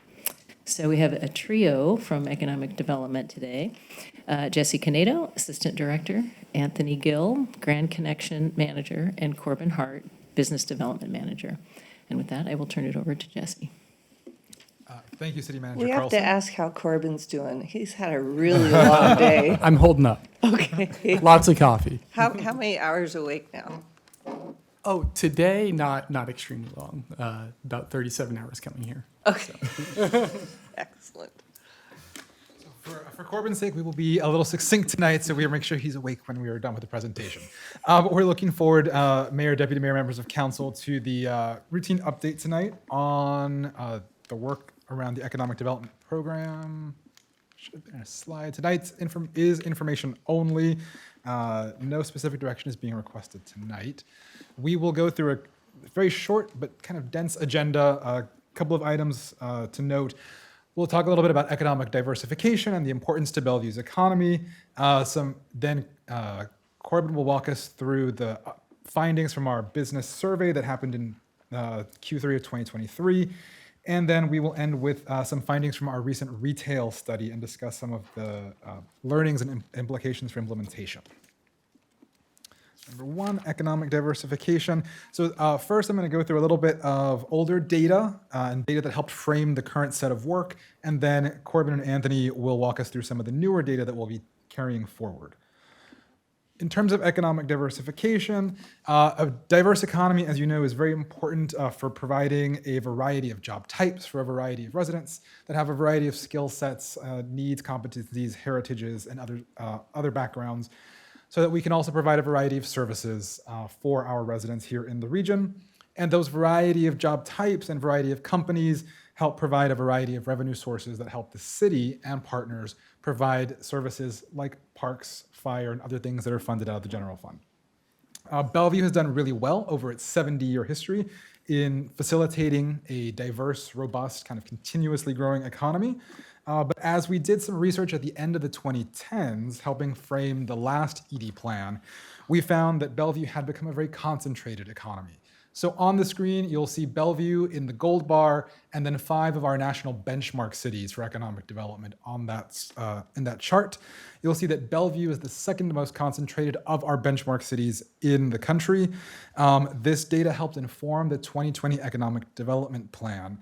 So we have a trio from Economic Development today. Jesse Canedo, Assistant Director, Anthony Gill, Grand Connection Manager, and Corbin Hart, Business Development Manager. And with that, I will turn it over to Jesse. Thank you, City Manager We have Carlson. to ask how Corbin's doing. He's had a really long day. I'm holding up. Okay. Lots of coffee. How many hours awake now? Oh, today, not extremely long. About 37 hours coming here. Okay. Excellent. For Corbin's sake, we will be a little succinct tonight, so we'll make sure he's awake when we are done with the presentation. But we're looking forward, Mayor, Deputy Mayor, members of Council, to the routine update tonight on the work around the Economic Development Program. Should have been a slide. Tonight's is information only. No specific direction is being requested tonight. We will go through a very short but kind of dense agenda, a couple of items to note. We'll talk a little bit about economic diversification and the importance to Bellevue's economy. Then Corbin will walk us through the findings from our business survey that happened in Q3 of 2023. And then we will end with some findings from our recent retail study and discuss some of the learnings and implications for implementation. Number 1, economic diversification. So first, I'm going to go through a little bit of older data and data that helped frame the current set of work. And then Corbin and Anthony will walk us through some of the newer data that we'll be carrying forward. In terms of economic diversification, a diverse economy, as you know, is very important for providing a variety of job types for a variety of residents that have a variety of skill sets, needs, competencies, heritages, and other backgrounds, so that we can also provide a variety of services for our residents here in the region. And those variety of job types and variety of companies help provide a variety of revenue sources that help the city and partners provide services like parks, fire, and other things that are funded out of the general fund. Bellevue has done really well over its 70-year history in facilitating a diverse, robust, kind of continuously growing economy. But as we did some research at the end of the 2010s, helping frame the last ED plan, we found that Bellevue had become a very concentrated economy. So on the screen, you'll see Bellevue in the gold bar, and then 5 of our national benchmark cities for economic development on that, in that chart. You'll see that Bellevue is the second most concentrated of our benchmark cities in the country. This data helped inform the 2020 Economic Development Plan.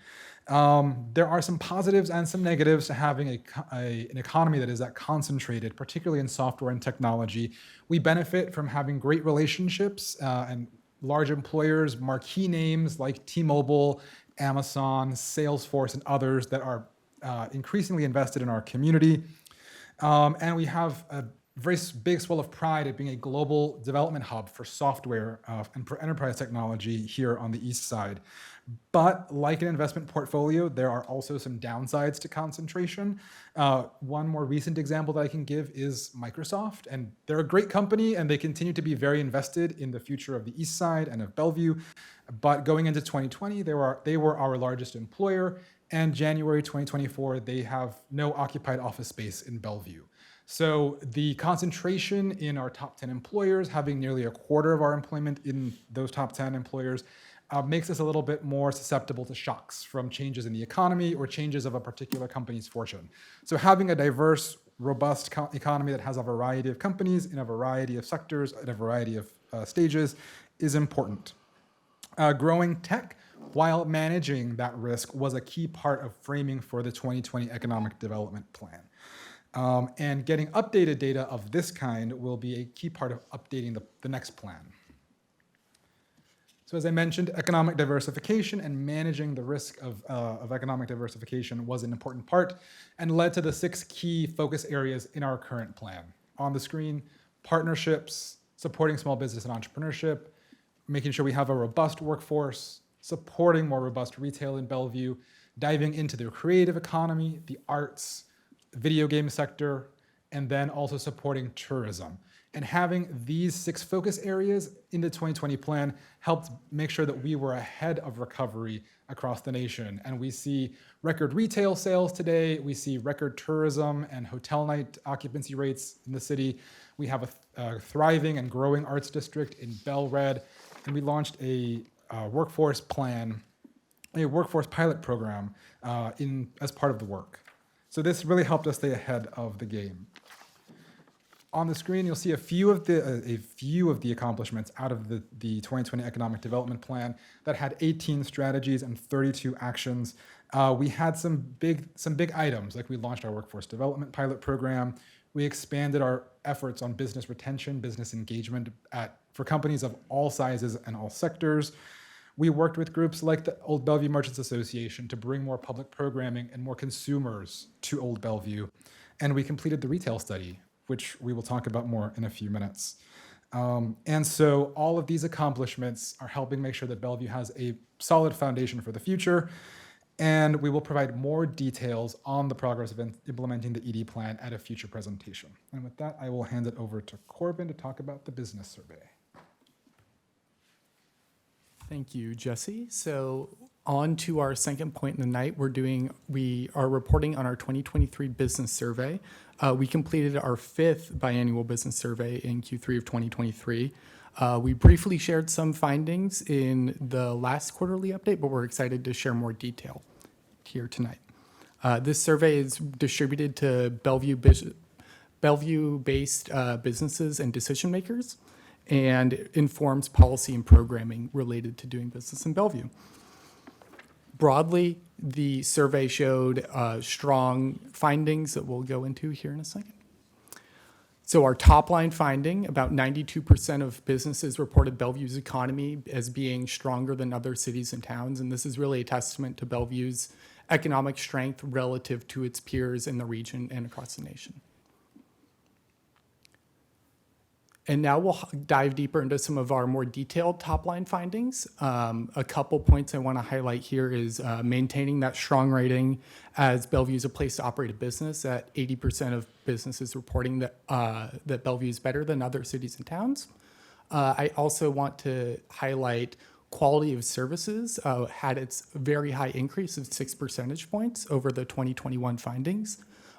There are some positives and some negatives to having an economy that is that concentrated, particularly in software and technology. We benefit from having great relationships and large employers, marquee names like T-Mobile, Amazon, Salesforce, and others that are increasingly invested in our community. And we have a very big swell of pride at being a global development hub for software and for enterprise technology here on the east side. But like an investment portfolio, there are also some downsides to concentration. One more recent example that I can give is Microsoft, and they're a great company and they continue to be very invested in the future of the east side and of Bellevue. But going into 2020, they were our largest employer, and January 2024, they have no occupied office space in Bellevue. So the concentration in our top 10 employers, having nearly a quarter of our employment in those top 10 employers, makes us a little bit more susceptible to shocks from changes in the economy or changes of a particular company's fortune. So having a diverse, robust economy that has a variety of companies in a variety of sectors at a variety of stages is important. Growing tech while managing that risk was a key part of framing for the 2020 Economic Development Plan. And getting updated data of this kind will be a key part of updating the next plan. So as I mentioned, economic diversification and managing the risk of economic diversification was an important part and led to the 6 key focus areas in our current plan. On the screen, partnerships, supporting small business and entrepreneurship, making sure we have a robust workforce, supporting more robust retail in Bellevue, diving into the creative economy, the arts, video game sector, and then also supporting tourism. And having these 6 focus areas in the 2020 plan helped make sure that we were ahead of recovery across the nation. And we see record retail sales today. We see record tourism and hotel night occupancy rates in the city. We have a thriving and growing arts district in Bell Red. And we launched a workforce plan, a workforce pilot program as part of the work. So this really helped us stay ahead of the game. On the screen, you'll see a few of the accomplishments out of the 2020 Economic Development Plan that had 18 strategies and 32 actions. We had some big items, like we launched our workforce development pilot program. We expanded our efforts on business retention, business engagement for companies of all sizes and all sectors. We worked with groups like the Old Bellevue Merchants Association to bring more public programming and more consumers to Old Bellevue. And we completed the retail study, which we will talk about more in a few minutes. And so all of these accomplishments are helping make sure that Bellevue has a solid foundation for the future. And we will provide more details on the progress of implementing the ED plan at a future presentation. And with that, I will hand it over to Corbin to talk about the business survey. Thank you, Jesse. So on to our second point in the night, we are reporting on our 2023 business survey. We completed our 5th biannual business survey in Q3 of 2023. We briefly shared some findings in the last quarterly update, but we're excited to share more detail here tonight. This survey is distributed to Bellevue-based businesses and decision makers, and informs policy and programming related to doing business in Bellevue. Broadly, the survey showed strong findings that we'll go into here in a second. So our top line finding, about 92% of businesses reported Bellevue's economy as being stronger than other cities and towns, and this is really a testament to Bellevue's economic strength relative to its peers in the region and across the nation. And now we'll dive deeper into some of our more detailed top-line findings. A couple points I want to highlight here is maintaining that strong rating as Bellevue is a place to operate a business, at 80% of businesses reporting that Bellevue is better than other cities and towns. I also want to highlight quality of services had its very high increase of 6 percentage points over the 2021 findings.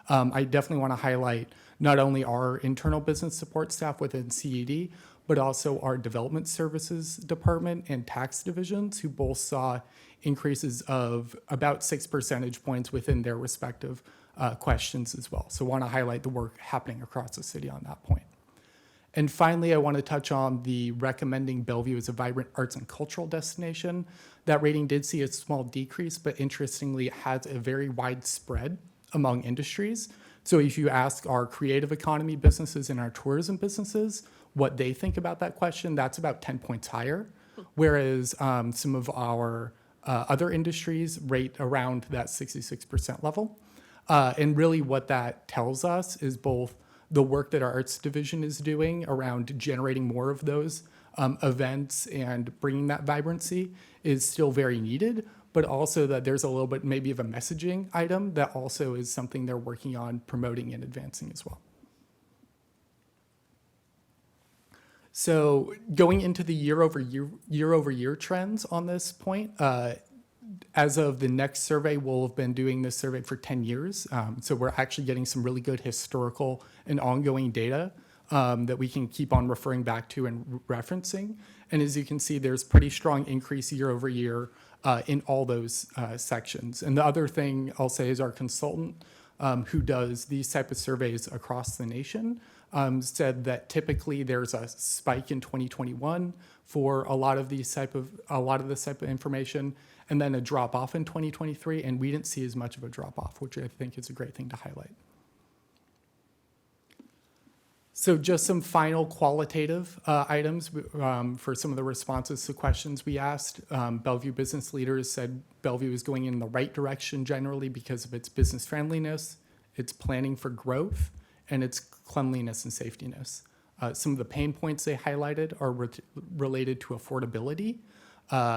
I definitely want to highlight not only our internal business support staff within CED, but also our development services department and tax divisions, who both saw increases of about 6 percentage points within their respective questions as well. So I want to highlight the work happening across the city on that point. And finally, I want to touch on the recommending Bellevue as a vibrant arts and cultural destination. That rating did see a small decrease, but interestingly, it has a very wide spread among industries. So if you ask our creative economy businesses and our tourism businesses what they think about that question, that's about 10 points higher, whereas some of our other industries rate around that 66% level. And really what that tells us is both the work that our arts division is doing around generating more of those events and bringing that vibrancy is still very needed, but also that there's a little bit maybe of a messaging item that also is something they're working on promoting and advancing as well. So going into the year-over-year trends on this point, as of the next survey, we'll have been doing this survey for 10 years. So we're actually getting some really good historical and ongoing data that we can keep on referring back to and referencing. And as you can see, there's pretty strong increase year over year in all those sections. And the other thing I'll say is our consultant who does these type of surveys across the nation said that typically there's a spike in 2021 for a lot of this type of information, and then a drop off in 2023, and we didn't see as much of a drop off, which I think is a great thing to highlight. So just some final qualitative items for some of the responses to questions we asked. Bellevue business leaders said Bellevue is going in the right direction generally because of its business friendliness, its planning for growth, and its cleanliness and safetiness. Some of the pain points they highlighted are related to affordability,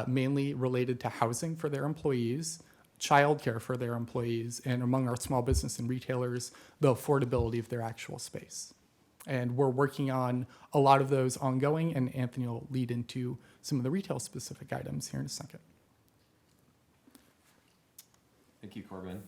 mainly related to housing for their employees, childcare for their employees, and among our small business and retailers, the affordability of their actual space. And we're working on a lot of those ongoing, and Anthony will lead into some of the retail-specific items here in a second. Thank you, Corbin.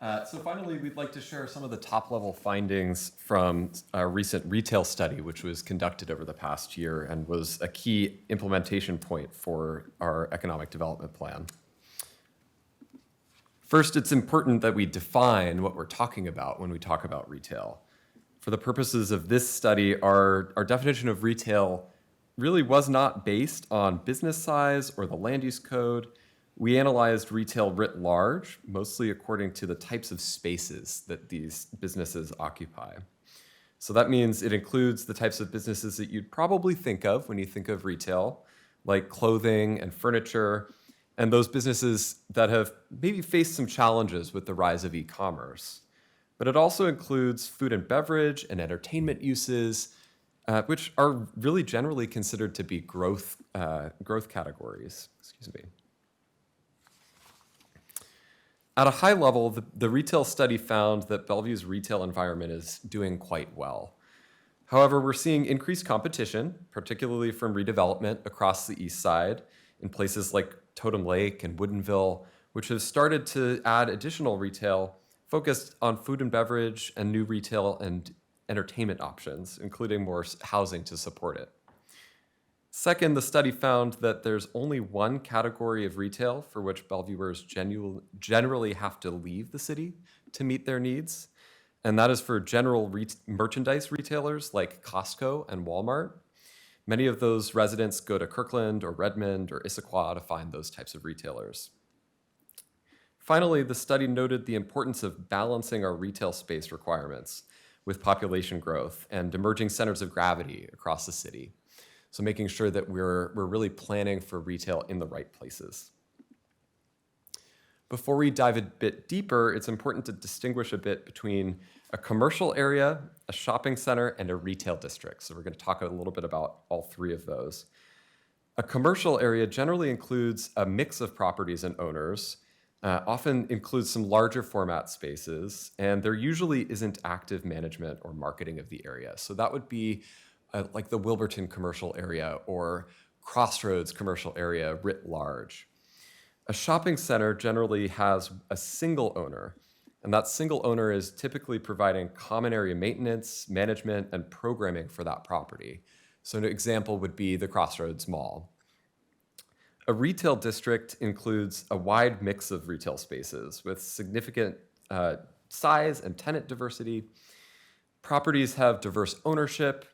So finally, we'd like to share some of the top-level findings from a recent retail study, which was conducted over the past year and was a key implementation point for our economic development plan. First, it's important that we define what we're talking about when we talk about retail. For the purposes of this study, our definition of retail really was not based on business size or the land use code. We analyzed retail writ large, mostly according to the types of spaces that these businesses occupy. So that means it includes the types of businesses that you'd probably think of when you think of retail, like clothing and furniture, and those businesses that have maybe faced some challenges with the rise of e-commerce. But it also includes food and beverage and entertainment uses, which are really generally considered to be growth categories. Excuse me. At a high level, the retail study found that Bellevue's retail environment is doing quite well. However, we're seeing increased competition, particularly from redevelopment across the east side in places like Totem Lake and Woodinville, which have started to add additional retail focused on food and beverage and new retail and entertainment options, including more housing to support it. Second, the study found that there's only one category of retail for which Bellevuers generally have to leave the city to meet their needs, and that is for general merchandise retailers like Costco and Walmart. Many of those residents go to Kirkland or Redmond or Issaquah to find those types of retailers. Finally, the study noted the importance of balancing our retail space requirements with population growth and emerging centers of gravity across the city. So making sure that we're really planning for retail in the right places. Before we dive a bit deeper, it's important to distinguish a bit between a commercial area, a shopping center, and a retail district. So we're going to talk a little bit about all three of those. A commercial area generally includes a mix of properties and owners, often includes some larger format spaces, and there usually isn't active management or marketing of the area. So that would be like the Wilburton commercial area or Crossroads commercial area writ large. A shopping center generally has a single owner, and that single owner is typically providing common area maintenance, management, and programming for that property. So an example would be the Crossroads Mall. A retail district includes a wide mix of retail spaces with significant size and tenant diversity. Properties have diverse ownership,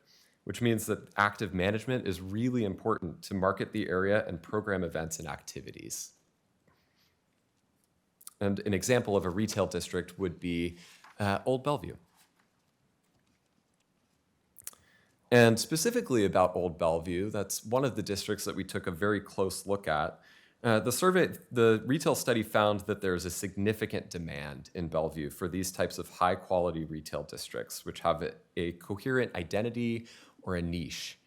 which means that active management is really important to market the area and program events and activities. And an example of a retail district would be Old Bellevue. And specifically about Old Bellevue, that's one of the districts that we took a very close look at. The retail study found that there's a significant demand in Bellevue for these types of high quality retail districts, which have a coherent identity or a niche.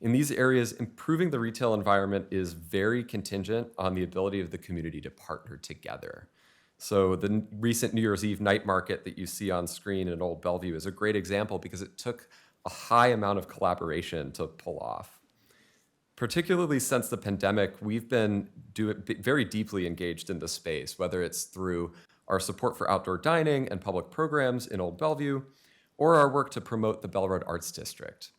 In these areas, improving the retail environment is very contingent on the ability of the community to partner together. So the recent New Year's Eve night market that you see on screen in Old Bellevue is a great example because it took a high amount of collaboration to pull off. Particularly since the pandemic, we've been very deeply engaged in this space, whether it's through our support for outdoor dining and public programs in Old Bellevue, or our work to promote the Bell Road Arts District.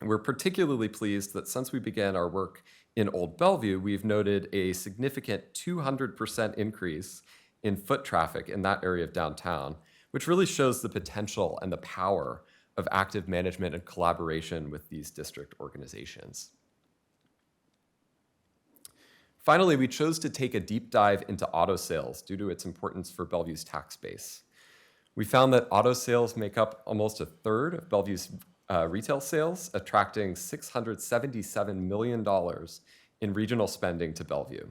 We're particularly pleased that since we began our work in Old Bellevue, we've noted a significant 200% increase in foot traffic in that area of downtown, which really shows the potential and the power of active management and collaboration with these district organizations. Finally, we chose to take a deep dive into auto sales due to its importance for Bellevue's tax base. We found that auto sales make up almost a third of Bellevue's retail sales, attracting $677 million in regional spending to Bellevue.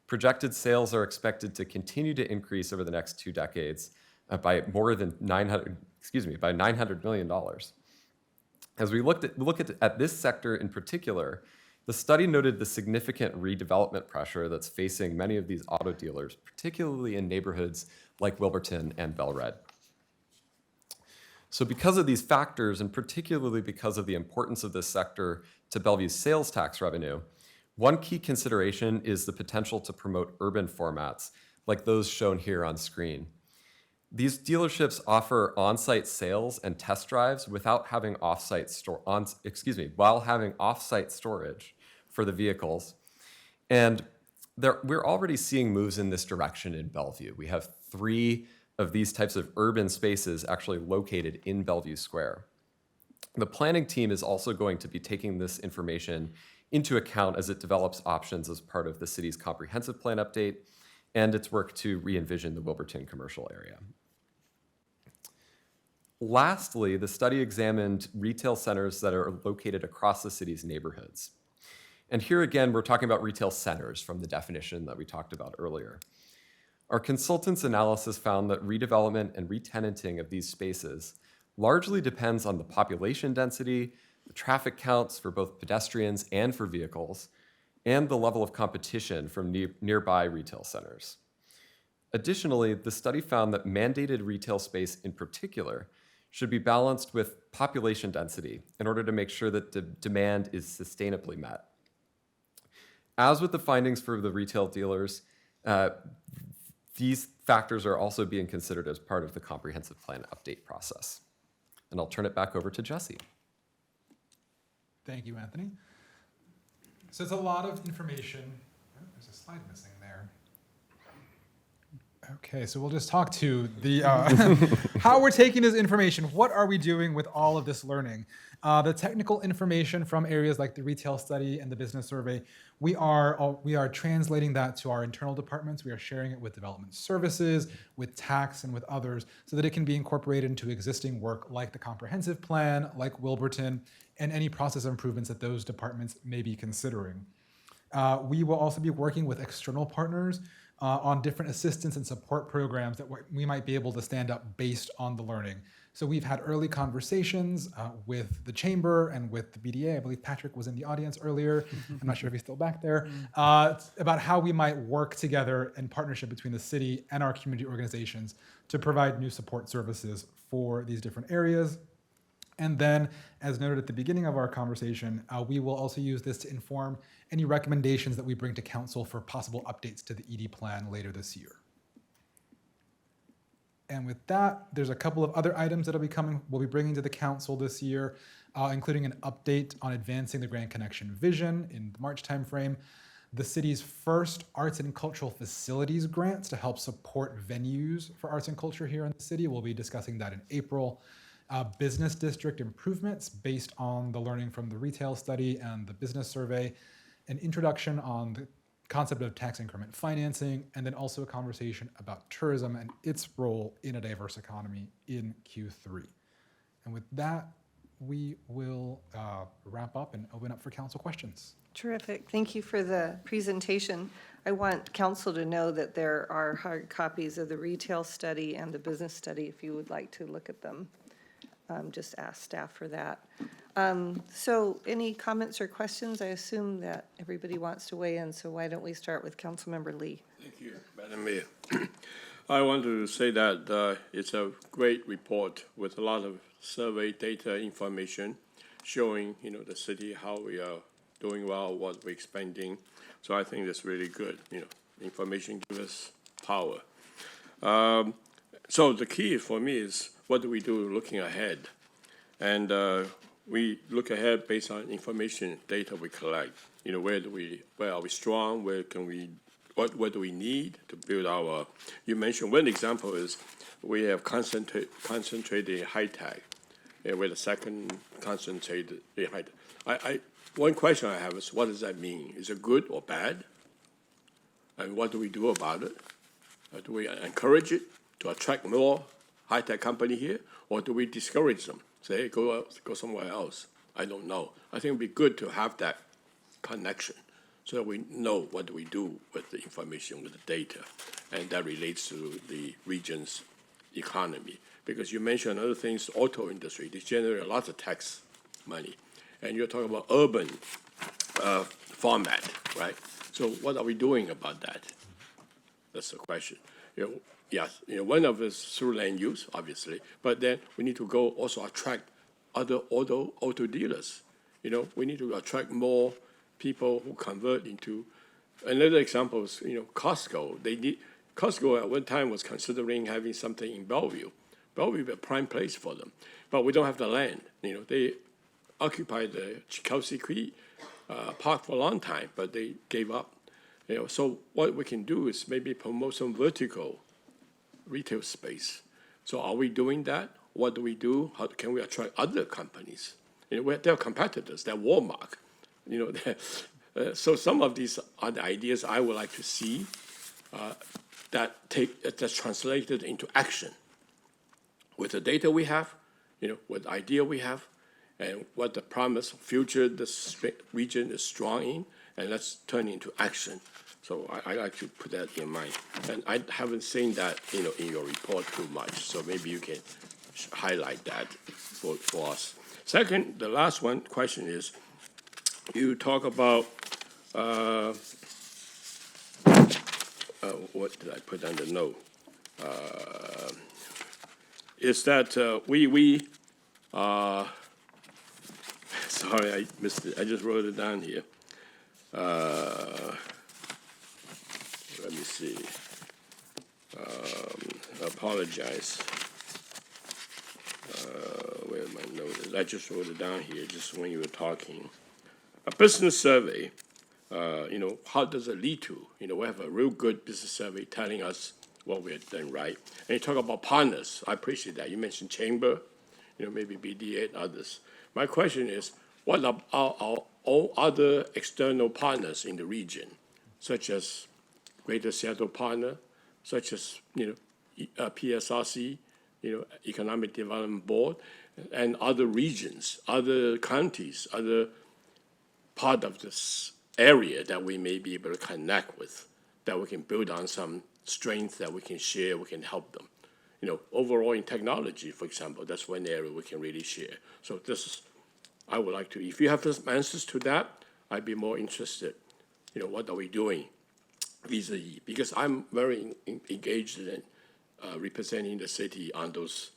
Projected sales are expected to continue to increase over the next 2 decades by more than $900 million. As we look at this sector in particular, the study noted the significant redevelopment pressure that's facing many of these auto dealers, particularly in neighborhoods like Wilburton and Bellred. So because of these factors, and particularly because of the importance of this sector to Bellevue's sales tax revenue, one key consideration is the potential to promote urban formats like those shown here on screen. These dealerships offer on-site sales and test drives without having while having off-site storage for the vehicles. And we're already seeing moves in this direction in Bellevue. We have 3 of these types of urban spaces actually located in Bellevue Square. The planning team is also going to be taking this information into account as it develops options as part of the city's comprehensive plan update and its work to re-envision the Wilburton commercial area. Lastly, the study examined retail centers that are located across the city's neighborhoods. And here again, we're talking about retail centers from the definition that we talked about earlier. Our consultants' analysis found that redevelopment and retenanting of these spaces largely depends on the population density, the traffic counts for both pedestrians and for vehicles, and the level of competition from nearby retail centers. Additionally, the study found that mandated retail space in particular should be balanced with population density in order to make sure that the demand is sustainably met. As with the findings for the retail dealers, these factors are also being considered as part of the comprehensive plan update process. And I'll turn it back over to Jesse. Thank you, Anthony. So it's a lot of information. Oh, there's a slide missing there. Okay, so we'll just talk to the how we're taking this information. What are we doing with all of this learning? The technical information from areas like the retail study and the business survey, we are translating that to our internal departments. We are sharing it with development services, with tax, and with others, so that it can be incorporated into existing work like the comprehensive plan, like Wilburton, and any process improvements that those departments may be considering. We will also be working with external partners on different assistance and support programs that we might be able to stand up based on the learning. So we've had early conversations with the chamber and with the BDA. I believe Patrick was in the audience earlier. I'm not sure if he's still back there, about how we might work together in partnership between the city and our community organizations to provide new support services for these different areas. And then, as noted at the beginning of our conversation, we will also use this to inform any recommendations that we bring to council for possible updates to the ED plan later this year. And with that, there's a couple of other items that'll be coming, we'll be bringing to the council this year, including an update on advancing the Grand Connection vision in the March timeframe, the city's first arts and cultural facilities grants to help support venues for arts and culture here in the city. We'll be discussing that in April. Business district improvements based on the learning from the retail study and the business survey, an introduction on the concept of tax increment financing, and then also a conversation about tourism and its role in a diverse economy in Q3. And with that, we will wrap up and open up for council questions. Terrific. Thank you for the presentation. I want council to know that there are hard copies of the retail study and the business study if you would like to look at them. Just ask staff for that. So any comments or questions? I assume that everybody wants to weigh in, so why don't we start with Councilmember Lee? Thank you, Madam Mayor. I want to say that it's a great report with a lot of survey data information showing, the city, how we are doing well, what we're expanding. So I think that's really good. Information gives us power. So the key for me is what do we do looking ahead? And we look ahead based on information data we collect. Where are we strong? What do we need to build our? You mentioned one example is we have concentrated high tech. We're the second concentrated high tech. One question I have is what does that mean? Is it good or bad? And what do we do about it? Do we encourage it to attract more high-tech company here, or do we discourage them? Say, hey, go somewhere else. I don't know. I think it'd be good to have that connection so that we know what do we do with the information, with the data, and that relates to the region's economy. Because you mentioned other things, auto industry, they generate a lot of tax money. And you're talking about urban format, right? So what are we doing about that? That's the question. Yes, one of it is through land use, obviously, but then we need to go also attract other auto dealers. We need to attract more people who convert into. Another example is, Costco. Costco at one time was considering having something in Bellevue. Bellevue is a prime place for them, but we don't have the land. They occupied the Chelsea Creek Park for a long time, but they gave up. So what we can do is maybe promote some vertical retail space. So are we doing that? What do we do? How can we attract other companies? They're competitors. They're Walmart. So some of these are the ideas I would like to see that's translated into action with the data we have, with the idea we have, and what the promise future this region is strong in, and let's turn into action. So I like to put that in mind. And I haven't seen that, in your report too much. So maybe you can highlight that for us. Second, the last question is, you talk about, what did I put on the note? Is that sorry, I missed it. I just wrote it down here. Let me see. I apologize. Where my note is? I just wrote it down here just when you were talking. A business survey, how does it lead to? We have a real good business survey telling us what we have done right. And you talk about partners. I appreciate that. You mentioned chamber, maybe BDA and others. My question is, what are our all other external partners in the region, such as Greater Seattle Partner, such as PSRC, Economic Development Board, and other regions, other counties, other part of this area that we may be able to connect with, that we can build on some strength that we can share, we can help them. Overall in technology, for example, that's one area we can really share. So I would like to, if you have some answers to that, I'd be more interested. What are we doing vis-a-vis? Because I'm very engaged in representing the city on those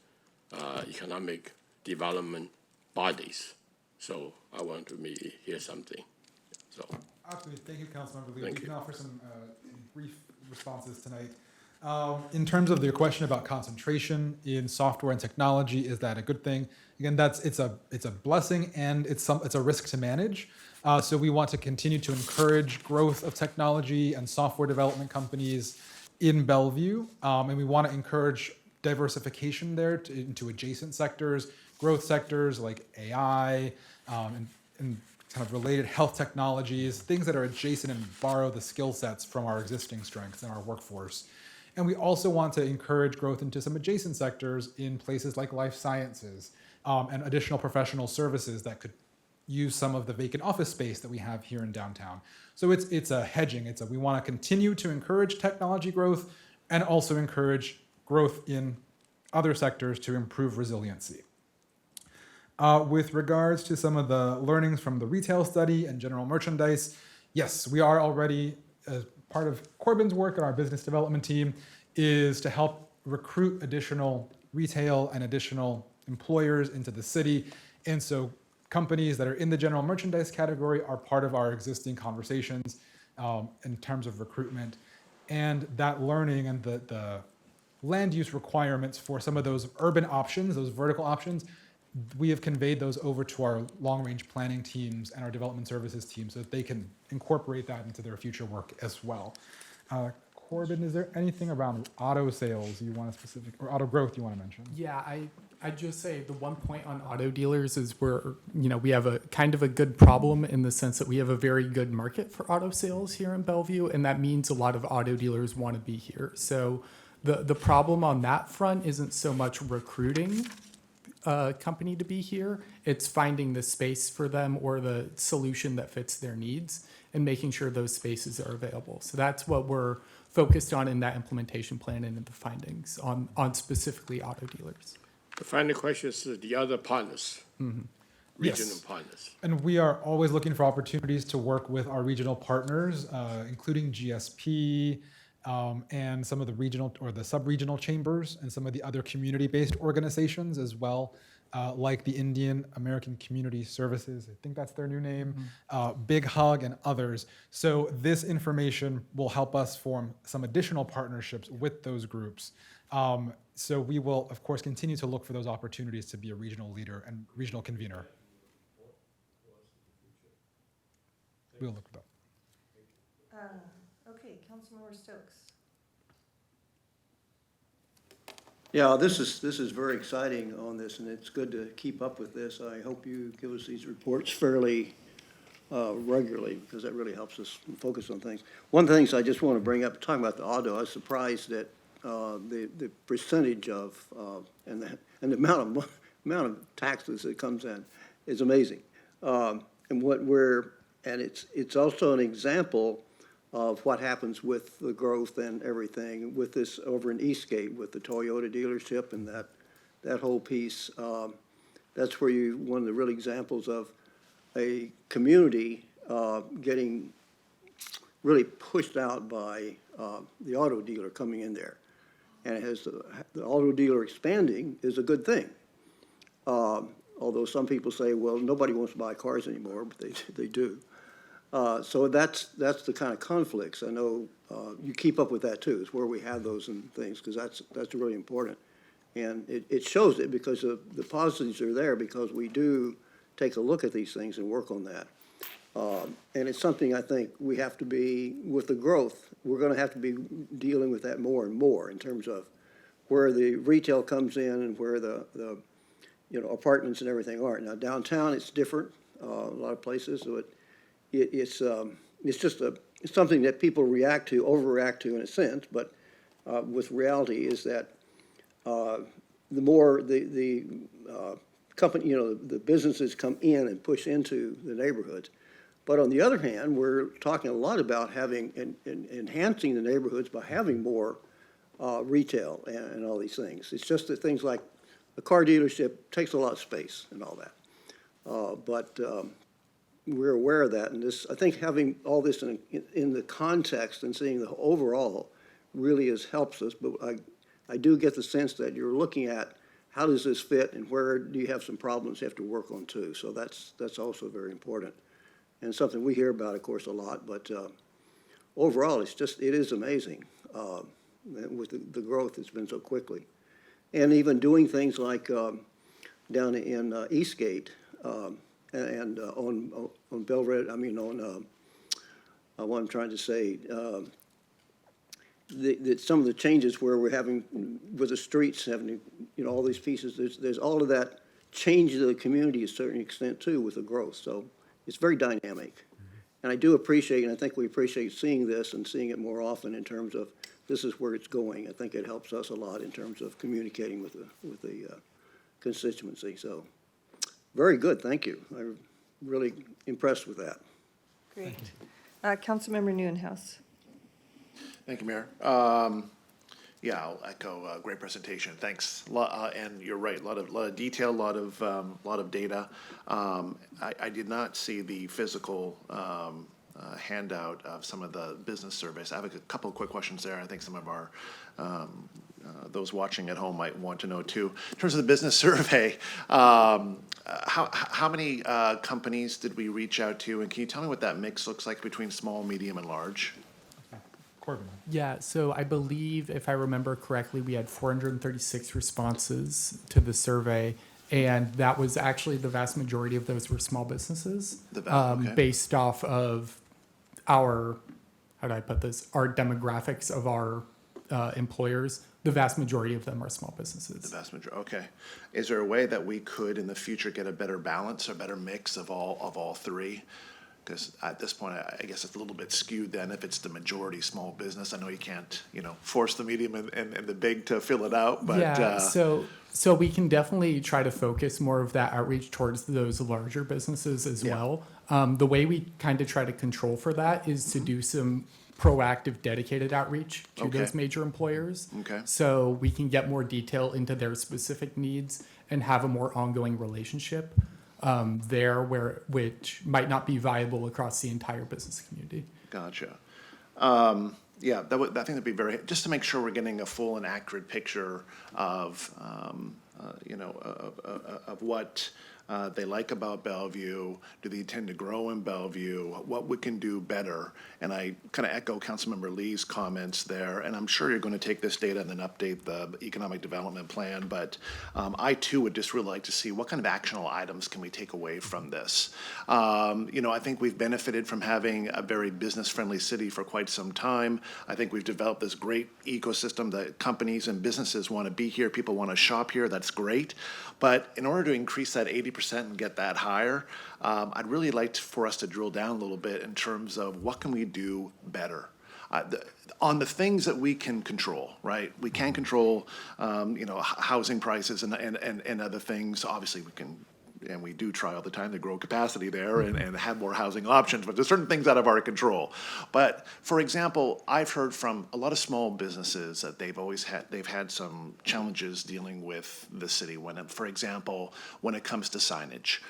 economic development bodies. So I want to maybe hear something. So Absolutely. Thank you, Councilmember Lee. Thank We you. can offer some brief responses tonight. In terms of your question about concentration in software and technology, is that a good thing? Again, it's a blessing and it's a risk to manage. So we want to continue to encourage growth of technology and software development companies in Bellevue, and we want to encourage diversification there into adjacent sectors, growth sectors like AI, and kind of related health technologies, things that are adjacent and borrow the skill sets from our existing strengths in our workforce. And we also want to encourage growth into some adjacent sectors in places like life sciences, and additional professional services that could use some of the vacant office space that we have here in downtown. So it's a hedging. We want to continue to encourage technology growth and also encourage growth in other sectors to improve resiliency. With regards to some of the learnings from the retail study and general merchandise, yes, we are already, as part of Corbin's work and our business development team, is to help recruit additional retail and additional employers into the city. And so companies that are in the general merchandise category are part of our existing conversations in terms of recruitment. And that learning and the land use requirements for some of those urban options, those vertical options, we have conveyed those over to our long-range planning teams and our development services team so that they can incorporate that into their future work as well. Corbin, is there anything around auto sales you want to specific, or auto growth you want to mention? Yeah, I'd just say the one point on auto dealers is we have a kind of a good problem in the sense that we have a very good market for auto sales here in Bellevue, and that means a lot of auto dealers want to be here. So the problem on that front isn't so much recruiting a company to be here, it's finding the space for them or the solution that fits their needs and making sure those spaces are available. So that's what we're focused on in that implementation plan and in the findings on specifically auto dealers. The final question is the other partners, regional Yes. partners. And we are always looking for opportunities to work with our regional partners, including GSP, and some of the regional or the sub-regional chambers and some of the other community-based organizations as well, like the Indian American Community Services, I think that's their new name, Big Hug and others. So this information will help us form some additional partnerships with those groups. So we will, of course, continue to look for those opportunities to be a regional leader and regional convener. We'll look at that. Okay, Councilmember Stokes. Yeah, this is very exciting on this, and it's good to keep up with this. I hope you give us these reports fairly regularly, because that really helps us focus on things. One of the things I just want to bring up, talking about the auto, I was surprised that the percentage of and the amount of taxes that comes in is amazing. And it's also an example of what happens with the growth and everything with this over in Eastgate with the Toyota dealership and that whole piece. That's where one of the real examples of a community getting really pushed out by the auto dealer coming in there. And it has the auto dealer expanding is a good thing. Although some people say, well, nobody wants to buy cars anymore, but they do. So that's the kind of conflicts. I know you keep up with that too. It's where we have those and things, because that's really important. And it shows it because the positives are there because we do take a look at these things and work on that. And it's something I think we have to be, with the growth, we're going to have to be dealing with that more and more in terms of where the retail comes in and where the apartments and everything are. Now, downtown, it's different, a lot of places. So it's something that people overreact to in a sense, but with reality is that the more the company, the businesses come in and push into the neighborhoods. But on the other hand, we're talking a lot about having and enhancing the neighborhoods by having more retail and all these things. It's just that things like a car dealership takes a lot of space and all that. But we're aware of that, and I think having all this in the context and seeing the overall really helps us. But I do get the sense that you're looking at how does this fit and where do you have some problems you have to work on too. So that's also very important and something we hear about, of course, a lot. But overall, it is amazing. with the growth that's been so quickly. And even doing things like down in Eastgate and on Belred, I mean, on what I'm trying to say, that some of the changes where we're having, with the streets having, all these pieces, there's all of that change to the community to a certain extent too with the growth. So it's very dynamic. And I do appreciate, and I think we appreciate seeing this and seeing it more often in terms of this is where it's going. I think it helps us a lot in terms of communicating with the constituency. So very good, thank you. I'm really impressed with that. Great. Councilmember Nieuwenhuis. Thank you, Mayor. Yeah, I'll echo, great presentation, thanks. And you're right, a lot of detail, a lot of data. I did not see the physical handout of some of the business surveys. I have a couple of quick questions there. I think some of our those watching at home might want to know too. In terms of the business survey, how many companies did we reach out to, and can you tell me what that mix looks like between small, medium, and large? Corbin. Yeah, so I believe, if I remember correctly, we had 436 responses to the survey, and that was actually the vast majority of those were small businesses, Okay. based off of our, how do I put this, our demographics of our employers. The vast majority of them are small businesses. The vast majority, okay. Is there a way that we could, in the future, get a better balance or better mix of all three? Because at this point, I guess it's a little bit skewed then if it's the majority small business. I know you can't, force the medium and the big to fill it out, but. Yeah, so we can definitely try to focus more of that outreach towards those larger businesses as well. The way we kind of try to control for that is to do some proactive, dedicated outreach to those major employers. Okay. So we can get more detail into their specific needs and have a more ongoing relationship there, which might not be viable across the entire business community. Gotcha. Yeah, I think that'd be very, just to make sure we're getting a full and accurate picture of, of what they like about Bellevue. Do they intend to grow in Bellevue? What we can do better? And I kind of echo Councilmember Lee's comments there, and I'm sure you're going to take this data and then update the economic development plan, but I too would just really like to see what kind of actionable items can we take away from this. I think we've benefited from having a very business-friendly city for quite some time. I think we've developed this great ecosystem that companies and businesses want to be here, people want to shop here, that's great. But in order to increase that 80% and get that higher, I'd really like for us to drill down a little bit in terms of what can we do better on the things that we can control, right? We can control, housing prices and other things. Obviously, we can, and we do try all the time to grow capacity there and have more housing options, but there's certain things out of our control. But for example, I've heard from a lot of small businesses that they've had some challenges dealing with the city for example, when it comes to signage.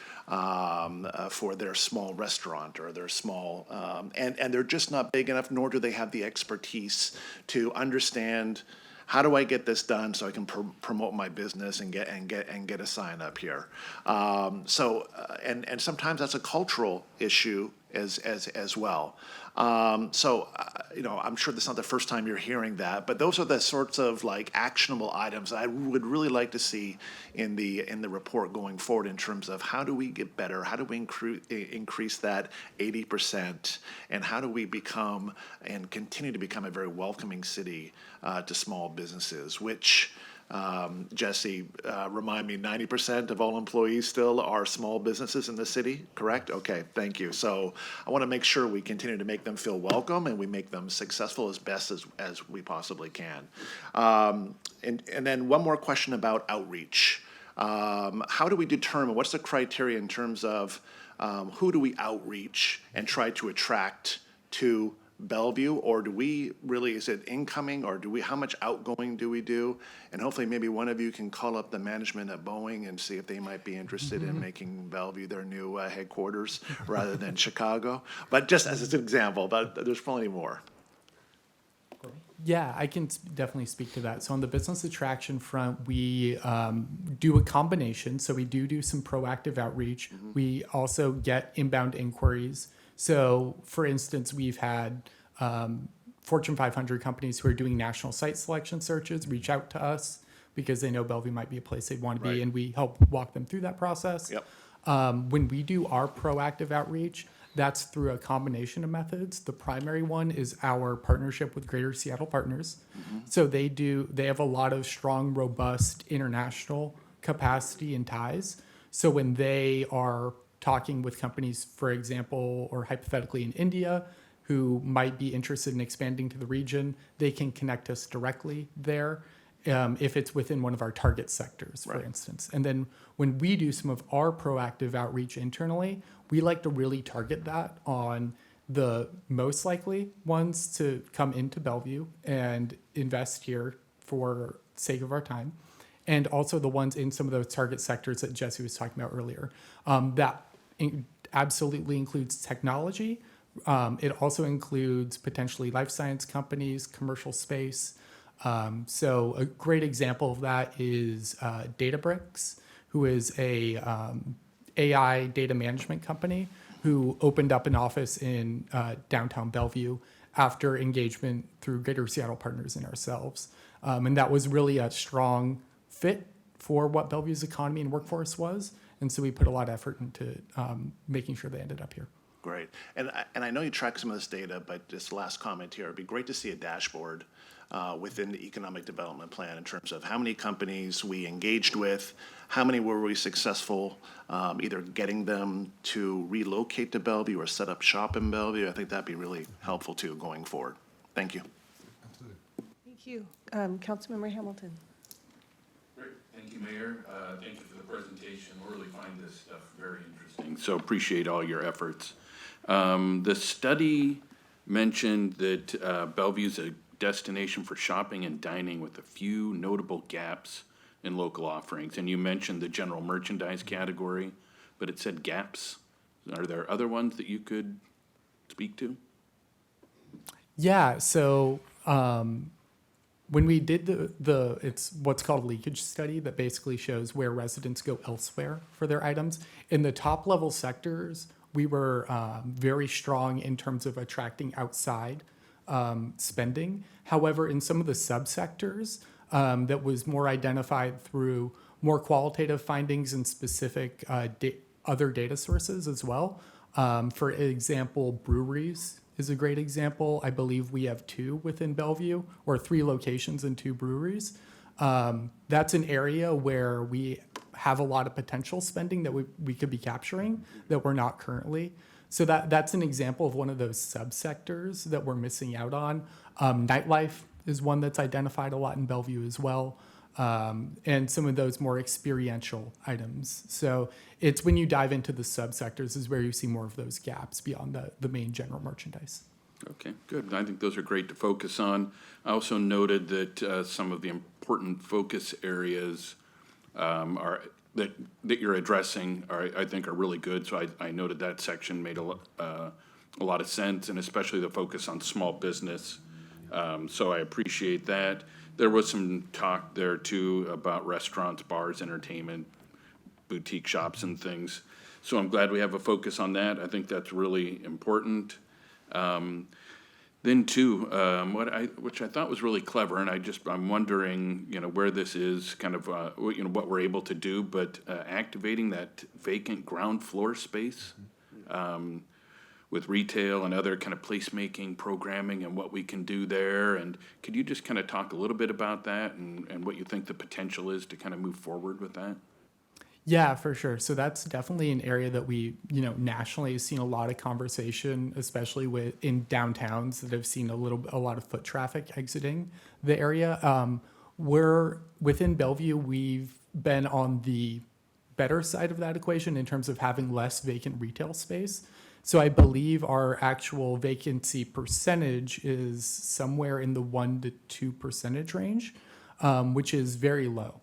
For their small restaurant or their small, and they're just not big enough, nor do they have the expertise to understand how do I get this done so I can promote my business and get a sign up here. And sometimes that's a cultural issue as well. I'm sure that's not the first time you're hearing that, but those are the sorts of actionable items I would really like to see in the report going forward in terms of how do we get better, how do we increase that 80%, and how do we become and continue to become a very welcoming city to small businesses, which Jesse, remind me, 90% of all employees still are small businesses in the city, correct? Okay, thank you. So I want to make sure we continue to make them feel welcome and we make them successful as best as we possibly can. And then one more question about outreach. How do we determine, what's the criteria in terms of who do we outreach and try to attract to Bellevue, or do we really, is it incoming, or how much outgoing do we do? And hopefully maybe one of you can call up the management at Boeing and see if they might be interested in making Bellevue their new headquarters rather than Chicago. But just as an example, but there's plenty more. Yeah, I can definitely speak to that. So on the business attraction front, we do a combination. So we do some proactive outreach. We also get inbound inquiries. So for instance, we've had Fortune 500 companies who are doing national site selection searches reach out to us because they know Bellevue might be a place they'd want to be, and we help walk them through that process. Yep. When we do our proactive outreach, that's through a combination of methods. The primary one is our partnership with Greater Seattle Partners. So they have a lot of strong, robust international capacity and ties. So when they are talking with companies, for example, or hypothetically in India, who might be interested in expanding to the region, they can connect us directly there. If it's within one of our target sectors, for instance. And then when we do some of our proactive outreach internally, we like to really target that on the most likely ones to come into Bellevue and invest here for sake of our time, and also the ones in some of those target sectors that Jesse was talking about earlier. Absolutely includes technology. It also includes potentially life science companies, commercial space. So a great example of that is Databricks, who is a AI data management company who opened up an office in downtown Bellevue after engagement through Greater Seattle Partners and ourselves. And that was really a strong fit for what Bellevue's economy and workforce was. And so we put a lot of effort into making sure they ended up here. Great. And I know you track some of this data, but just last comment here, it'd be great to see a dashboard within the economic development plan in terms of how many companies we engaged with, how many were we successful, either getting them to relocate to Bellevue or set up shop in Bellevue. I think that'd be really helpful too going forward. Thank you. Thank you. Councilmember Hamilton. Great. Thank you, Mayor. Thank you for the presentation. We really find this stuff very interesting, so appreciate all your efforts. The study mentioned that Bellevue's a destination for shopping and dining with a few notable gaps in local offerings. And you mentioned the general merchandise category, but it said gaps. Are there other ones that you could speak to? Yeah, so when we did it's what's called a leakage study that basically shows where residents go elsewhere for their items. In the top level sectors, we were very strong in terms of attracting outside spending. However, in some of the subsectors, that was more identified through more qualitative findings and specific other data sources as well. For example, breweries is a great example. I believe we have 2 within Bellevue, or 3 locations and 2 breweries. That's an area where we have a lot of potential spending that we could be capturing that we're not currently. So that's an example of one of those subsectors that we're missing out on. Nightlife is one that's identified a lot in Bellevue as well, and some of those more experiential items. So it's when you dive into the subsectors is where you see more of those gaps beyond the main general merchandise. Okay, good. I think those are great to focus on. I also noted that some of the important focus areas are that you're addressing I think are really good. So I noted that section made a lot of sense, and especially the focus on small business. So I appreciate that. There was some talk there too about restaurants, bars, entertainment, boutique shops and things. So I'm glad we have a focus on that. I think that's really important. Then too, which I thought was really clever, and I'm wondering, where this is kind of, what we're able to do, but activating that vacant ground floor space with retail and other kind of placemaking programming and what we can do there. And could you just kind of talk a little bit about that and what you think the potential is to kind of move forward with that? Yeah, for sure. So that's definitely an area that we, nationally have seen a lot of conversation, especially in downtowns that have seen a lot of foot traffic exiting the area. We're within Bellevue, we've been on the better side of that equation in terms of having less vacant retail space. So I believe our actual vacancy percentage is somewhere in the 1 to 2% range, which is very low.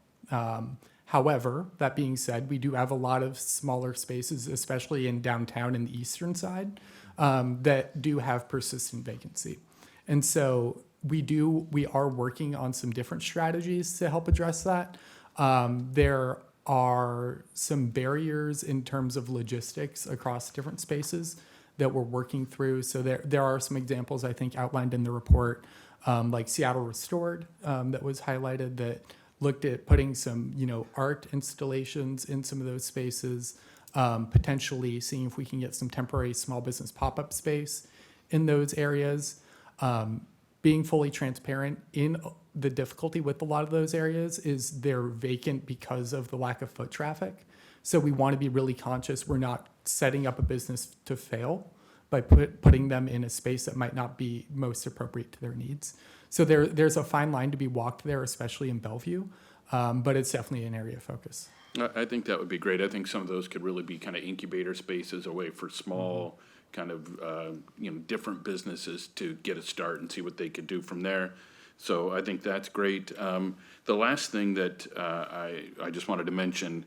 However, that being said, we do have a lot of smaller spaces, especially in downtown and the eastern side, that do have persistent vacancy. And so we are working on some different strategies to help address that. There are some barriers in terms of logistics across different spaces that we're working through. So there are some examples, I think, outlined in the report, like Seattle Restored, that was highlighted, that looked at putting some, art installations in some of those spaces, potentially seeing if we can get some temporary small business pop-up space in those areas. Being fully transparent, in the difficulty with a lot of those areas is they're vacant because of the lack of foot traffic. So we want to be really conscious we're not setting up a business to fail by putting them in a space that might not be most appropriate to their needs. So there's a fine line to be walked there, especially in Bellevue, but it's definitely an area of focus. I think that would be great. I think some of those could really be kind of incubator spaces, a way for small kind of, different businesses to get a start and see what they could do from there. So I think that's great. The last thing that I just wanted to mention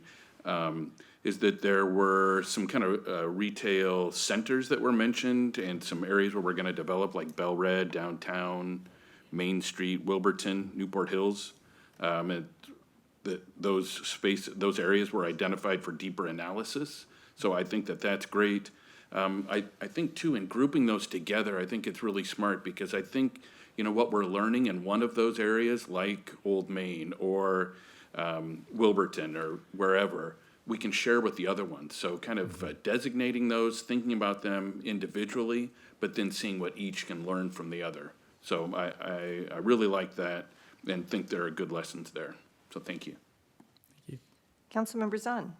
is that there were some kind of retail centers that were mentioned, and some areas where we're going to develop, like Bell Red, downtown, Main Street, Wilburton, Newport Hills. And those areas were identified for deeper analysis. So I think that that's great. I think too, in grouping those together, I think it's really smart, because I think, what we're learning in one of those areas, like Old Main or Wilburton or wherever, we can share with the other ones. So kind of designating those, thinking about them individually, but then seeing what each can learn from the other. So I really like that and think there are good lessons there. So thank you. Councilmember Zahn.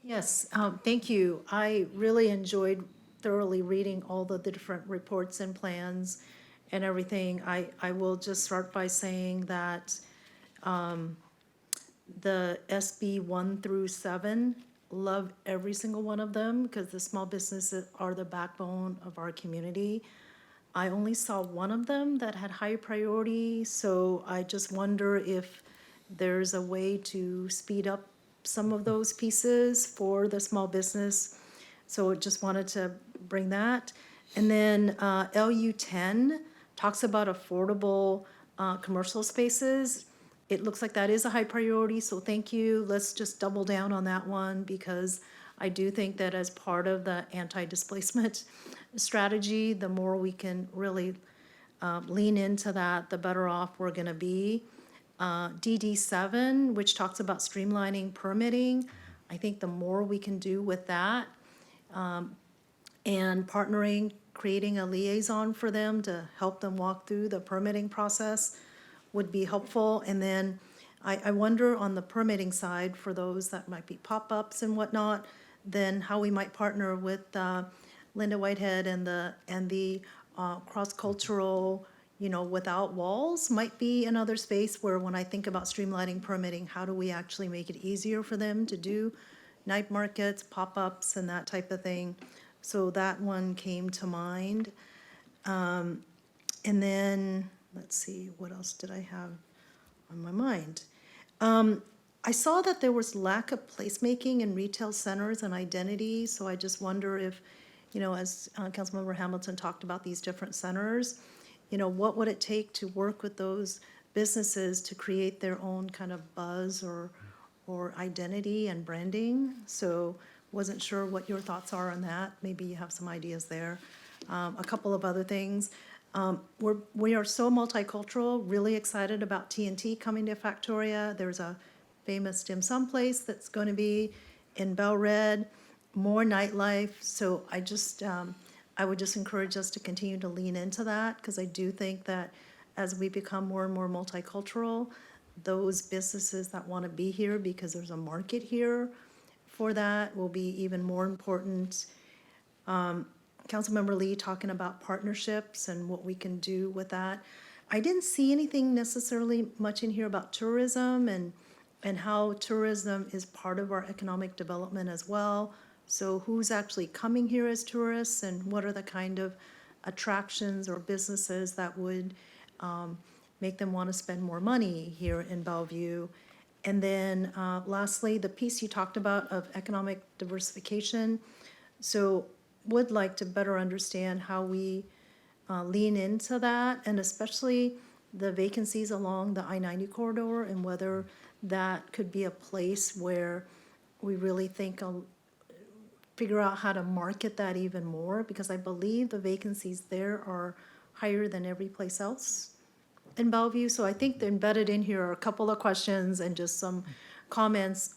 Yes, thank you. I really enjoyed thoroughly reading all the different reports and plans and everything. I will just start by saying that the SB 1 through 7, love every single one of them, because the small businesses are the backbone of our community. I only saw one of them that had high priority, so I just wonder if there's a way to speed up some of those pieces for the small business. So just wanted to bring that. And then LU 10 talks about affordable commercial spaces. It looks like that is a high priority, so thank you. Let's just double down on that one, because I do think that as part of the anti-displacement strategy, the more we can really lean into that, the better off we're gonna be. DD7, which talks about streamlining permitting, I think the more we can do with that, and partnering, creating a liaison for them to help them walk through the permitting process would be helpful. And then I wonder on the permitting side, for those that might be pop-ups and whatnot, then how we might partner with Linda Whitehead and the cross-cultural, without walls might be another space where, when I think about streamlining permitting, how do we actually make it easier for them to do night markets, pop-ups, and that type of thing. So that one came to mind. And then, let's see, what else did I have on my mind? I saw that there was lack of placemaking in retail centers and identity, so I just wonder if, as Councilmember Hamilton talked about these different centers, what would it take to work with those businesses to create their own kind of buzz or identity and branding? So wasn't sure what your thoughts are on that. Maybe you have some ideas there. A couple of other things. We are so multicultural, really excited about TNT coming to Factoria. There's a famous dim sum place that's going to be in Bell Red, more nightlife. So I would just encourage us to continue to lean into that, because I do think that as we become more and more multicultural, those businesses that want to be here because there's a market here for that will be even more important. Councilmember Lee talking about partnerships and what we can do with that. I didn't see anything necessarily much in here about tourism and how tourism is part of our economic development as well. So who's actually coming here as tourists, and what are the kind of attractions or businesses that would make them want to spend more money here in Bellevue? And then lastly, the piece you talked about of economic diversification. So would like to better understand how we lean into that, and especially the vacancies along the I-90 corridor, and whether that could be a place where we really think figure out how to market that even more, because I believe the vacancies there are higher than every place else in Bellevue. So I think embedded in here are a couple of questions and just some comments.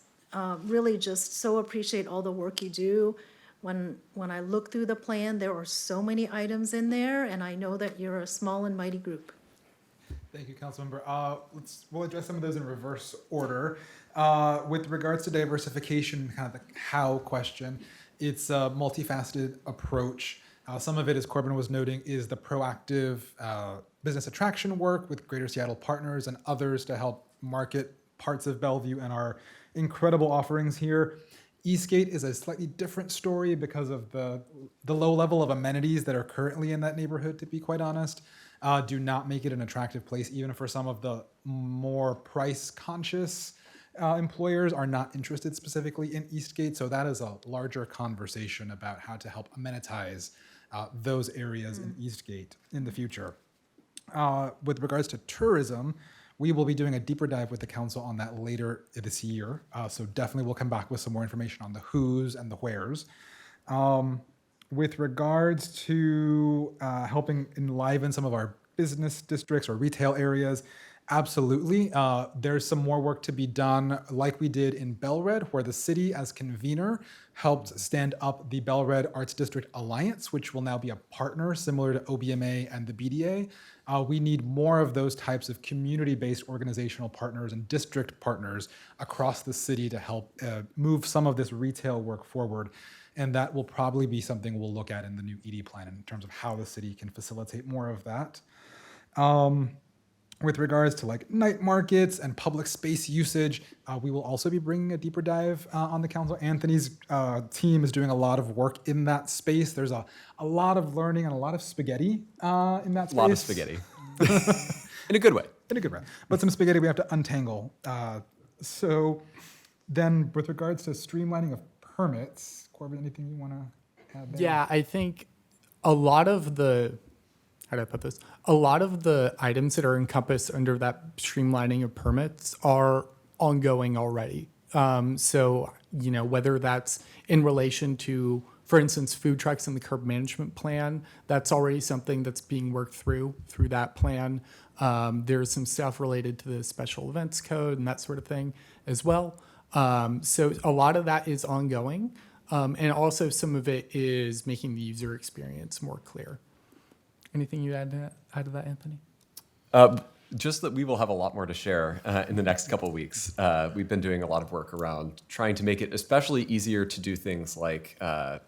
Really just so appreciate all the work you do. When I look through the plan, there are so many items in there, and I know that you're a small and mighty group. Thank you, Councilmember. We'll address some of those in reverse order. With regards to diversification, kind of the how question, it's a multifaceted approach. Some of it, as Corbin was noting, is the proactive business attraction work with Greater Seattle partners and others to help market parts of Bellevue and our incredible offerings here. Eastgate is a slightly different story because of the low level of amenities that are currently in that neighborhood, to be quite honest. Do not make it an attractive place, even for some of the more price-conscious employers are not interested specifically in Eastgate. So that is a larger conversation about how to help amenitize those areas in Eastgate in the future. With regards to tourism, we will be doing a deeper dive with the council on that later this year. So definitely we'll come back with some more information on the who's and the where's. With regards to helping enliven some of our business districts or retail areas, absolutely. There's some more work to be done like we did in Bellred, where the city as convener helped stand up the Bellred Arts District Alliance, which will now be a partner similar to OBMA and the BDA. We need more of those types of community-based organizational partners and district partners across the city to help move some of this retail work forward. And that will probably be something we'll look at in the new ED plan in terms of how the city can facilitate more of that. With regards to like night markets and public space usage, we will also be bringing a deeper dive on the council. Anthony's team is doing a lot of work in that space. There's a lot of learning and a lot of spaghetti in that space. A lot of spaghetti. In a good way. In a good way. But some spaghetti we have to untangle. So then with regards to streamlining of permits, Corbin, anything you want to add there? Yeah, I think a lot of the, how do I put this? A lot of the items that are encompassed under that streamlining of permits are ongoing already. So, you know, whether that's in relation to, for instance, food trucks in the curb management plan, that's already something that's being worked through that plan. There's some stuff related to the special events code and that sort of thing as well. So a lot of that is ongoing. And also some of it is making the user experience more clear. Anything you add to that, Anthony? Just that we will have a lot more to share in the next couple of weeks. We've been doing a lot of work around trying to make it especially easier to do things like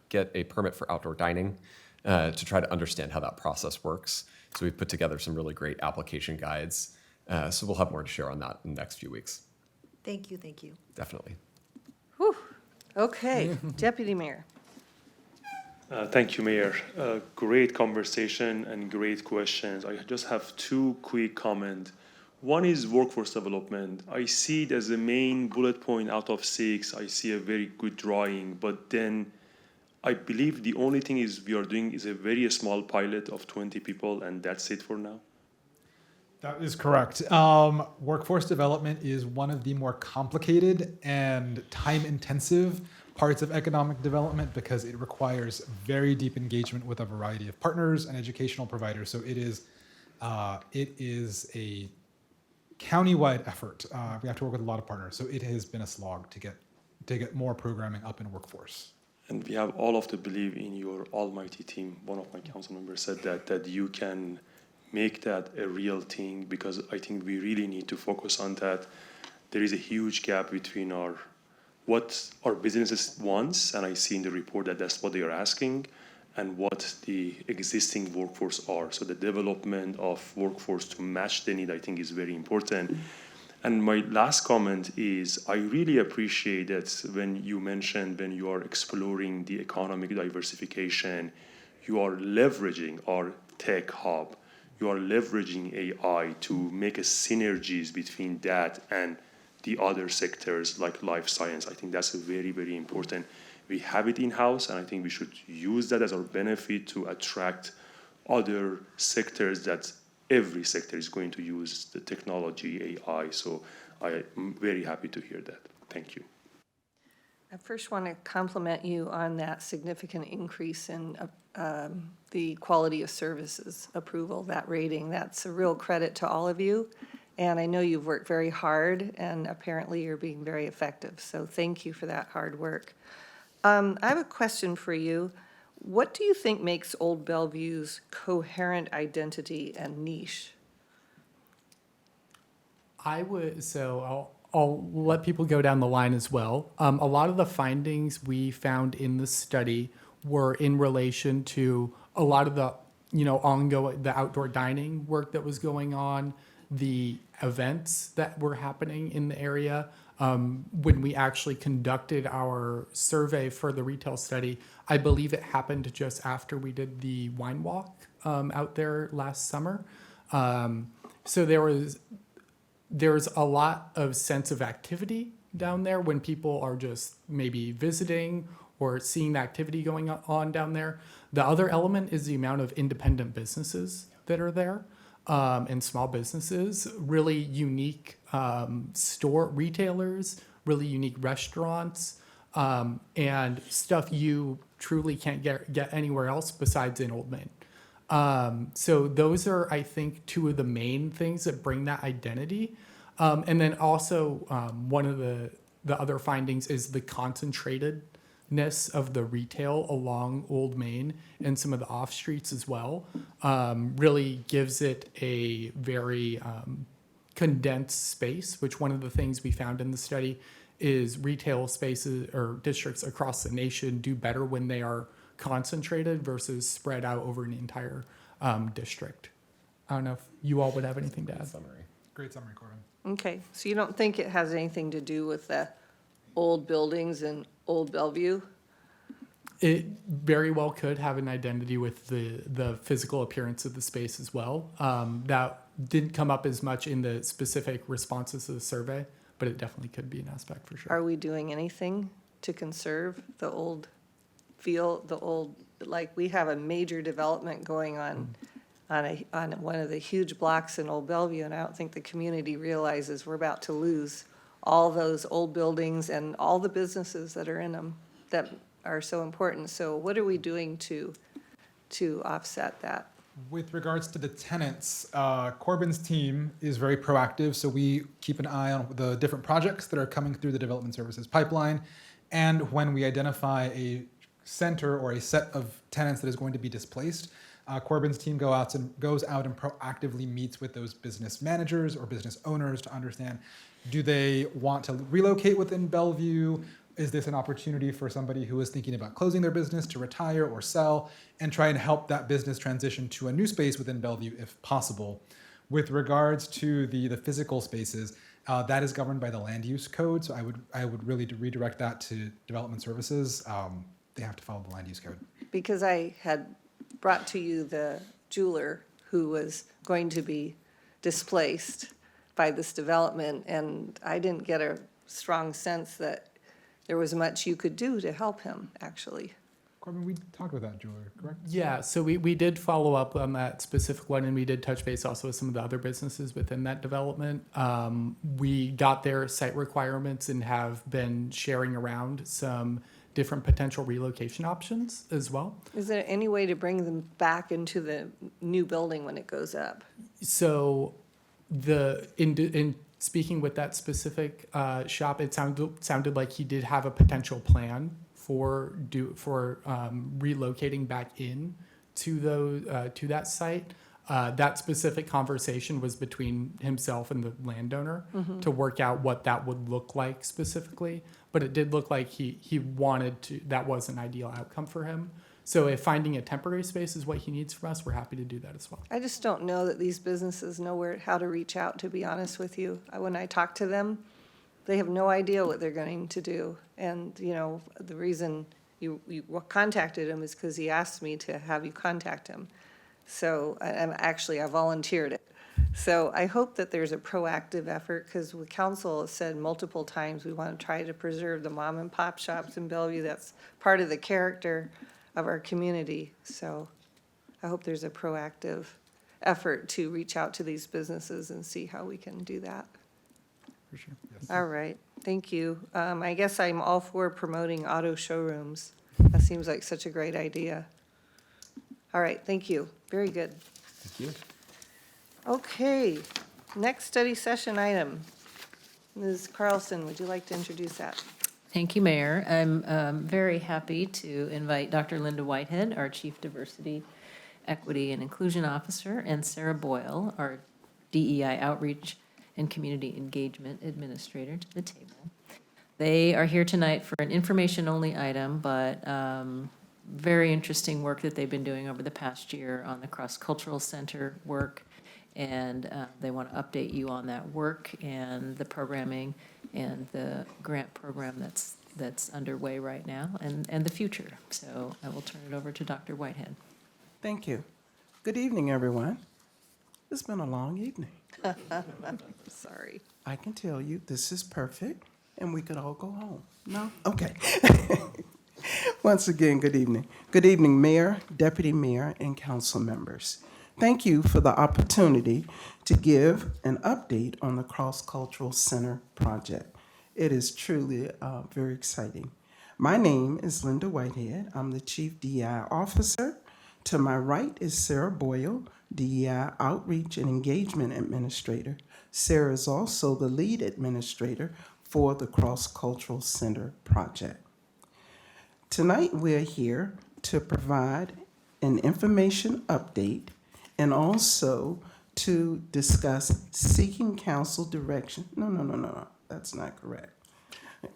get a permit for outdoor dining to try to understand how that process works. So we've put together some really great application guides. So we'll have more to share on that in the next few weeks. Thank you, thank you. Definitely. Whew. Okay, Deputy Mayor. Thank you, Mayor. Great conversation and great questions. I just have two quick comments. One is workforce development. I see it as a main bullet point out of 6. I see a very good drawing, but then I believe the only thing is we are doing is a very small pilot of 20 people, and that's it for now. That is correct. Workforce development is one of the more complicated and time-intensive parts of economic development because it requires very deep engagement with a variety of partners and educational providers. So it is a county-wide effort. We have to work with a lot of partners. So it has been a slog to get more programming up in workforce. And we have all of the belief in your almighty team. One of my council members said that you can make that a real thing, because I think we really need to focus on that. There is a huge gap between what our businesses wants, and I see in the report that that's what they are asking, and what the existing workforce are. So the development of workforce to match the need, I think, is very important. And my last comment is I really appreciate that when you mentioned when you are exploring the economic diversification, you are leveraging our tech hub. You are leveraging AI to make a synergies between that and the other sectors like life science. I think that's very, very important. We have it in-house, and I think we should use that as our benefit to attract other sectors that every sector is going to use the technology, AI. So I'm very happy to hear that. Thank you. I first want to compliment you on that significant increase in the quality of services approval, that rating. That's a real credit to all of you. And I know you've worked very hard, and apparently you're being very effective. So thank you for that hard work. I have a question for you. What do you think makes Old Bellevue's coherent identity and niche? I'll let people go down the line as well. A lot of the findings we found in the study were in relation to a lot of the, the outdoor dining work that was going on, the events that were happening in the area. When we actually conducted our survey for the retail study, I believe it happened just after we did the wine walk out there last summer. So there's a lot of sense of activity down there when people are just maybe visiting or seeing the activity going on down there. The other element is the amount of independent businesses that are there, and small businesses, really unique retailers, really unique restaurants, and stuff you truly can't get anywhere else besides in Old Main. So those are, I think, two of the main things that bring that identity. And then also one of the other findings is the concentratedness of the retail along Old Main and some of the off streets as well. Really gives it a very condensed space, which one of the things we found in the study is retail spaces or districts across the nation do better when they are concentrated versus spread out over an entire district. I don't know if you all would have anything to add. Great summary, Corbin. Okay, so you don't think it has anything to do with the old buildings in Old Bellevue? It very well could have an identity with the physical appearance of the space as well. That didn't come up as much in the specific responses to the survey, but it definitely could be an aspect for sure. Are we doing anything to conserve the old like we have a major development going on one of the huge blocks in Old Bellevue, and I don't think the community realizes we're about to lose all those old buildings and all the businesses that are in them that are so important. So what are we doing to offset that? With regards to the tenants, Corbin's team is very proactive, so we keep an eye on the different projects that are coming through the development services pipeline. And when we identify a center or a set of tenants that is going to be displaced, Corbin's team goes out and proactively meets with those business managers or business owners to understand, do they want to relocate within Bellevue? Is this an opportunity for somebody who is thinking about closing their business to retire or sell, and try and help that business transition to a new space within Bellevue if possible? With regards to the physical spaces, that is governed by the land use code, so I would really redirect that to development services. They have to follow the land use code. Because I had brought to you the jeweler who was going to be displaced by this development, and I didn't get a strong sense that there was much you could do to help him, actually. Corbin, we talked about that jeweler, correct? Yeah, so we did follow up on that specific one, and we did touch base also with some of the other businesses within that development. We got their site requirements and have been sharing around some different potential relocation options as well. Is there any way to bring them back into the new building when it goes up? So in speaking with that specific shop, it sounded like he did have a potential plan for relocating back in to that site. That specific conversation was between himself and the landowner to work out what that would look like specifically. But it did look like he wanted to. That was an ideal outcome for him. So if finding a temporary space is what he needs from us, we're happy to do that as well. I just don't know that these businesses know how to reach out, to be honest with you. When I talk to them, they have no idea what they're going to do. And, the reason you contacted him is because he asked me to have you contact him. So I volunteered it. So I hope that there's a proactive effort, because the council has said multiple times we want to try to preserve the mom and pop shops in Bellevue. That's part of the character of our community. So I hope there's a proactive effort to reach out to these businesses and see how we can do that. For sure. All right. Thank you. I guess I'm all for promoting auto showrooms. That seems like such a great idea. All right, thank you. Very good. Thank you. Okay, next study session item. Ms. Carlson, would you like to introduce that? Thank you, Mayor. I'm very happy to invite Dr. Linda Whitehead, our Chief Diversity, Equity, and Inclusion Officer, and Sarah Boyle, our DEI Outreach and Community Engagement Administrator, to the table. They are here tonight for an information-only item, but very interesting work that they've been doing over the past year on the Cross-Cultural Center work, and they want to update you on that work and the programming and the grant program that's underway right now and the future. So I will turn it over to Dr. Whitehead. Thank you. Good evening, everyone. It's been a long evening. Sorry. I can tell you this is perfect and we could all go home. No? Okay. Once again, good evening. Good evening, Mayor, Deputy Mayor, and council members. Thank you for the opportunity to give an update on the Cross-Cultural Center project. It is truly very exciting. My name is Linda Whitehead. I'm the Chief DEI Officer. To my right is Sarah Boyle, DEI Outreach and Engagement Administrator. Sarah is also the lead administrator for the Cross-Cultural Center project. Tonight, we're here to provide an information update and also to discuss seeking council direction. No, that's not correct.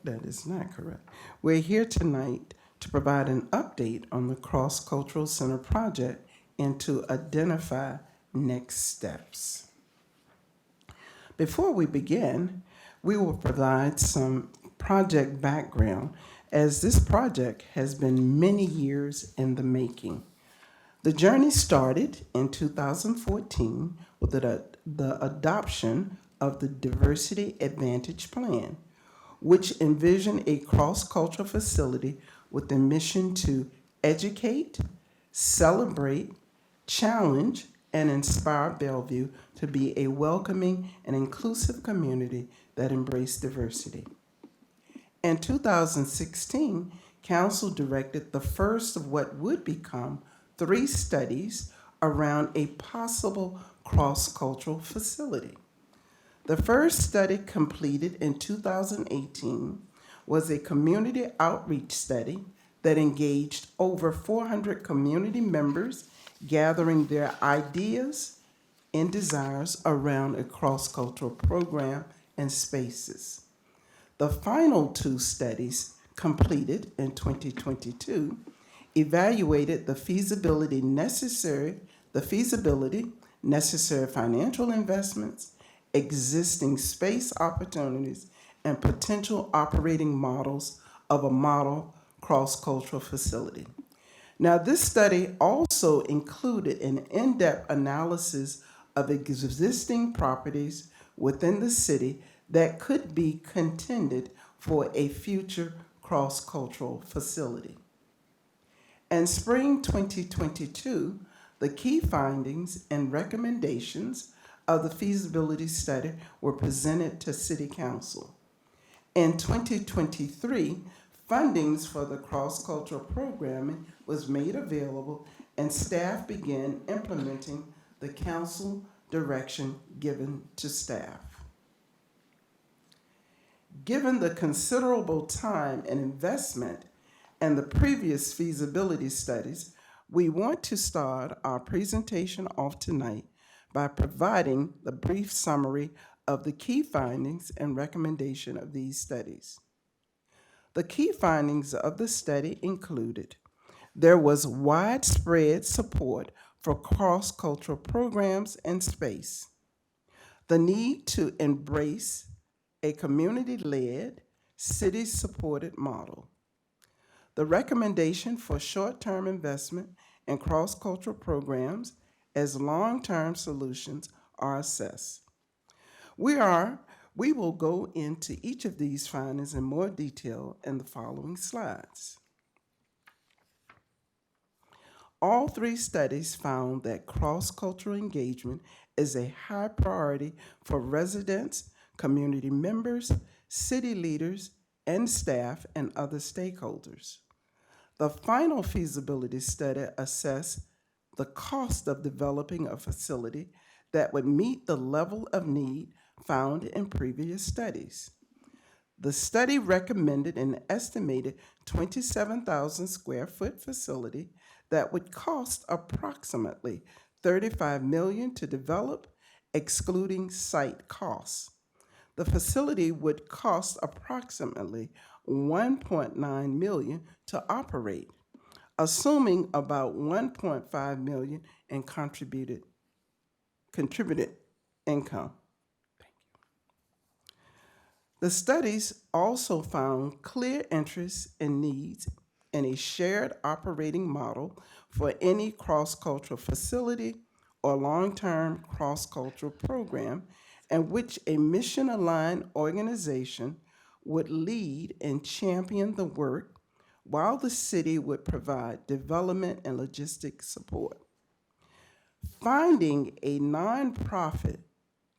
That is not correct. We're here tonight to provide an update on the Cross-Cultural Center project and to identify next steps. Before we begin, we will provide some project background, as this project has been many years in the making. The journey started in 2014 with the adoption of the Diversity Advantage Plan, which envisioned a cross-cultural facility with the mission to educate, celebrate, challenge, and inspire Bellevue to be a welcoming and inclusive community that embraced diversity. In 2016, Council directed the first of what would become 3 studies around a possible cross-cultural facility. The first study, completed in 2018, was a community outreach study that engaged over 400 community members, gathering their ideas and desires around a cross-cultural program and spaces. The final 2 studies, completed in 2022, evaluated the feasibility, necessary financial investments, existing space opportunities, and potential operating models of a model cross-cultural facility. Now, this study also included an in-depth analysis of existing properties within the city that could be contended for a future cross-cultural facility. In spring 2022, the key findings and recommendations of the feasibility study were presented to City Council. In 2023, fundings for the cross-cultural programming was made available and staff began implementing the council direction given to staff. Given the considerable time and investment in the previous feasibility studies, we want to start our presentation off tonight by providing the brief summary of the key findings and recommendation of these studies. The key findings of the study included: there was widespread support for cross-cultural programs and space, the need to embrace a community-led, city-supported model, the recommendation for short-term investment in cross-cultural programs as long-term solutions are assessed. We will go into each of these findings in more detail in the following slides. All 3 studies found that cross-cultural engagement is a high priority for residents, community members, city leaders, and staff and other stakeholders. The final feasibility study assessed the cost of developing a facility that would meet the level of need found in previous studies. The study recommended an estimated 27,000 square foot facility that would cost approximately $35 million to develop, excluding site costs. The facility would cost approximately $1.9 million to operate, assuming about $1.5 million in contributed income. The studies also found clear interest and needs in a shared operating model for any cross-cultural facility or long-term cross-cultural program in which a mission-aligned organization would lead and champion the work while the city would provide development and logistics support. Finding a nonprofit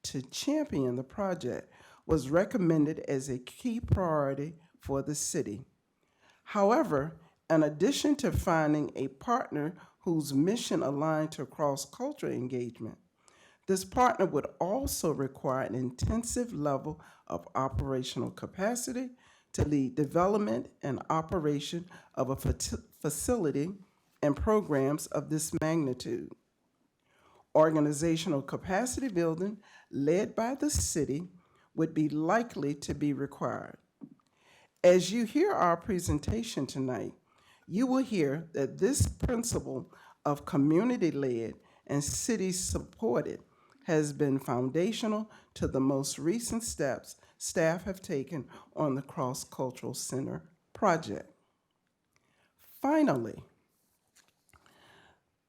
to champion the project was recommended as a key priority for the city. However, in addition to finding a partner whose mission aligned to cross-cultural engagement, this partner would also require an intensive level of operational capacity to lead development and operation of a facility and programs of this magnitude. Organizational capacity building led by the city would be likely to be required. As you hear our presentation tonight, you will hear that this principle of community-led and city-supported has been foundational to the most recent steps staff have taken on the Cross-Cultural Center project. Finally,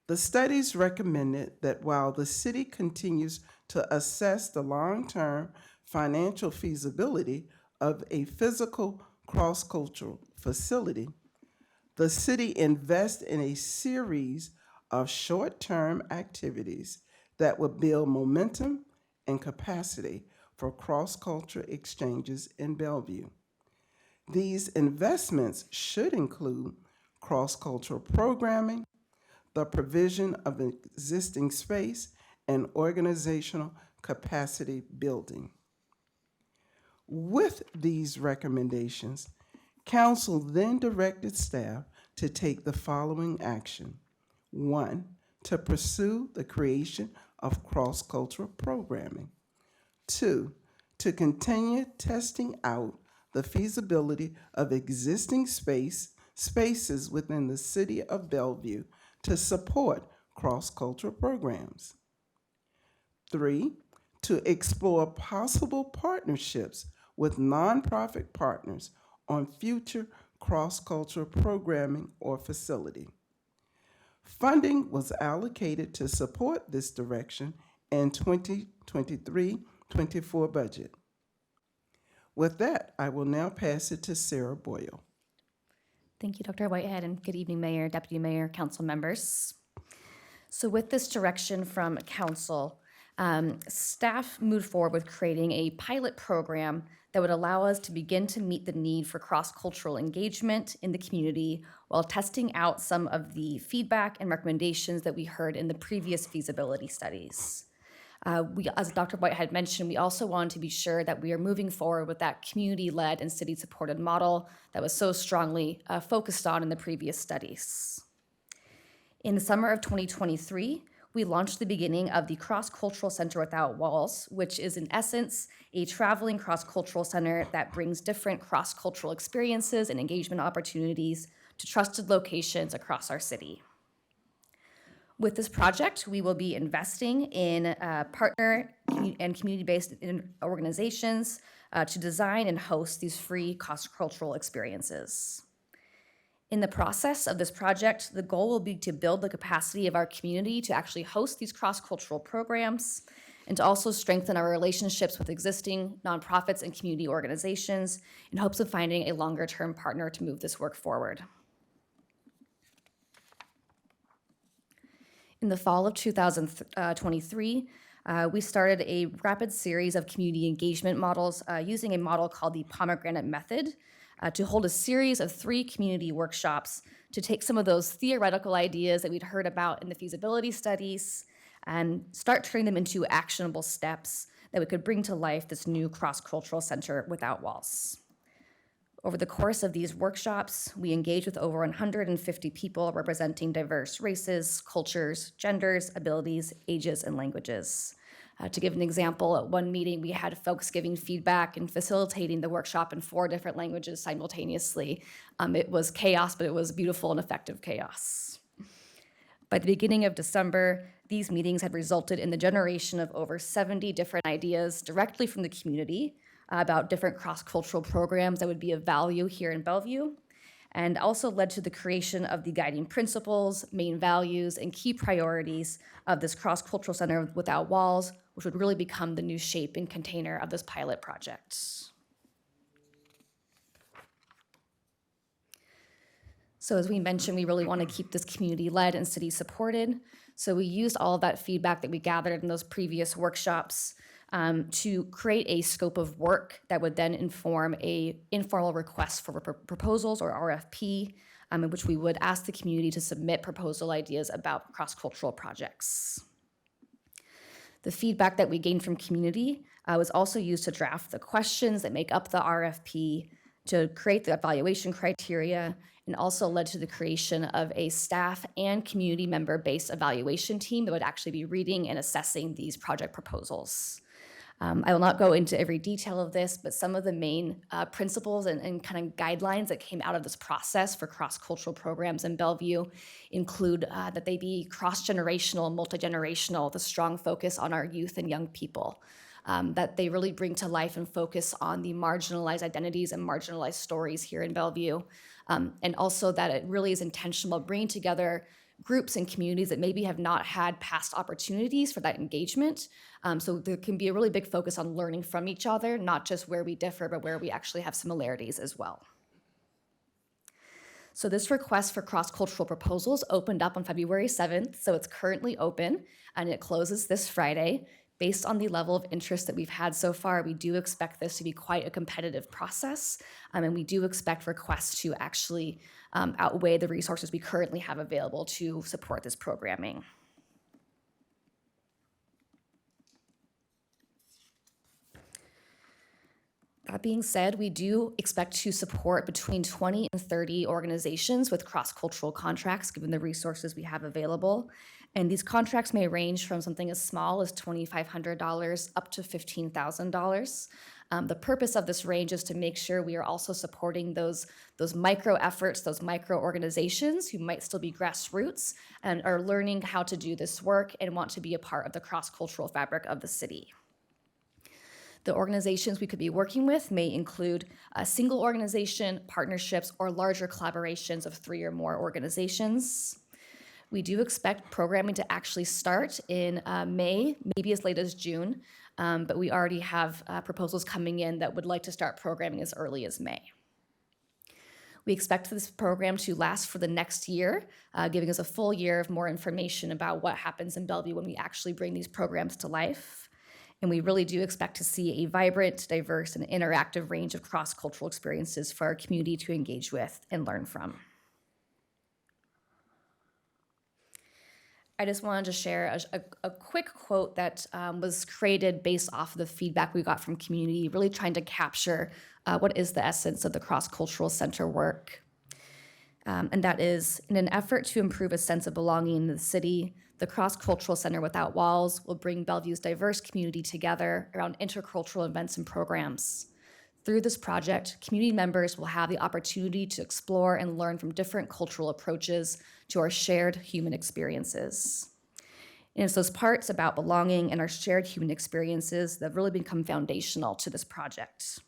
the studies recommended that while the city continues to assess the long-term financial feasibility of a physical cross-cultural facility, the city invest in a series of short-term activities that would build momentum and capacity for cross-cultural exchanges in Bellevue. These investments should include cross-cultural programming, the provision of existing space, and organizational capacity building. With these recommendations, Council then directed staff to take the following action. 1, to pursue the creation of cross-cultural programming. 2, to continue testing out the feasibility of existing spaces within the City of Bellevue to support cross-cultural programs. 3, to explore possible partnerships with nonprofit partners on future cross-cultural programming or facility. Funding was allocated to support this direction in 2023-24 budget. With that, I will now pass it to Sarah Boyle. Thank you, Dr. Whitehead, and good evening, Mayor, Deputy Mayor, Council members. So with this direction from Council, staff moved forward with creating a pilot program that would allow us to begin to meet the need for cross-cultural engagement in the community while testing out some of the feedback and recommendations that we heard in the previous feasibility studies. As Dr. Whitehead mentioned, we also wanted to be sure that we are moving forward with that community-led and city-supported model that was so strongly focused on in the previous studies. In the summer of 2023, we launched the beginning of the Cross-Cultural Center Without Walls, which is in essence a traveling cross-cultural center that brings different cross-cultural experiences and engagement opportunities to trusted locations across our city. With this project, we will be investing in partner and community-based organizations to design and host these free cross-cultural experiences. In the process of this project, the goal will be to build the capacity of our community to actually host these cross-cultural programs and to also strengthen our relationships with existing nonprofits and community organizations in hopes of finding a longer-term partner to move this work forward. In the fall of 2023, We started a rapid series of community engagement models using a model called the Pomegranate Method to hold a series of 3 community workshops to take some of those theoretical ideas that we'd heard about in the feasibility studies and start turning them into actionable steps that we could bring to life this new cross-cultural center without walls. Over the course of these workshops, we engaged with over 150 people representing diverse races, cultures, genders, abilities, ages, and languages. To give an example, at one meeting, we had folks giving feedback and facilitating the workshop in 4 different languages simultaneously. It was chaos, but it was beautiful and effective chaos. By the beginning of December, these meetings had resulted in the generation of over 70 different ideas directly from the community about different cross-cultural programs that would be of value here in Bellevue, and also led to the creation of the guiding principles, main values, and key priorities of this cross-cultural center without walls, which would really become the new shape and container of this pilot project. So as we mentioned, we really want to keep this community-led and city-supported. So we used all of that feedback that we gathered in those previous workshops to create a scope of work that would then inform a informal request for proposals, or RFP, in which we would ask the community to submit proposal ideas about cross-cultural projects. The feedback that we gained from community was also used to draft the questions that make up the RFP, to create the evaluation criteria, and also led to the creation of a staff and community member-based evaluation team that would actually be reading and assessing these project proposals. I will not go into every detail of this, but some of the main principles and kind of guidelines that came out of this process for cross-cultural programs in Bellevue include that they be cross-generational, multi-generational, the strong focus on our youth and young people, that they really bring to life and focus on the marginalized identities and marginalized stories here in Bellevue, and also that it really is intentional about bringing together groups and communities that maybe have not had past opportunities for that engagement. So there can be a really big focus on learning from each other, not just where we differ, but where we actually have similarities as well. So this request for cross-cultural proposals opened up on February 7th, so it's currently open, and it closes this Friday. Based on the level of interest that we've had so far, we do expect this to be quite a competitive process, and we do expect requests to actually outweigh the resources we currently have available to support this programming. That being said, we do expect to support between 20 and 30 organizations with cross-cultural contracts, given the resources we have available. And these contracts may range from something as small as $2,500 up to $15,000. The purpose of this range is to make sure we are also supporting those micro efforts, those micro organizations who might still be grassroots and are learning how to do this work and want to be a part of the cross-cultural fabric of the city. The organizations we could be working with may include a single organization, partnerships, or larger collaborations of 3 or more organizations. We do expect programming to actually start in May, maybe as late as June, but we already have proposals coming in that would like to start programming as early as May. We expect this program to last for the next year, giving us a full year of more information about what happens in Bellevue when we actually bring these programs to life. And we really do expect to see a vibrant, diverse, and interactive range of cross-cultural experiences for our community to engage with and learn from. I just wanted to share a quick quote that was created based off of the feedback we got from community, really trying to capture what is the essence of the cross-cultural center work. And that is, in an effort to improve a sense of belonging in the city, the Cross-Cultural Center Without Walls will bring Bellevue's diverse community together around intercultural events and programs. Through this project, community members will have the opportunity to explore and learn from different cultural approaches to our shared human experiences. And it's those parts about belonging and our shared human experiences that have really become foundational to this project.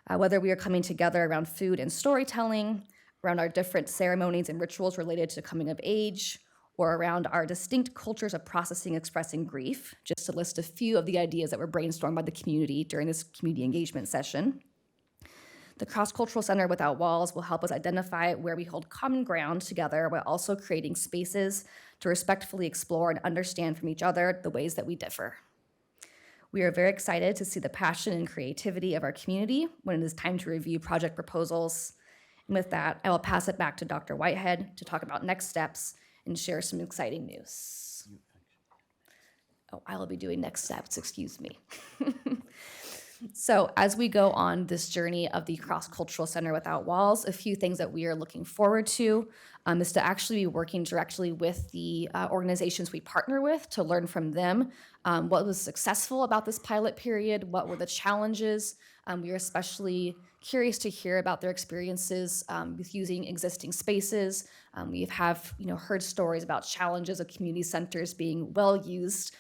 Whether we are coming together around food and storytelling, around our different ceremonies and rituals related to coming of age, or around our distinct cultures of processing and expressing grief, just to list a few of the ideas that were brainstormed by the community during this community engagement session. The Cross-Cultural Center Without Walls will help us identify where we hold common ground together while also creating spaces to respectfully explore and understand from each other the ways that we differ. We are very excited to see the passion and creativity of our community when it is time to review project proposals. And with that, I will pass it back to Dr. Whitehead to talk about next steps and share some exciting news. Oh, I will be doing next steps, excuse me. So as we go on this journey of the Cross-Cultural Center Without Walls, a few things that we are looking forward to is to actually be working directly with the organizations we partner with to learn from them what was successful about this pilot period, what were the challenges. We are especially curious to hear about their experiences with using existing spaces. We have heard stories about challenges of community centers being well used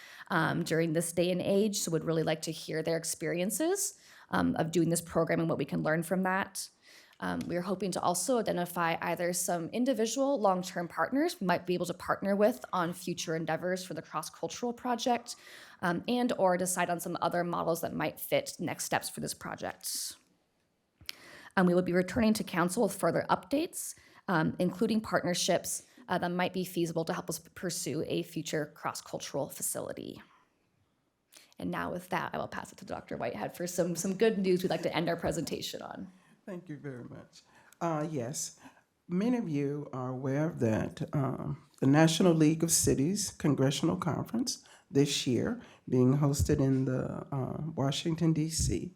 during this day and age, so would really like to hear their experiences of doing this program and what we can learn from that. We are hoping to also identify either some individual long-term partners we might be able to partner with on future endeavors for the cross-cultural project, and or decide on some other models that might fit next steps for this project. We will be returning to council with further updates, including partnerships that might be feasible to help us pursue a future cross-cultural facility. And now with that, I will pass it to Dr. Whitehead for some good news we'd like to end our presentation on. Thank you very much. Yes, many of you are aware that the National League of Cities Congressional Conference this year being hosted in the Washington, D.C.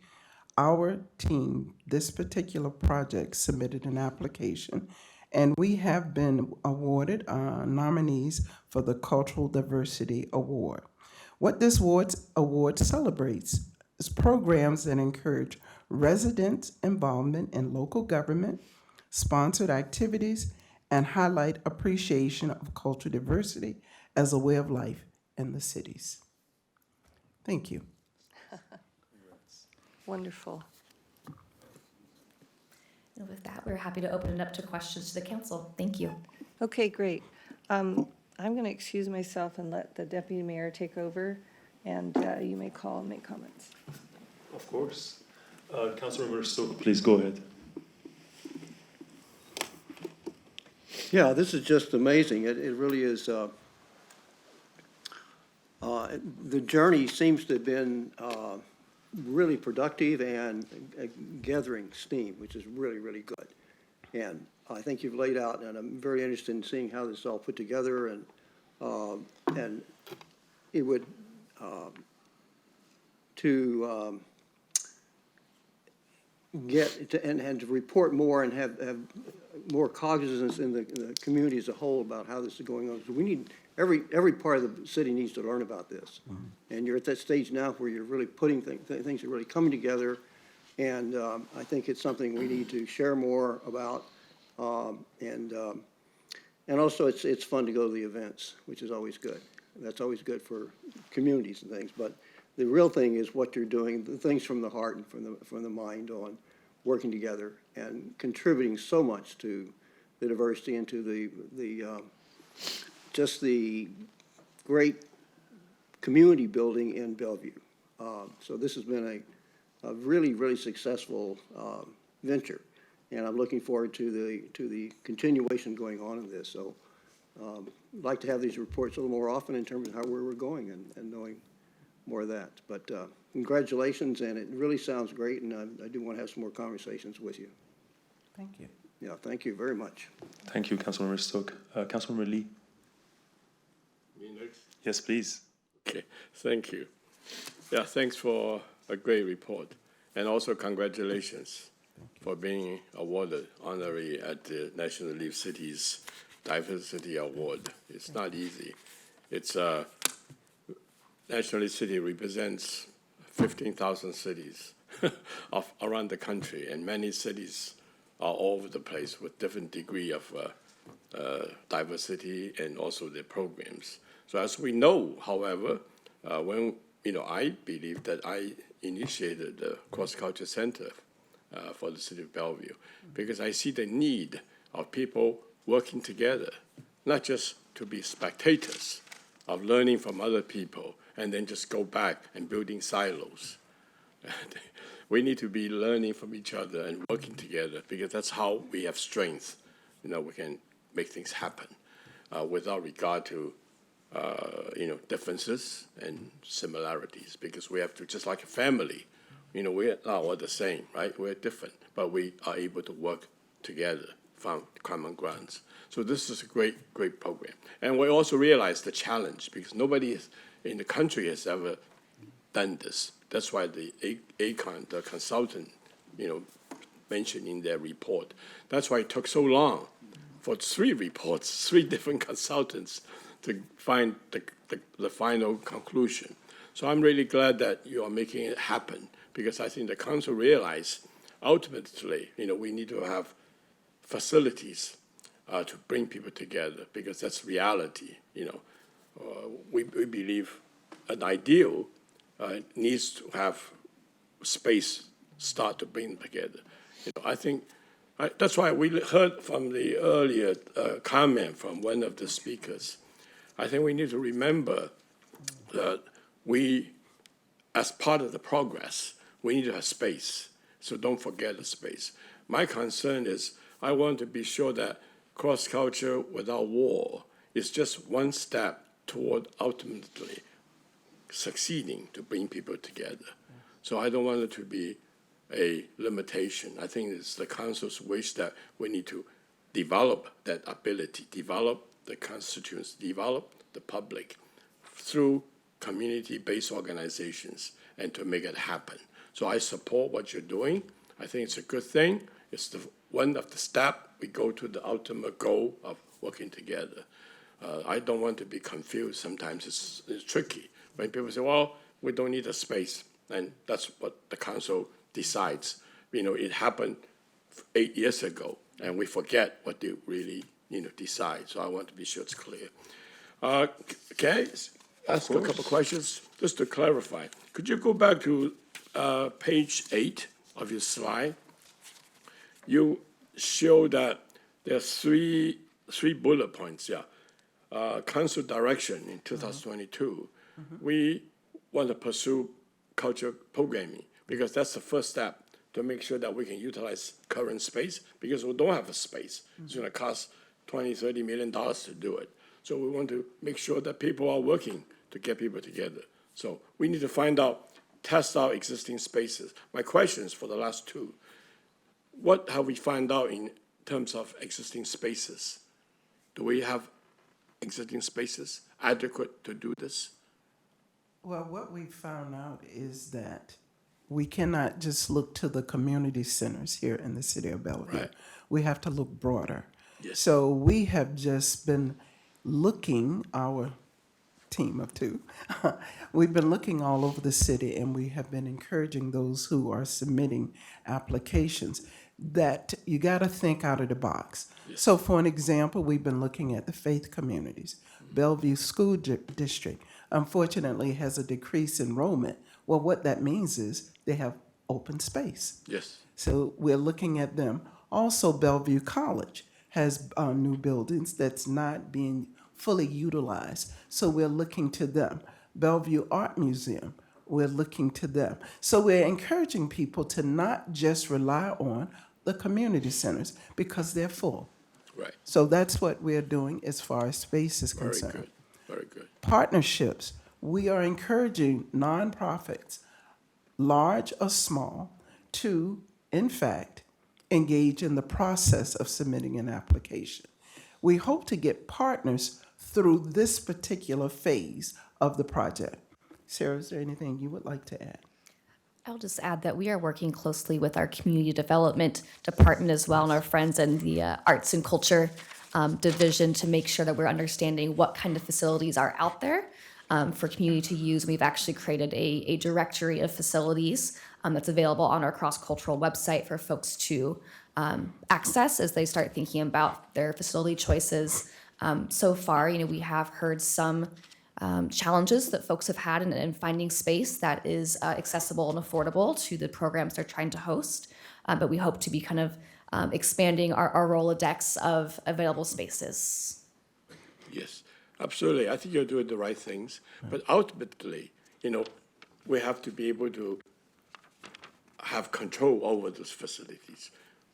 Our team, this particular project, submitted an application, and we have been awarded nominees for the Cultural Diversity Award. What this award celebrates is programs that encourage residents' involvement in local government, sponsored activities, and highlight appreciation of cultural diversity as a way of life in the cities. Thank you. Wonderful. And with that, we're happy to open it up to questions to the council. Thank you. Okay, great. I'm going to excuse myself and let the deputy mayor take over, and you may call and make comments. Of course. Councilmember Stoke, please go ahead. Yeah, this is just amazing. It really is. The journey seems to have been really productive and gathering steam, which is really, really good. And I think you've laid out, and I'm very interested in seeing how this is all put together, and it would get to, and to report more and have more cognizance in the community as a whole about how this is going on. So we need, every part of the city needs to learn about this. Mm-hmm. And you're at that stage now where you're really putting things are really coming together. And I think it's something we need to share more about. And also it's fun to go to the events, which is always good. That's always good for communities and things. But the real thing is what you're doing, the things from the heart and from the mind on working together and contributing so much to the diversity and to the just the great community building in Bellevue. So this has been a really, really successful venture, and I'm looking forward to the continuation going on in this. So I'd like to have these reports a little more often in terms of where we're going and knowing more of that. But congratulations, and it really sounds great, and I do want to have some more conversations with you. Thank you. Yeah, thank you very much. Thank you, Councilmember Stoke. Councilmember Lee. Me next? Yes, please. Okay, thank you. Yeah, thanks for a great report. And also congratulations for being awarded honorary at the National League Cities Diversity Award. It's not easy. It's National League City represents 15,000 cities around the country, and many cities are all over the place with different degree of diversity and also their programs. So as we know, however, when I believe that I initiated the Cross Culture Center for the City of Bellevue because I see the need of people working together, not just to be spectators of learning from other people and then just go back and building silos. We need to be learning from each other and working together because that's how we have strength. We can make things happen without regard to differences and similarities, because we have to, just like a family, we're not all the same, right? We're different, but we are able to work together, found common grounds. So this is a great, great program. And we also realize the challenge, because nobody in the country has ever done this. That's why the ACON, the consultant, mentioned in their report. That's why it took so long for 3 reports, 3 different consultants to find the final conclusion. So I'm really glad that you are making it happen, because I think the council realized ultimately, we need to have facilities to bring people together, because that's reality. We believe an ideal needs to have space start to bring them together. I think that's why we heard from the earlier comment from one of the speakers. I think we need to remember that we, as part of the progress, we need to have space. So don't forget the space. My concern is I want to be sure that cross-culture without war is just one step toward ultimately succeeding to bring people together. So I don't want it to be a limitation. I think it's the council's wish that we need to develop that ability, develop the constituents, develop the public through community-based organizations, and to make it happen. So I support what you're doing. I think it's a good thing. It's one of the steps we go to the ultimate goal of working together. I don't want to be confused. Sometimes it's tricky when people say, well, we don't need a space, and that's what the council decides. It happened 8 years ago, and we forget what they really decide. So I want to be sure it's clear. Can I ask a couple questions just to clarify? Could you go back to page 8 of your slide? You show that there's three bullet points. Council direction in 2022. We want to pursue culture programming, because that's the first step to make sure that we can utilize current space, because we don't have a space. It's going to cost $20–30 million to do it. So we want to make sure that people are working to get people together. So we need to test out existing spaces. My questions for the last 2, what have we found out in terms of existing spaces? Do we have existing spaces adequate to do this? Well, what we found out is that we cannot just look to the community centers here in the city of Bellevue. Right. We have to look broader. Yes. So we have just been looking, our team of 2, we've been looking all over the city, and we have been encouraging those who are submitting applications that you got to think out of the box. Yes. So for an example, we've been looking at the faith communities. Bellevue School District, unfortunately, has a decreased enrollment. Well, what that means is they have open space. Yes. So we're looking at them. Also, Bellevue College has new buildings that's not being fully utilized. So we're looking to them. Bellevue Art Museum, we're looking to them. So we're encouraging people to not just rely on the community centers, because they're full. Right. So that's what we're doing as far as space is Very concerned. good. Very good. Partnerships. We are encouraging nonprofits, large or small, to, in fact, engage in the process of submitting an application. We hope to get partners through this particular phase of the project. Sarah, is there anything you would like to add? I'll just add that we are working closely with our community development department as well, and our friends in the arts and culture division, to make sure that we're understanding what kind of facilities are out there for community to use. We've actually created a directory of facilities that's available on our cross-cultural website for folks to access as they start thinking about their facility choices. So far, we have heard some challenges that folks have had in finding space that is accessible and affordable to the programs they're trying to host. But we hope to be kind of expanding our Rolodex of available spaces. Yes, absolutely. I think you're doing the right things. But ultimately, we have to be able to have control over those facilities.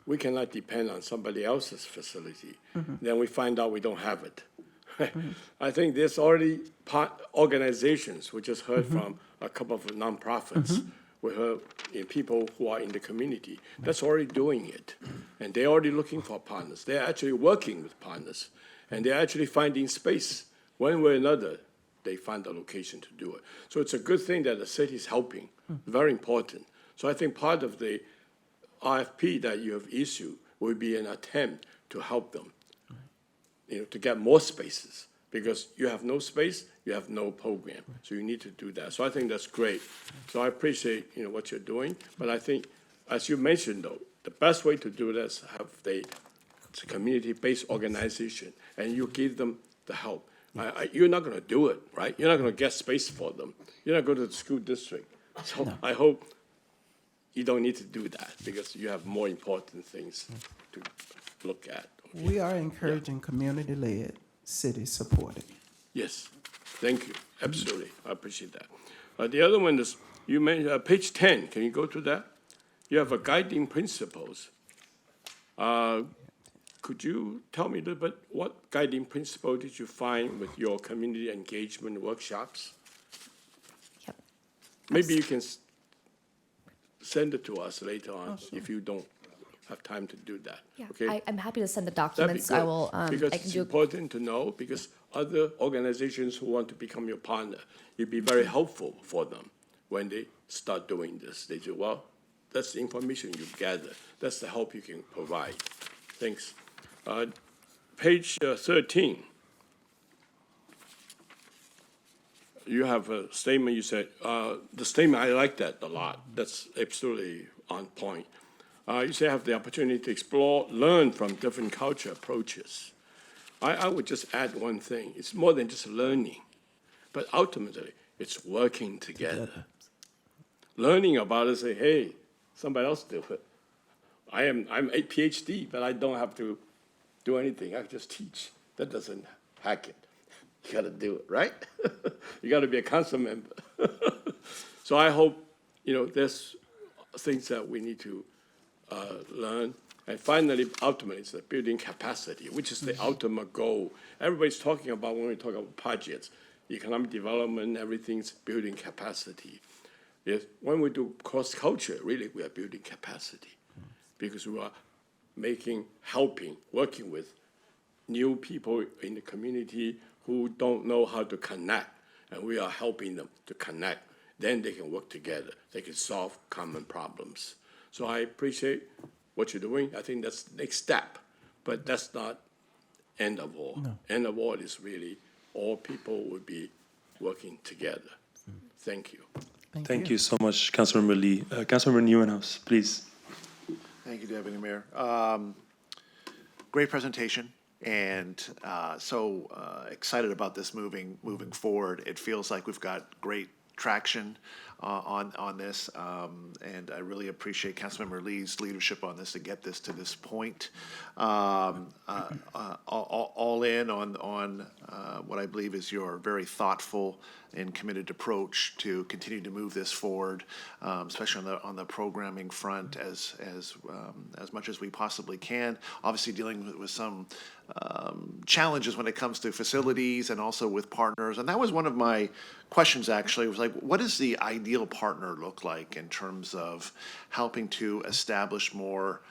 We cannot depend on somebody else's facility. Then we find out we don't have it. I think there's already organizations, we just heard from a couple of nonprofits, we heard people who are in the community, that's already doing it. And they're already looking for partners. They're actually working with partners. And they're actually finding space. One way or another, they find a location to do it. So it's a good thing that the city is helping, very important. So I think part of the RFP that you have issued will be an attempt to help them, to get more spaces, because you have no space, you have no program. So you need to do that. So I think that's great. So I appreciate, what you're doing. But I think, as you mentioned, though, the best way to do this is have it's a community-based organization, and you give them the help. You're not going to do it, right? You're not going to get space for them. You're not going to the school district. So I hope you don't need to do that, because you have more important things to look at. We are encouraging community-led, city-supported. Yes, thank you, absolutely, I appreciate that. The other one is, you mentioned, page 10, can you go to that? You have a guiding principles. Could you tell me a little bit, what guiding principle did you find with your community engagement workshops? Yep. Maybe you can send it to us later on, if you don't have time to do that, Yeah, okay? I'm happy to send the That'd be documents. I good, will, because I can it's do, important to know, because other organizations who want to become your partner, you'd be very helpful for them when they start doing this. They say, well, that's the information you gather. That's the help you can provide. Thanks. Page 13. You have a statement, you said, the statement, I like that a lot. That's absolutely on point. You say have the opportunity to explore, learn from different culture approaches. I would just add one thing. It's more than just learning, but ultimately, it's working together. Learning about it, say, hey, somebody else do it. I'm a PhD, but I don't have to do anything. I just teach. That doesn't hack it. You got to do it, right? You got to be a council member. So I hope, there's things that we need to learn. And finally, ultimately, it's the building capacity, which is the ultimate goal. Everybody's talking about, when we talk about budgets, economic development, everything's building capacity. Yes, when we do cross-culture, really, we are building capacity, because we are helping, working with new people in the community who don't know how to connect, and we are helping them to connect. Then they can work together. They can solve common problems. So I appreciate what you're doing. I think that's the next step, but that's not end of all. No. End of all is really all people will be working together. Thank you. Thank you so much, Councilmember Lee. Councilmember Neuenhaus, please. Thank you, Deputy Mayor. Great presentation, and so excited about this moving forward. It feels like we've got great traction on this, and I really appreciate Councilmember Lee's leadership on this to get this to this point. All in on what I believe is your very thoughtful and committed approach to continue to move this forward, especially on the programming front as much as we possibly can. Obviously, dealing with some challenges when it comes to facilities and also with partners. And that was one of my questions, actually, was like, what does the ideal partner look like in terms of helping to establish more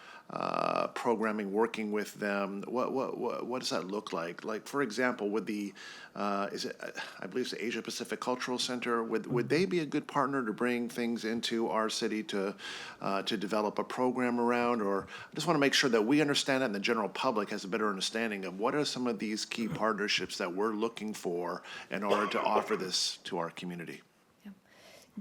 programming, working with them? What does that look like? Like, for example, would I believe it's the Asia Pacific Cultural Center, would they be a good partner to bring things into our city to develop a program around? Or I just want to make sure that we understand that and the general public has a better understanding of what are some of these key partnerships that we're looking for in order to offer this to our community.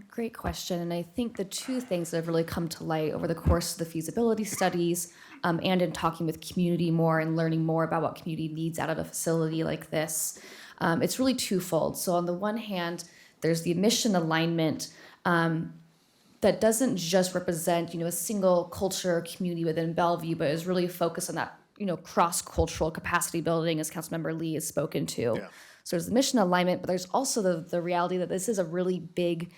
great question. And I think the two things that have really come to light over the course of the feasibility studies and in talking with community more and learning more about what community needs out of a facility like this, it's really twofold. So on the one hand, there's the mission alignment that doesn't just represent, a single culture or community within Bellevue, but is really focused on that, cross-cultural capacity building, as Councilmember Lee has spoken to. Yeah. So there's the mission alignment, but there's also the reality that this is a really big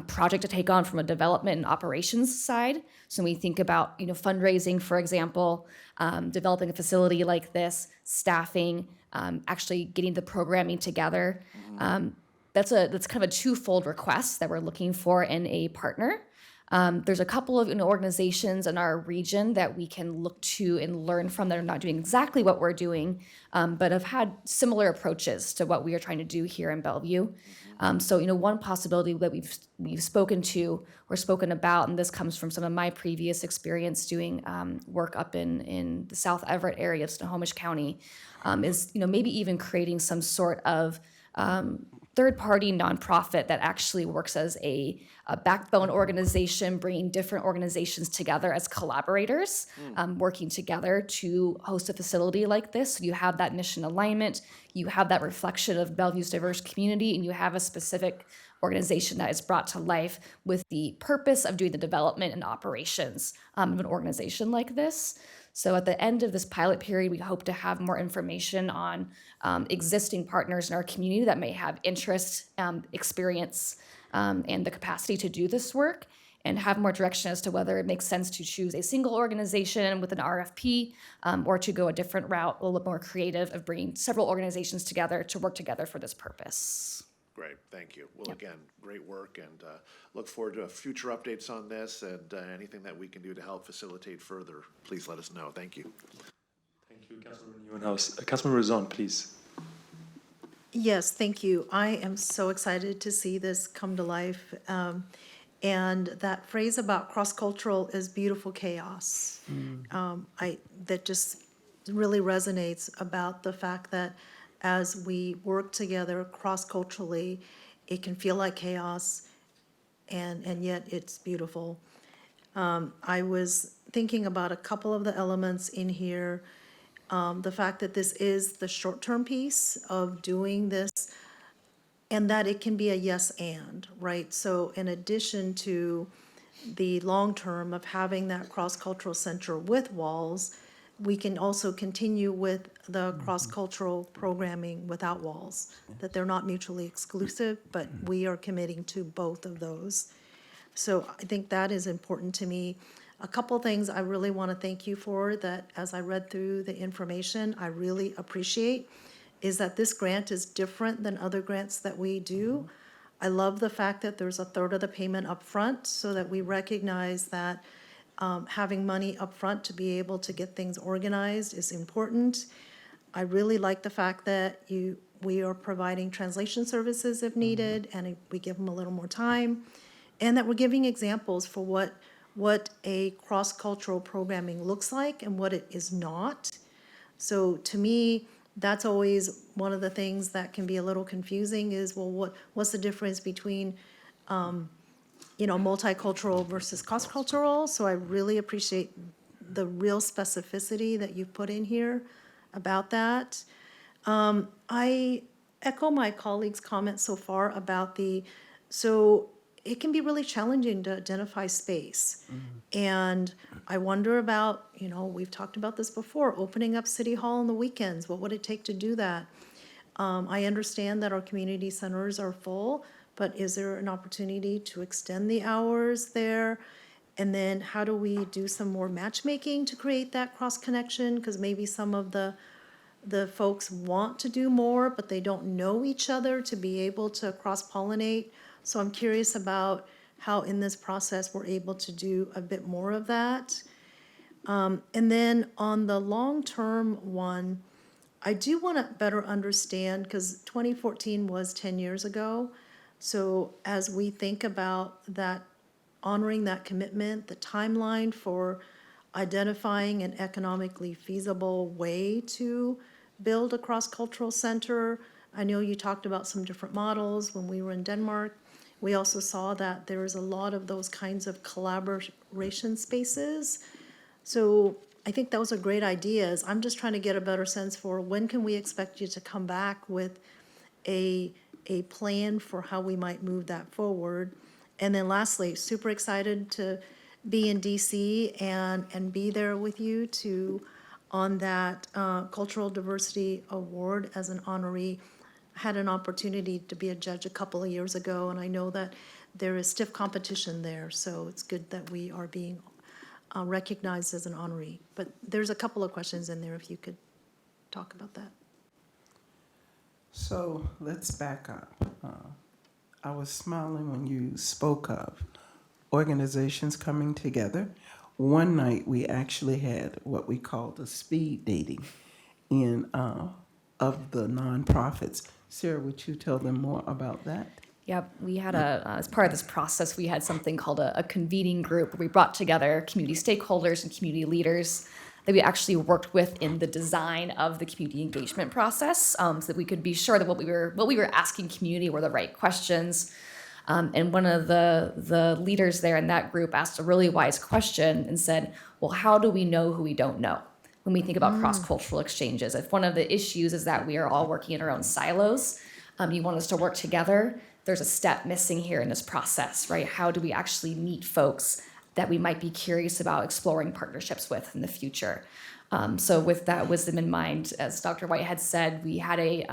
project to take on from a development and operations side. So when we think about, fundraising, for example, developing a facility like this, staffing, actually getting the programming together, that's kind of a twofold request that we're looking for in a partner. There's a couple of organizations in our region that we can look to and learn from that are not doing exactly what we're doing, but have had similar approaches to what we are trying to do here in Bellevue. So, one possibility that we've spoken to or spoken about, and this comes from some of my previous experience doing work up in the South Everett area of Snohomish County, is maybe even creating some sort of third-party nonprofit that actually works as a backbone organization, bringing different organizations together as collaborators, working together to host a facility like this. So you have that mission alignment, you have that reflection of Bellevue's diverse community, and you have a specific organization that is brought to life with the purpose of doing the development and operations of an organization like this. So at the end of this pilot period, we hope to have more information on existing partners in our community that may have interest, experience, and the capacity to do this work, and have more direction as to whether it makes sense to choose a single organization with an RFP, or to go a different route, a little bit more creative of bringing several organizations together to work together for this purpose. Great, thank you. Well, again, great work, and look forward to future updates on this, and anything that we can do to help facilitate further, please let us know. Thank you. Thank you, Councilmember Newhouse. Councilmember Zahn, please. Yes, thank you. I am so excited to see this come to life. And that phrase about cross-cultural is beautiful chaos. That just really resonates about the fact that as we work together cross-culturally, it can feel like chaos, and yet it's beautiful. I was thinking about a couple of the elements in here. The fact that this is the short-term piece of doing this, and that it can be a yes and, right? So in addition to the long-term of having that cross-cultural center with walls, we can also continue with the cross-cultural programming without walls, that they're not mutually exclusive, but we are committing to both of those. So I think that is important to me. A couple things I really want to thank you for that as I read through the information, I really appreciate, is that this grant is different than other grants that we do. I love the fact that there's a third of the payment up front, so that we recognize that having money up front to be able to get things organized is important. I really like the fact that we are providing translation services if needed, and we give them a little more time, and that we're giving examples for what a cross-cultural programming looks like and what it is not. So to me, that's always one of the things that can be a little confusing is, well, what's the difference between multicultural versus cross-cultural? So I really appreciate the real specificity that you've put in here about that. I echo my colleagues' comments so far about so it can be really challenging to identify space. And I wonder about, we've talked about this before, opening up City Hall on the weekends. What would it take to do that? I understand that our community centers are full, but is there an opportunity to extend the hours there? And then how do we do some more matchmaking to create that cross-connection? Because maybe some of the folks want to do more, but they don't know each other to be able to cross-pollinate. So I'm curious about how in this process we're able to do a bit more of that. And then on the long-term one, I do want to better understand, because 2014 was 10 years ago. So as we think about that, honoring that commitment, the timeline for identifying an economically feasible way to build a cross-cultural center. I know you talked about some different models when we were in Denmark. We also saw that there is a lot of those kinds of collaboration spaces. So I think those are great ideas. I'm just trying to get a better sense for when can we expect you to come back with a plan for how we might move that forward. And then lastly, super excited to be in DC and be there with you on that Cultural Diversity Award as an honoree. I had an opportunity to be a judge a couple of years ago, and I know that there is stiff competition there, so it's good that we are being recognized as an honoree. But there's a couple of questions in there, if you could talk about that. So let's back up. I was smiling when you spoke of organizations coming together. One night we actually had what we called a speed dating of the nonprofits. Sarah, would you tell them more about that? Yep, we had as part of this process, we had something called a convening group where we brought together community stakeholders and community leaders that we actually worked with in the design of the community engagement process, so that we could be sure that what we were asking community were the right questions. And one of the leaders there in that group asked a really wise question and said, well, how do we know who we don't know when we think about cross-cultural exchanges? If one of the issues is that we are all working in our own silos, you want us to work together, there's a step missing here in this process, right? How do we actually meet folks that we might be curious about exploring partnerships with in the future? So with that wisdom in mind, as Dr. White had said, we had a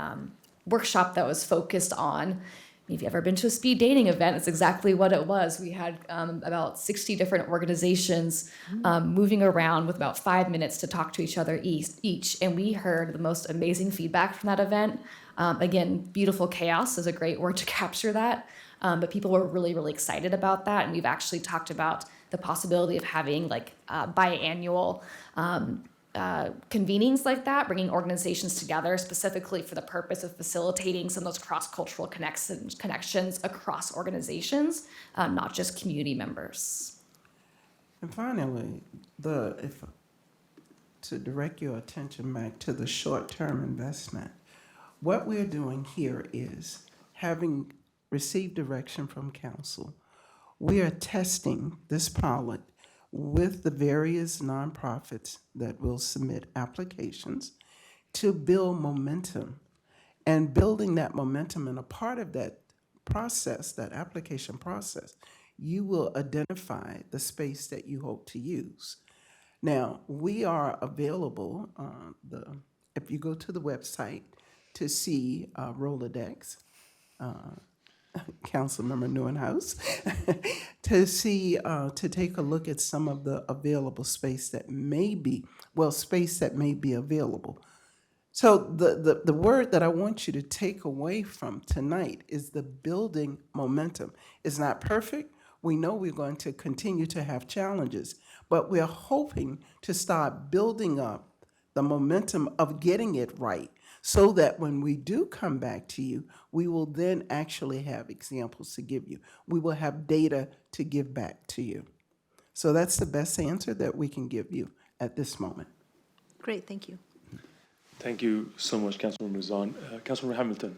workshop that was focused on, if you've ever been to a speed dating event, it's exactly what it was. We had about 60 different organizations moving around with about 5 minutes to talk to each other each. And we heard the most amazing feedback from that event. Again, beautiful chaos is a great word to capture that. But people were really, really excited about that. And we've actually talked about the possibility of having like biannual convenings like that, bringing organizations together specifically for the purpose of facilitating some of those cross-cultural connections across organizations, not just community members. And finally, to direct your attention back to the short-term investment, what we're doing here is, having received direction from council, we are testing this pilot with the various nonprofits that will submit applications to build momentum. And building that momentum, and a part of that process, that application process, you will identify the space that you hope to use. Now, we are available, if you go to the website to see Rolodex, Councilmember Neuenhuis, to take a look at some of the available space that may be available. So the word that I want you to take away from tonight is the building momentum. It's not perfect. We know we're going to continue to have challenges, but we're hoping to start building up the momentum of getting it right, so that when we do come back to you, we will then actually have examples to give you. We will have data to give back to you. So that's the best answer that we can give you at this moment. Great, thank you. Thank you so much, Councilmember Zahn. Councilmember Hamilton.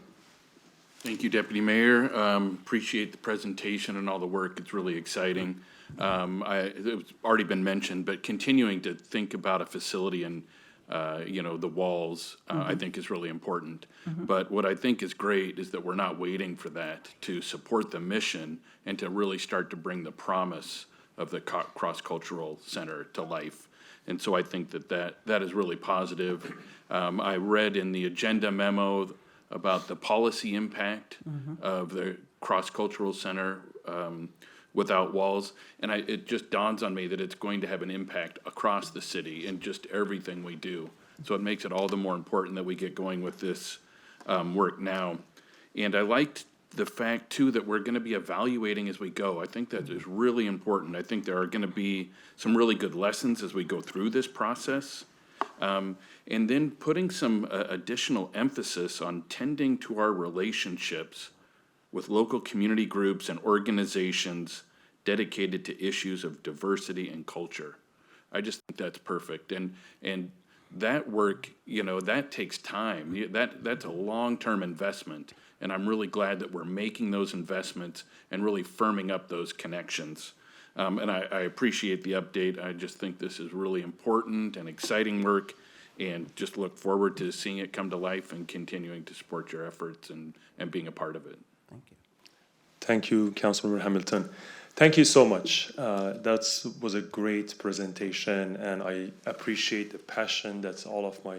Thank you, Deputy Mayor. Appreciate the presentation and all the work. It's really exciting. It's already been mentioned, but continuing to think about a facility and the walls, I think is really important. But what I think is great is that we're not waiting for that to support the mission and to really start to bring the promise of the cross-cultural center to life. And so I think that is really positive. I read in the agenda memo about the policy impact of the cross-cultural center without walls. And it just dawns on me that it's going to have an impact across the city in just everything we do. So it makes it all the more important that we get going with this work now. And I liked the fact, too, that we're going to be evaluating as we go. I think that is really important. I think there are going to be some really good lessons as we go through this process. And then putting some additional emphasis on tending to our relationships with local community groups and organizations dedicated to issues of diversity and culture. I just think that's perfect. And that work, that takes time. That's a long-term investment. And I'm really glad that we're making those investments and really firming up those connections. And I appreciate the update. I just think this is really important and exciting work, and just look forward to seeing it come to life and continuing to support your efforts and being a part of it. Thank you, Councilmember Hamilton. Thank you so much. That was a great presentation, and I appreciate the passion that all of my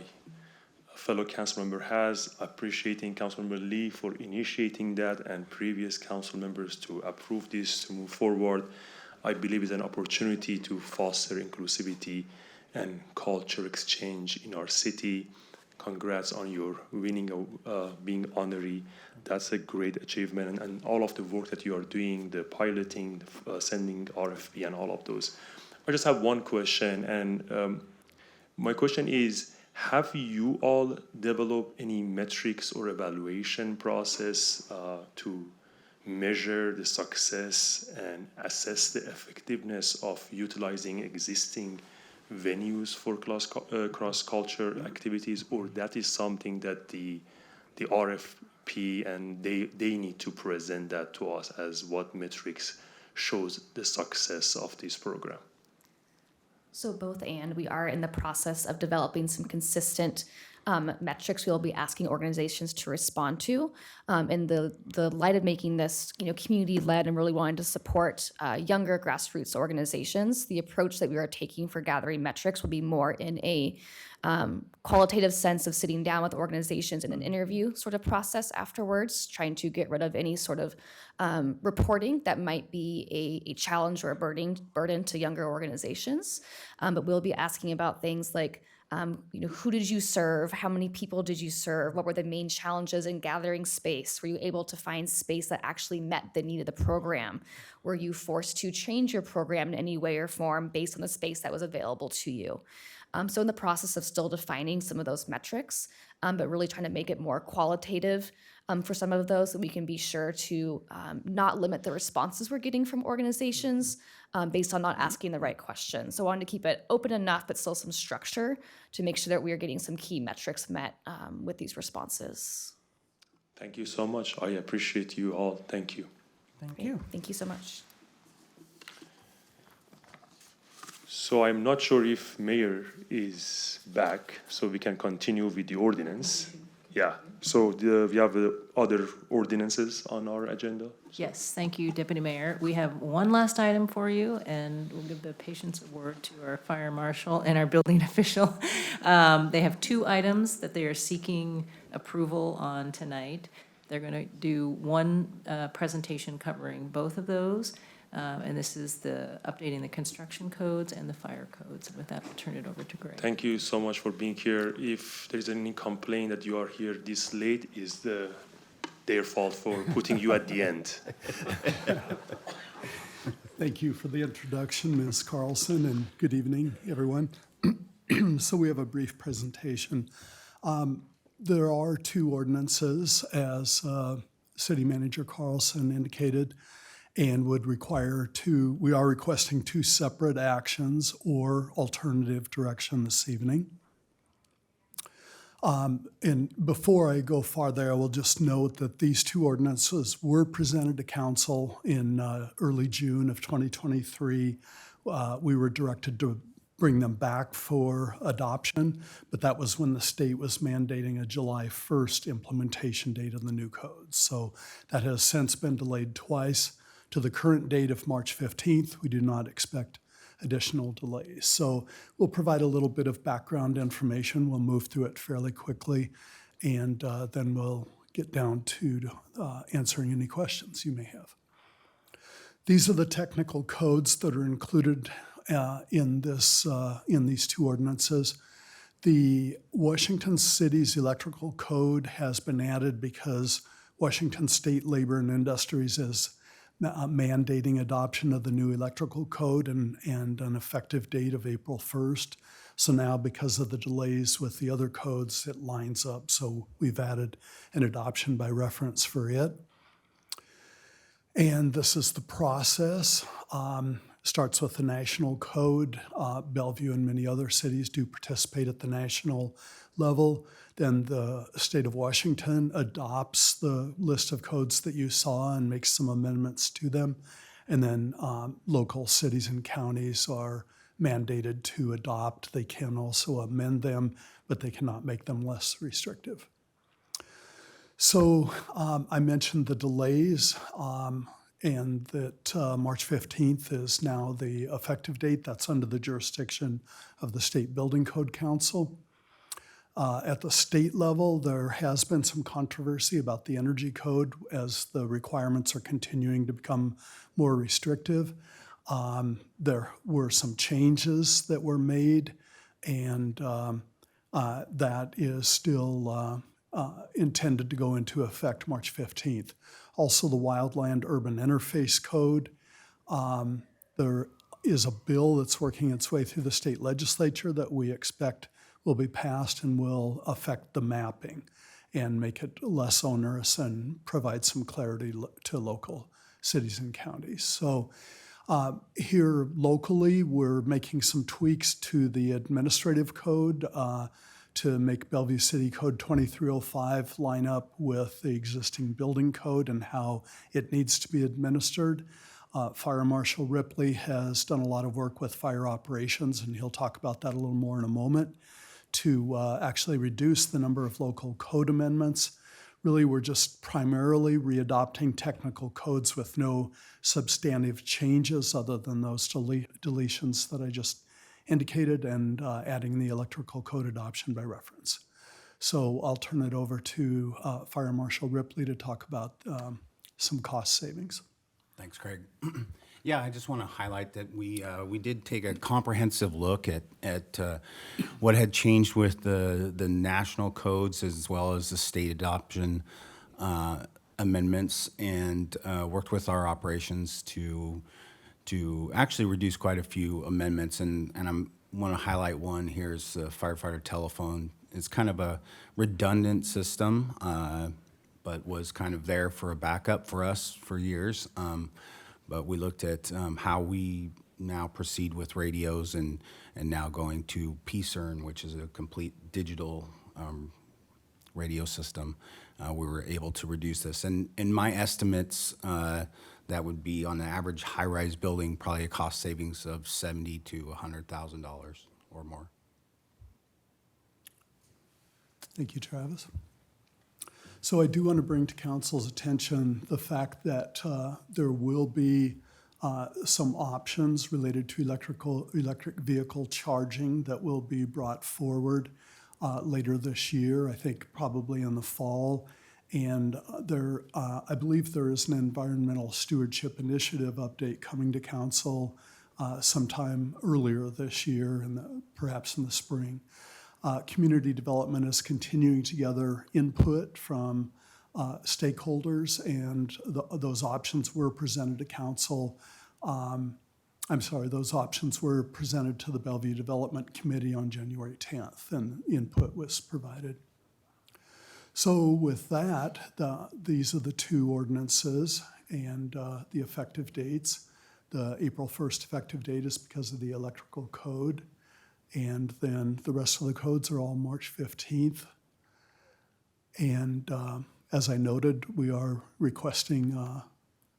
fellow council member has, appreciating Councilmember Lee for initiating that and previous council members to approve this, to move forward. I believe it's an opportunity to foster inclusivity and culture exchange in our city. Congrats on your winning, being honorary. That's a great achievement, and all of the work that you are doing, the piloting, sending RFP, and all of those. I just have one question, and my question is, have you all developed any metrics or evaluation process to measure the success and assess the effectiveness of utilizing existing venues for cross-culture activities, or that is something that the RFP and they need to present that to us as what metrics shows the success of this program? So both and. We are in the process of developing some consistent metrics we'll be asking organizations to respond to. In the light of making this, community-led and really wanting to support younger grassroots organizations, the approach that we are taking for gathering metrics will be more in a qualitative sense of sitting down with organizations in an interview sort of process afterwards, trying to get rid of any sort of reporting that might be a challenge or a burden to younger organizations. But we'll be asking about things like, who did you serve? How many people did you serve? What were the main challenges in gathering space? Were you able to find space that actually met the need of the program? Were you forced to change your program in any way or form based on the space that was available to you? So in the process of still defining some of those metrics, but really trying to make it more qualitative for some of those, so we can be sure to not limit the responses we're getting from organizations based on not asking the right questions. So I wanted to keep it open enough, but still some structure to make sure that we are getting some key metrics met with these responses. Thank you so much. I appreciate you all. Thank you. Thank you. Thank you so much. So I'm not sure if Mayor is back, so we can continue with the ordinance. Yeah, so we have other ordinances on our agenda. Yes, thank you, Deputy Mayor. We have one last item for you, and we'll give the patience award to our fire marshal and our building official. They have two items that they are seeking approval on tonight. They're going to do one presentation covering both of those. And this is the updating the construction codes and the fire codes. And with that, I'll turn it over to Greg. Thank you so much for being here. If there's any complaint that you are here this late, is their fault for putting you at the end. Thank you for the introduction, Ms. Carlson, and good evening, everyone. So we have a brief presentation. There are two ordinances, as City Manager Carlson indicated, and would require we are requesting two separate actions or alternative direction this evening. And before I go farther, I will just note that these two ordinances were presented to council in early June of 2023. We were directed to bring them back for adoption, but that was when the state was mandating a July 1st implementation date of the new codes. So that has since been delayed twice to the current date of March 15th. We do not expect additional delays. So we'll provide a little bit of background information. We'll move through it fairly quickly, and then we'll get down to answering any questions you may have. These are the technical codes that are included in these two ordinances. The Washington City's electrical code has been added because Washington State Labor and Industries is mandating adoption of the new electrical code and an effective date of April 1st. So now, because of the delays with the other codes, it lines up. So we've added an adoption by reference for it. And this is the process. Starts with the national code. Bellevue and many other cities do participate at the national level. Then the state of Washington adopts the list of codes that you saw and makes some amendments to them. And then local cities and counties are mandated to adopt. They can also amend them, but they cannot make them less restrictive. So I mentioned the delays and that March 15th is now the effective date. That's under the jurisdiction of the State Building Code Council. At the state level, there has been some controversy about the energy code as the requirements are continuing to become more restrictive. There were some changes that were made, and that is still intended to go into effect March 15th. Also, the Wildland Urban Interface Code. There is a bill that's working its way through the state legislature that we expect will be passed and will affect the mapping and make it less onerous and provide some clarity to local cities and counties. So here locally, we're making some tweaks to the administrative code to make Bellevue City Code 2305 line up with the existing building code and how it needs to be administered. Fire Marshal Ripley has done a lot of work with fire operations, and he'll talk about that a little more in a moment, to actually reduce the number of local code amendments. Really, we're just primarily readopting technical codes with no substantive changes other than those deletions that I just indicated, and adding the electrical code adoption by reference. So I'll turn it over to Fire Marshal Ripley to talk about some cost savings. Thanks, Craig. Yeah, I just want to highlight that we did take a comprehensive look at what had changed with the national codes as well as the state adoption amendments, and worked with our operations to actually reduce quite a few amendments. And I want to highlight one. Here's the firefighter telephone. It's kind of a redundant system, but was kind of there for a backup for us for years. But we looked at how we now proceed with radios, and now going to PCERN, which is a complete digital radio system. We were able to reduce this. And in my estimates, that would be on the average high-rise building, probably a cost savings of $70,000 to $100,000 or more. Thank you, Travis. So I do want to bring to council's attention the fact that there will be some options related to electric vehicle charging that will be brought forward later this year, I think probably in the fall. And I believe there is an environmental stewardship initiative update coming to council sometime earlier this year, perhaps in the spring. Community development is continuing to gather input from stakeholders, and those options were presented to council. Those options were presented to the Bellevue Development Committee on January 10th, and input was provided. So with that, these are the two ordinances and the effective dates. The April 1st effective date is because of the electrical code. And then the rest of the codes are all March 15th. And as I noted, we are requesting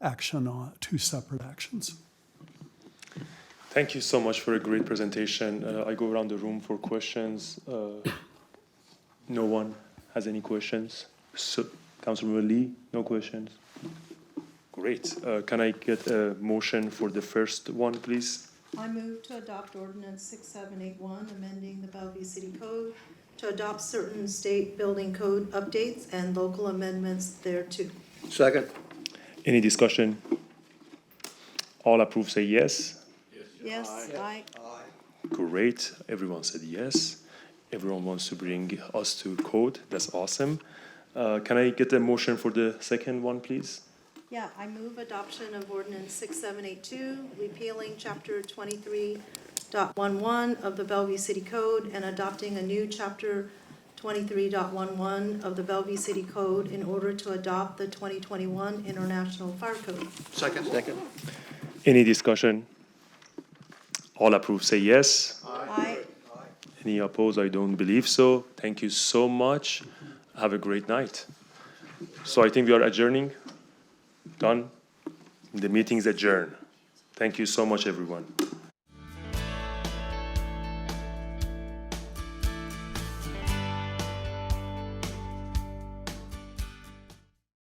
action on 2 separate actions. Thank you so much for a great presentation. I go around the room for questions. No one has any questions? So, Councilman Lee, no questions? Great. Can I get a motion for the first one, please? I move to adopt ordinance 6781, amending the Bellevue City Code to adopt certain state building code updates and local amendments thereto. Second. Any discussion? All approve, say yes. Yes, aye. Great. Everyone said yes. Everyone wants to bring us to code. That's awesome. Can I get a motion for the second one, please? Yeah, I move adoption of ordinance 6782, repealing chapter 23.11 of the Bellevue City Code and adopting a new chapter 23.11 of the Bellevue City Code in order to adopt the 2021 International Fire Code. Second. Any discussion? All approve, say yes. Aye. Any opposed? I don't believe so. Thank you so much. Have a great night. So I think we are adjourning. Done. The meeting's adjourned. Thank you so much, everyone.